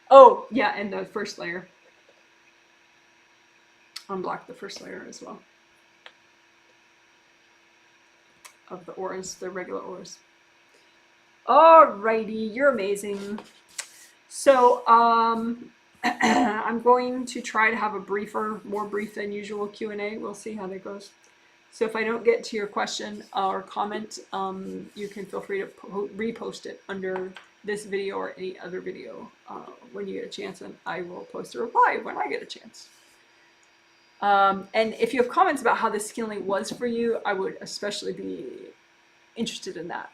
Oh yeah, and the first layer. Unblock the first layer as well of the auras, the regular auras. Alrighty, you're amazing. So I'm going to try to have a briefer, more brief than usual Q&A. We'll see how that goes. So if I don't get to your question or comment, you can feel free to repost it under this video or any other video when you get a chance, and I will post a reply when I get a chance. And if you have comments about how this healing was for you, I would especially be interested in that.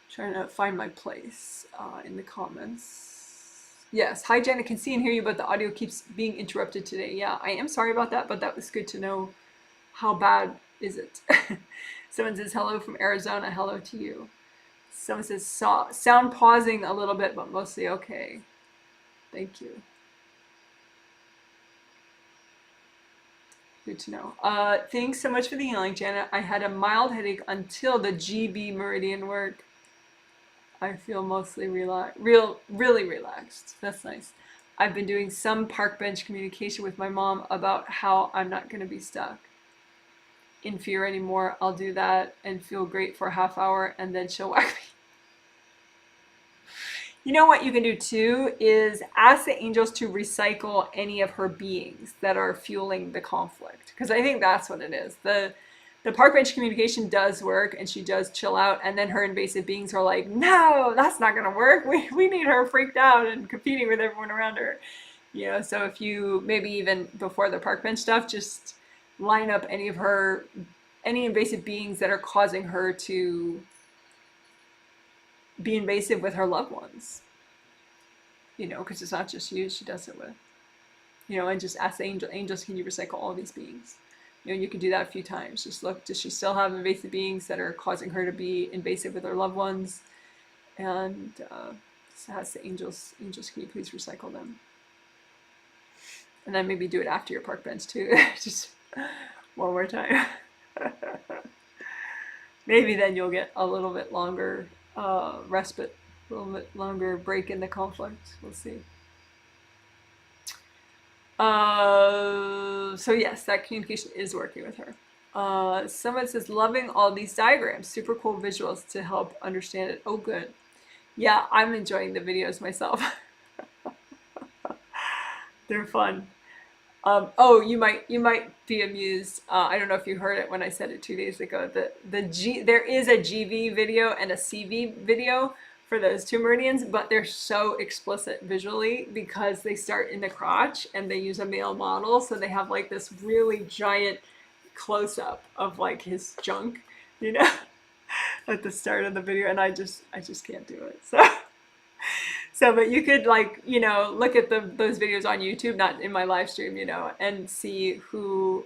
Trying to find my place in the comments. Yes, hi Jen, I can see and hear you, but the audio keeps being interrupted today. Yeah, I am sorry about that, but that was good to know. How bad is it? Someone says hello from Arizona, hello to you. Someone says sound pausing a little bit, but mostly okay. Thank you. Good to know. Thanks so much for the healing, Janet. I had a mild headache until the GB meridian work. I feel mostly really relaxed. That's nice. I've been doing some park bench communication with my mom about how I'm not going to be stuck in fear anymore. I'll do that and feel great for a half hour, and then she'll whack me. You know what you can do too is ask the angels to recycle any of her beings that are fueling the conflict, because I think that's what it is. The park bench communication does work, and she does chill out, and then her invasive beings are like, no, that's not going to work. We need her freaked out and competing with everyone around her. You know, so if you, maybe even before the park bench stuff, just line up any invasive beings that are causing her to be invasive with her loved ones. You know, because it's not just you she does it with. You know, and just ask the angels, can you recycle all these beings? You know, you can do that a few times. Just look, does she still have invasive beings that are causing her to be invasive with her loved ones? And So has the angels, can you please recycle them? And then maybe do it after your park bench too. Just one more time. Maybe then you'll get a little bit longer respite, a little bit longer break in the conflict. We'll see. So yes, that communication is working with her. Someone says, loving all these diagrams, super cool visuals to help understand it. Oh, good. Yeah, I'm enjoying the videos myself. They're fun. Oh, you might be amused. I don't know if you heard it when I said it 2 days ago. There is a GV video and a CV video for those two meridians, but they're so explicit visually because they start in the crotch and they use a male model, so they have like this really giant close-up of like his junk, you know, at the start of the video, and I just can't do it. So, but you could, like, you know, look at those videos on YouTube, not in my live stream, you know, and see who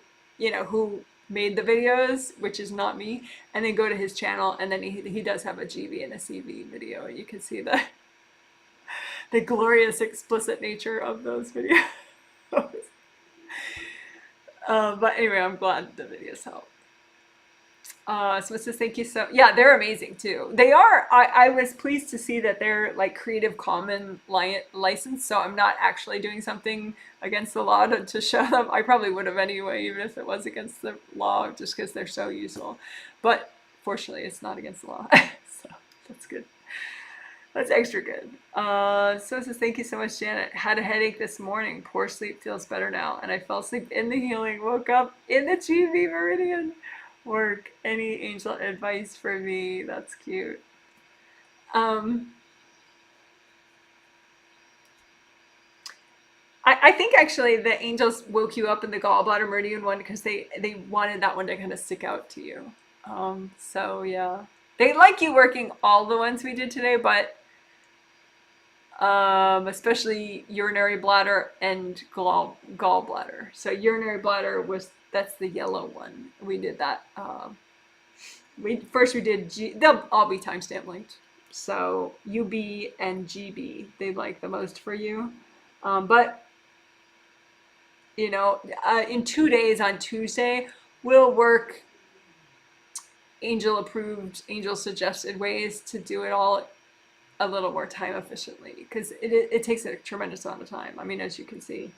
made the videos, which is not me, and then go to his channel, and then he does have a GV and a CV video, and you can see the glorious explicit nature of those videos. But anyway, I'm glad the videos help. So it says, thank you so, yeah, they're amazing too. They are, I was pleased to see that they're like Creative Commons license, so I'm not actually doing something against the law to show them. I probably would have anyway, even if it was against the law, just because they're so useful. But fortunately, it's not against the law, so that's good. That's extra good. So it says, thank you so much, Janet. Had a headache this morning. Poor sleep, feels better now. And I fell asleep in the healing, woke up in the GV meridian. Work. Any angel advice for me? That's cute. I think actually the angels woke you up in the gallbladder meridian one because they wanted that one to kind of stick out to you. So yeah, they like you working all the ones we did today, but especially urinary bladder and gallbladder. So urinary bladder that's the yellow one. We did that. We did they'll all be timestamp linked. So UB and GB, they like the most for you. But you know, in 2 days on Tuesday, we'll work angel approved, angel suggested ways to do it all a little more time efficiently, because it takes a tremendous amount of time. I mean, as you can see,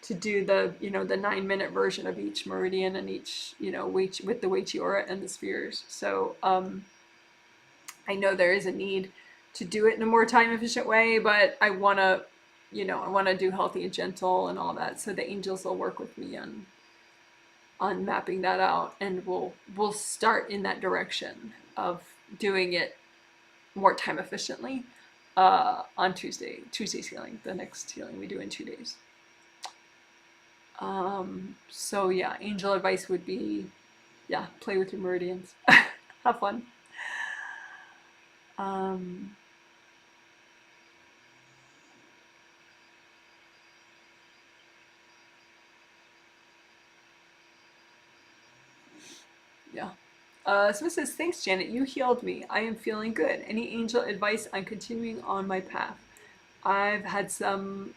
to do the 9-minute version of each meridian and each, you know, with the Wright aura and the speheres. So I know there is a need to do it in a more time efficient way, but I want to do healthy and gentle and all that. So the angels will work with me on mapping that out, and we'll start in that direction of doing it more time efficiently on Tuesday's healing, the next healing we do in 2 days. So yeah, angel advice would be, yeah, play with your meridians. Have fun. Yeah. So it says, thanks, Janet. You healed me. I am feeling good. Any angel advice on continuing on my path? I've had some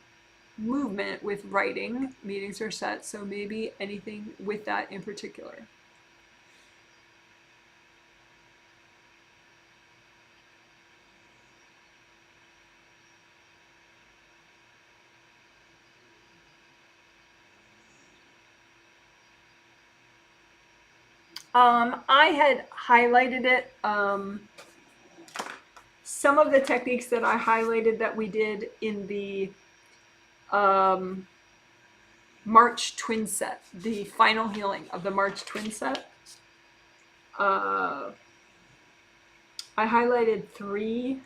movement with writing. Meetings are set, so maybe anything with that in particular. I had highlighted it. Some of the techniques that I highlighted that we did in the March twin set, the final healing of the March twin set. I highlighted 3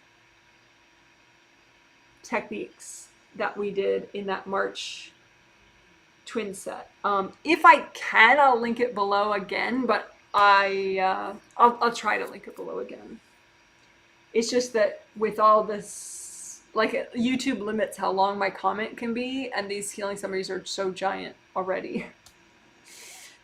techniques that we did in that March twin set. If I can, I'll link it below again, but I'll try to link it below again. It's just that with all this, like, YouTube limits how long my comment can be, and these healing summaries are so giant already.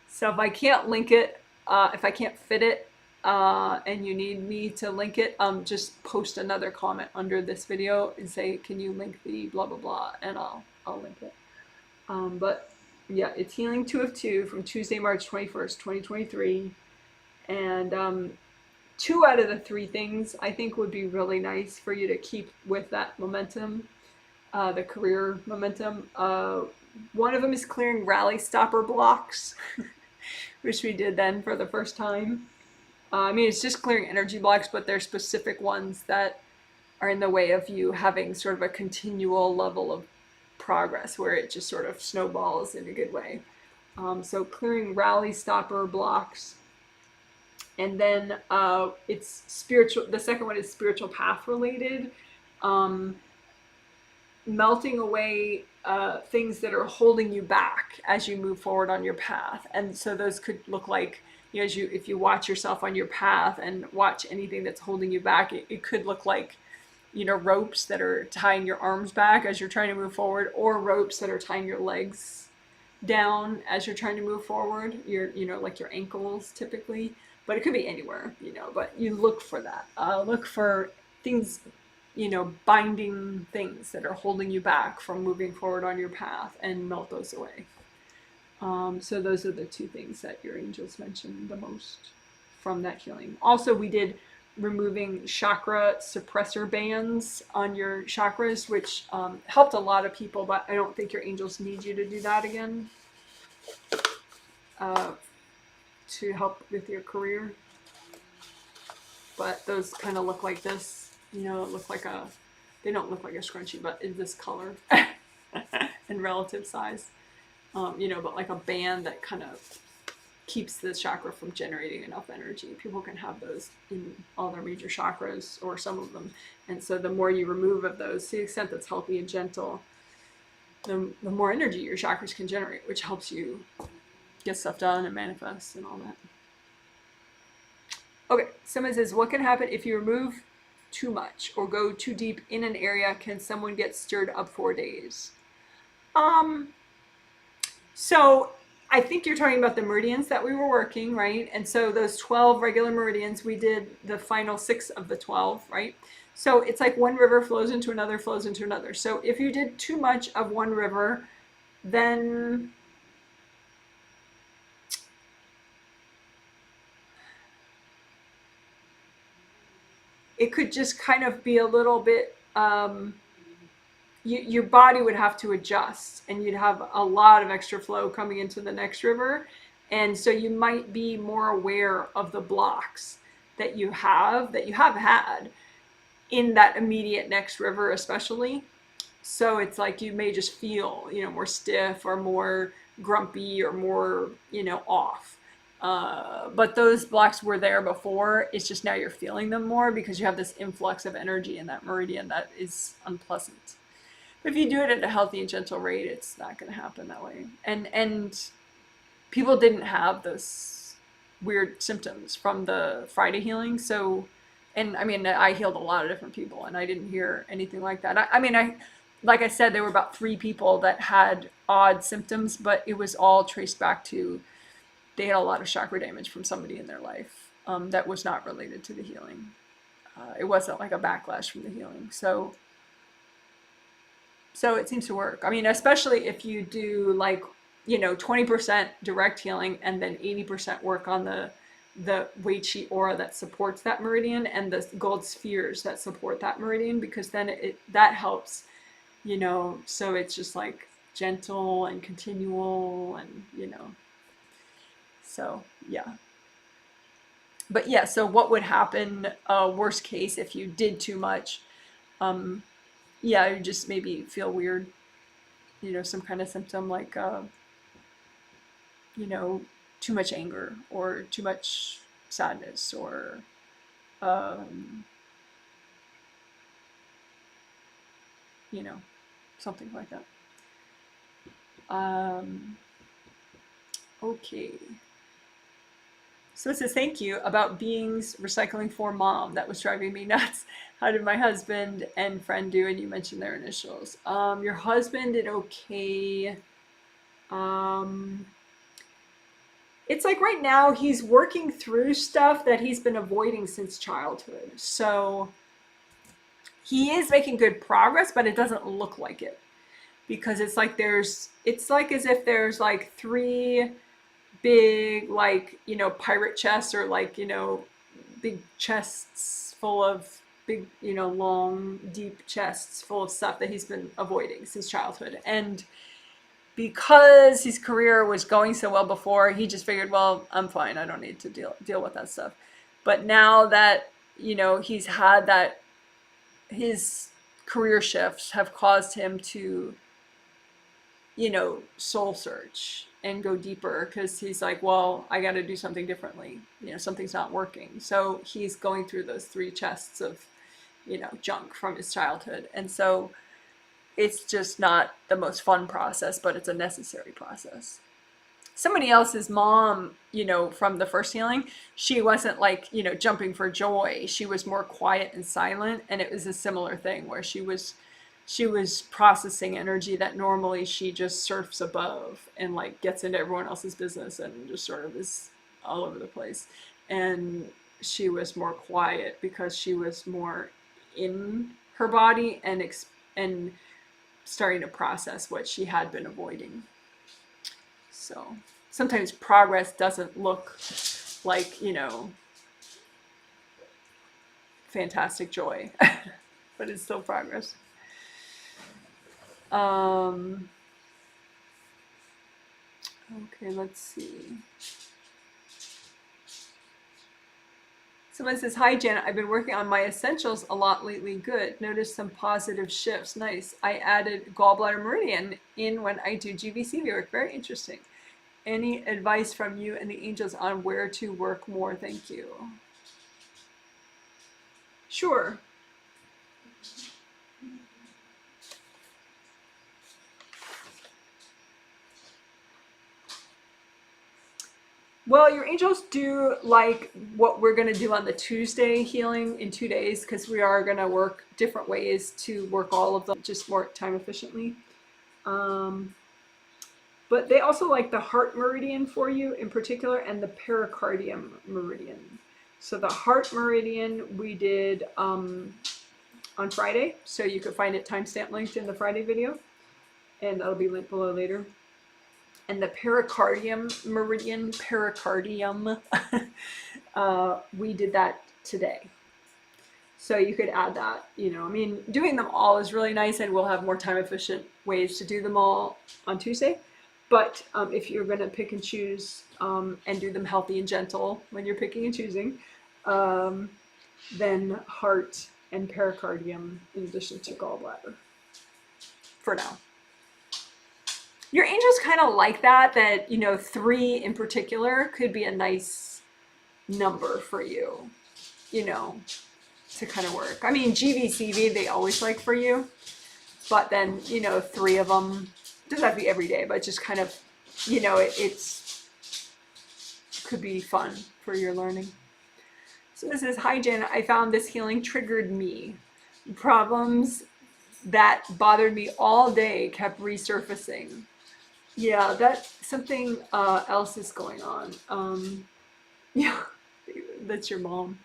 So if I can't link it, if I can't fit it and you need me to link it, just post another comment under this video and say, can you link the blah blah blah, and I'll link it. But yeah, it's Healing 2 of 2 from Tuesday, March 21st, 2023. And 2 out of the 3 things I think would be really nice for you to keep with that momentum, the career momentum. One of them is clearing rally stopper blocks, which we did then for the first time. I mean, it's just clearing energy blocks, but there's specific ones that are in the way of you having sort of a continual level of progress where it just sort of snowballs in a good way. So clearing rally stopper blocks. And then it's spiritual. The second one is spiritual path related. Melting away things that are holding you back as you move forward on your path. And so those could look like, you know, if you watch yourself on your path and watch anything that's holding you back, it could look like, you know, ropes that are tying your arms back as you're trying to move forward, or ropes that are tying your legs down as you're trying to move forward. You know, like your ankles typically, but it could be anywhere, you know, but you look for that. Look for things, you know, binding things that are holding you back from moving forward on your path, and melt those away. So those are the 2 things that your angels mentioned the most from that healing. Also, we did removing chakra suppressor bands on your chakras, which helped a lot of people, but I don't think your angels need you to do that again to help with your career. But those kind of look like this, you know, they don't look like a scrunchie, but in this color and relative size. You know, but like a band that kind of keeps the chakra from generating enough energy. People can have those in all their major chakras, or some of them. And so the more you remove of those, to the extent that's healthy and gentle, the more energy your chakras can generate, which helps you get stuff done and manifest and all that. Okay, someone says, what can happen if you remove too much or go too deep in an area? Can someone get stirred up for days? So I think you're talking about the meridians that we were working, right? And so those 12 regular meridians, we did the final 6 of the 12, right? So it's like one river flows into another, flows into another. So if you did too much of one river, then it could just kind of be a little bit, your body would have to adjust, and you'd have a lot of extra flow coming into the next river. And so you might be more aware of the blocks that you have had in that immediate next river, especially. So it's like you may just feel, you know, more stiff or more grumpy or more, you know, off. But those blocks were there before. It's just now you're feeling them more because you have this influx of energy in that meridian that is unpleasant. But if you do it at a healthy and gentle rate, it's not going to happen that way. And people didn't have those weird symptoms from the Friday healing. So, and I mean, I healed a lot of different people, and I didn't hear anything like that. I mean, like I said, there were about 3 people that had odd symptoms, but it was all traced back to, they had a lot of chakra damage from somebody in their life that was not related to the healing. It wasn't like a backlash from the healing. So it seems to work. I mean, especially if you do like, you know, 20% direct healing and then 80% work on the Wei Qi aura that supports that meridian, and the gold spheres that support that meridian, because then that helps, you know. So it's just like gentle and continual, and, you know. So yeah. But yeah, so what would happen, worst case, if you did too much? Yeah, you just maybe feel weird, you know, some kind of symptom like, you know, too much anger or too much sadness, or, you know, something like that. Okay. So it says, thank you, about beings recycling for mom. That was driving me nuts. How did my husband and friend do? And you mentioned their initials. Your husband did okay. it's like right now he's working through stuff that he's been avoiding since childhood. So he is making good progress, but it doesn't look like it, because it's like it's like as if there's like three big, like, you know, pirate chests, or like, you know, big chests full of big, you know, long, deep chests full of stuff that he's been avoiding since childhood. And because his career was going so well before, he just figured, well, I'm fine. I don't need to deal with that stuff. But now that, you know, he's had that, his career shifts have caused him to, you know, soul search and go deeper, because he's like, well, I got to do something differently. You know, something's not working. So he's going through those three chests of, you know, junk from his childhood. And so it's just not the most fun process, but it's a necessary process. Somebody else's mom, you know, from the first healing, she wasn't like, you know, jumping for joy. She was more quiet and silent. And it was a similar thing where she was processing energy that normally she just surfs above and like gets into everyone else's business and just sort of is all over the place. And she was more quiet because she was more in her body and starting to process what she had been avoiding. So sometimes progress doesn't look like, you know, fantastic joy, but it's still progress. Okay, let's see. Someone says, hi, Janet. I've been working on my essentials a lot lately. Good. Noticed some positive shifts. Nice. I added gallbladder meridian in when I do GVC work. Very interesting. Any advice from you and the angels on where to work more? Thank you. Sure. Well, your angels do like what we're going to do on the Tuesday healing in 2 days, because we are going to work different ways to work all of them just more time efficiently. But they also like the heart meridian for you in particular, and the pericardium meridian. So the heart meridian we did on Friday, so you could find it timestamp linked in the Friday video, and that'll be linked below later. And the pericardium meridian, pericardium, we did that today. So you could add that, you know, I mean, doing them all is really nice, and we'll have more time efficient ways to do them all on Tuesday. But if you're going to pick and choose and do them healthy and gentle when you're picking and choosing, then heart and pericardium in addition to gallbladder for now. Your angels kind of like that, you know, 3 in particular could be a nice number for you, you know, to kind of work. I mean, GVCV, they always like for you, but then, you know, 3 of them, doesn't have to be every day, but just kind of, you know, it's could be fun for your learning. So this is, hi Jen, I found this healing triggered me. Problems that bothered me all day kept resurfacing. Yeah, that something else is going on. Yeah, that's your mom.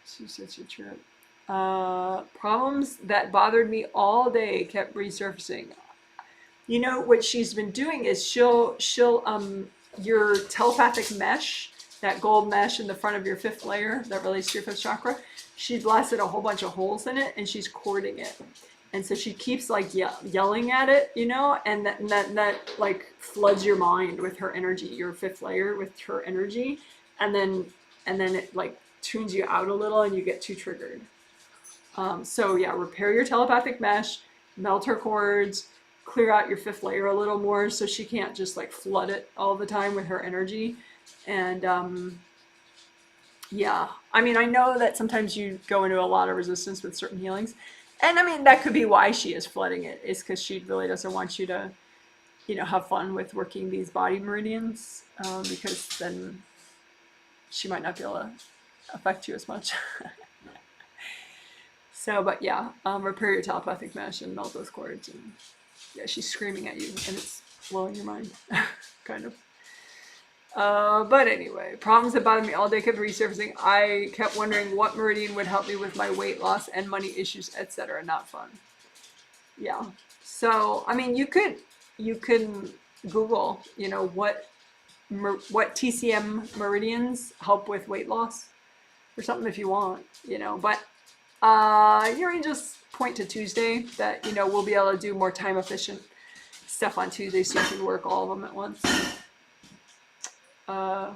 She's such a trip. Problems that bothered me all day kept resurfacing. You know what she's been doing is she'll your telepathic mesh, that gold mesh in the front of your 5th layer that relates to your 5th chakra, she blasted a whole bunch of holes in it and she's cording it. And so she keeps like yelling at it, you know, and that like floods your mind with her energy, your 5th layer with her energy, and then it like tunes you out a little and you get too triggered. So yeah, repair your telepathic mesh, melt her cords, clear out your 5th layer a little more so she can't just like flood it all the time with her energy. And yeah, I mean, I know that sometimes you go into a lot of resistance with certain healings. And I mean, that could be why she is flooding it, is because she really doesn't want you to, you know, have fun with working these body meridians, because then she might not be able to affect you as much. So, but yeah, repair your telepathic mesh and melt those cords. And yeah, she's screaming at you and it's blowing your mind, kind of. But anyway, problems that bothered me all day kept resurfacing. I kept wondering what meridian would help me with my weight loss and money issues, etc. Not fun. Yeah. So, I mean, you can Google, you know, what TCM meridians help with weight loss or something if you want, you know. But your angels point to Tuesday that, you know, we'll be able to do more time efficient stuff on Tuesday so you can work all of them at once. So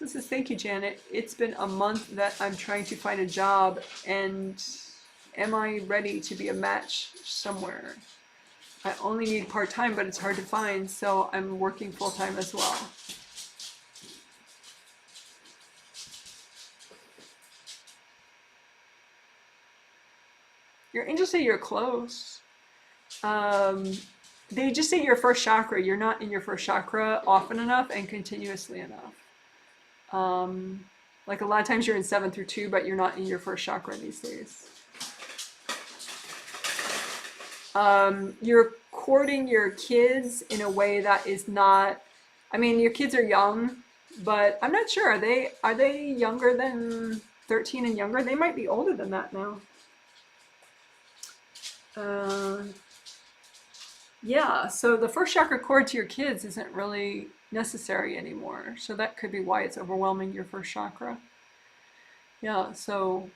this says, thank you, Janet. It's been a month that I'm trying to find a job, and am I ready to be a match somewhere? I only need part-time, but it's hard to find, so I'm working full-time as well. Your angels say you're close. They just say your first chakra. You're not in your first chakra often enough and continuously enough. Like a lot of times you're in 7 through 2, but you're not in your first chakra these days. You're courting your kids in a way that is not, I mean, your kids are young, but I'm not sure. Are they younger than 13 and younger? They might be older than that now. Yeah, so the first chakra cord to your kids isn't really necessary anymore. So that could be why it's overwhelming your first chakra. Yeah, so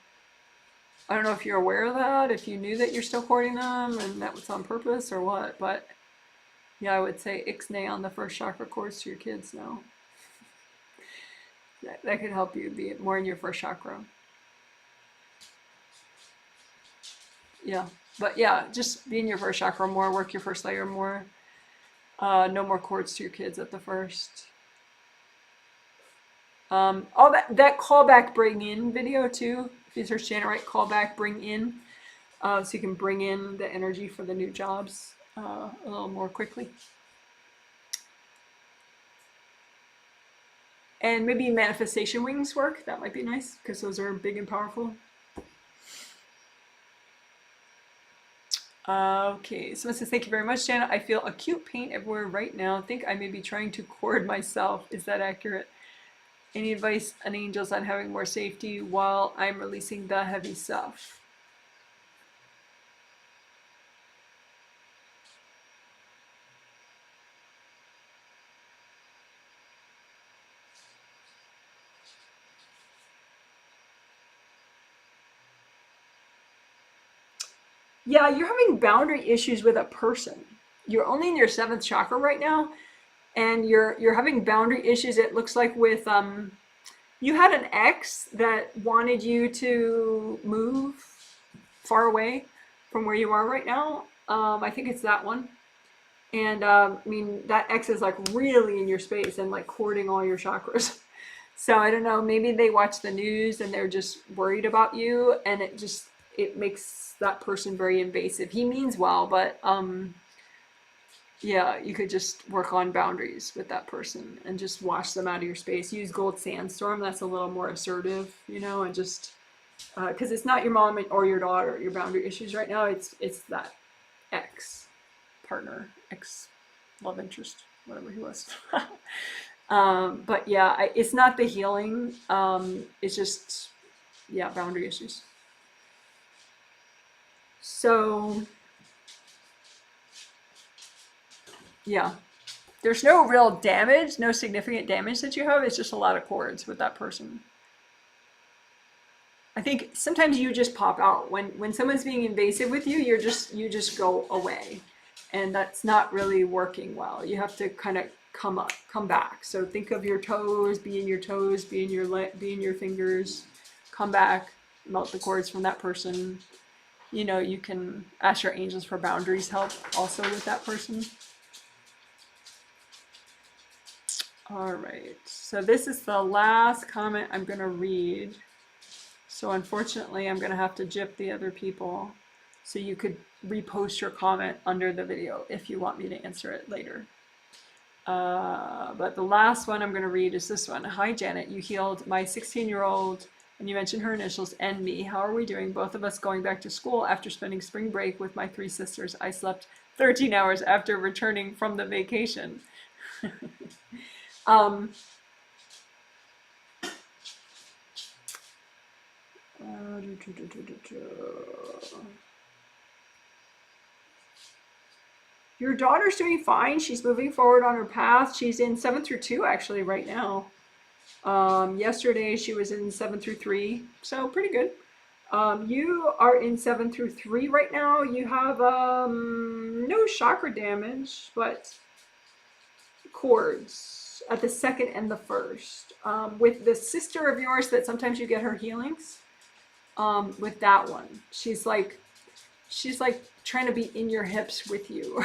I don't know if you're aware of that, if you knew that you're still courting them and that was on purpose or what, but yeah, I would say ixnay on the first chakra cords to your kids now. That could help you be more in your first chakra. Yeah, but yeah, just be in your first chakra more, work your first layer more. No more cords to your kids at the first. All that callback bring in video too. If you search Janet Wright callback bring in, so you can bring in the energy for the new jobs a little more quickly. And maybe manifestation wings work. That might be nice because those are big and powerful. Okay, someone says, thank you very much, Janet. I feel acute pain everywhere right now. I think I may be trying to cord myself. Is that accurate? Any advice on angels on having more safety while I'm releasing the heavy stuff? Yeah, you're having boundary issues with a person. You're only in your 7th chakra right now, and you're having boundary issues. It looks like with you had an ex that wanted you to move far away from where you are right now. I think it's that one. And I mean, that ex is like really in your space and like courting all your chakras. So I don't know, maybe they watch the news and they're just worried about you, and it makes that person very invasive. He means well, but yeah, you could just work on boundaries with that person and just wash them out of your space. Use Gold Sandstorm. That's a little more assertive, you know, and just because it's not your mom or your daughter, your boundary issues right now. It's that ex partner, ex love interest, whatever he was. But yeah, it's not the healing. It's just, yeah, boundary issues. So yeah, there's no real damage, no significant damage that you have. It's just a lot of cords with that person. I think sometimes you just pop out when someone's being invasive with you. You just go away, and that's not really working well. You have to kind of come back. So think of your toes, be in your toes, be in your fingers, come back, melt the cords from that person. You know, you can ask your angels for boundaries help also with that person. All right, so this is the last comment I'm going to read. So unfortunately, I'm going to have to gyp the other people. So you could repost your comment under the video if you want me to answer it later. But the last one I'm going to read is this one. Hi, Janet. You healed my 16-year-old, and you mentioned her initials, and me. How are we doing? Both of us going back to school after spending spring break with my 3 sisters. I slept 13 hours after returning from the vacation. um, Your daughter's doing fine. She's moving forward on her path. She's in 7 through 2 actually right now. Yesterday she was in 7 through 3, so pretty good. You are in 7 through 3 right now. You have no chakra damage, but cords at the second and the first. With the sister of yours that sometimes you get her healings, with that one, she's like trying to be in your hips with you.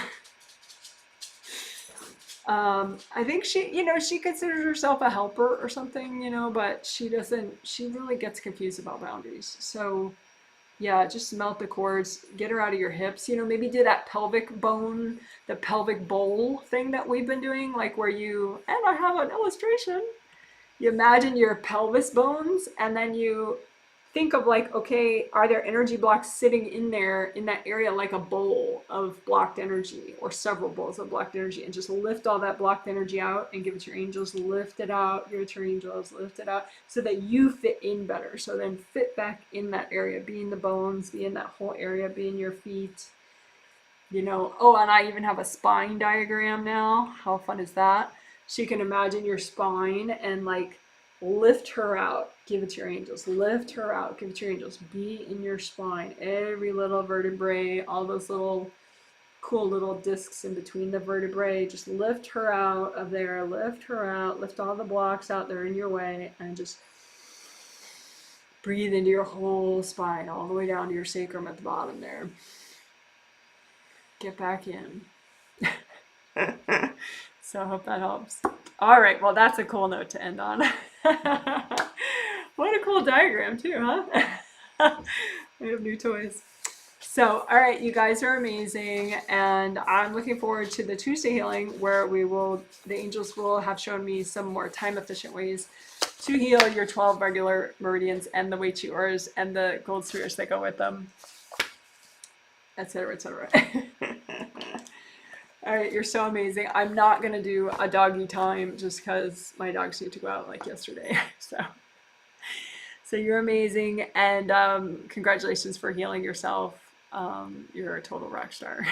I think she, she considers herself a helper or something, but she really gets confused about boundaries. So yeah, just melt the cords, get her out of your hips, maybe do that pelvic bone, the pelvic bowl thing that we've been doing, like where and I have an illustration. You imagine your pelvis bones and then you think of like, okay, are there energy blocks sitting in there in that area, like a bowl of blocked energy or several bowls of blocked energy, and just lift all that blocked energy out and give it to your angels, lift it out, give it to your angels, lift it out so that you fit in better. So then fit back in that area, be in the bones, be in that whole area, be in your feet, Oh, and I even have a spine diagram now. How fun is that? So you can imagine your spine and like lift her out, give it to your angels, lift her out, give it to your angels, be in your spine, every little vertebrae, all those little cool little discs in between the vertebrae, just lift her out of there, lift her out, lift all the blocks out there in your way, and just breathe into your whole spine, all the way down to your sacrum at the bottom there. Get back in. So I hope that helps. All right, well, that's a cool note to end on. What a cool diagram too, huh? We have new toys. So, all right, you guys are amazing, and I'm looking forward to the Tuesday healing where the angels will have shown me some more time-efficient ways to heal your 12 regular meridians and the Wei Qi ors and the gold spheres that go with them, etc., etc. All right, you're so amazing. I'm not going to do a doggy time just because my dogs need to go out like yesterday. So you're amazing, and congratulations for healing yourself. You're a total rock star.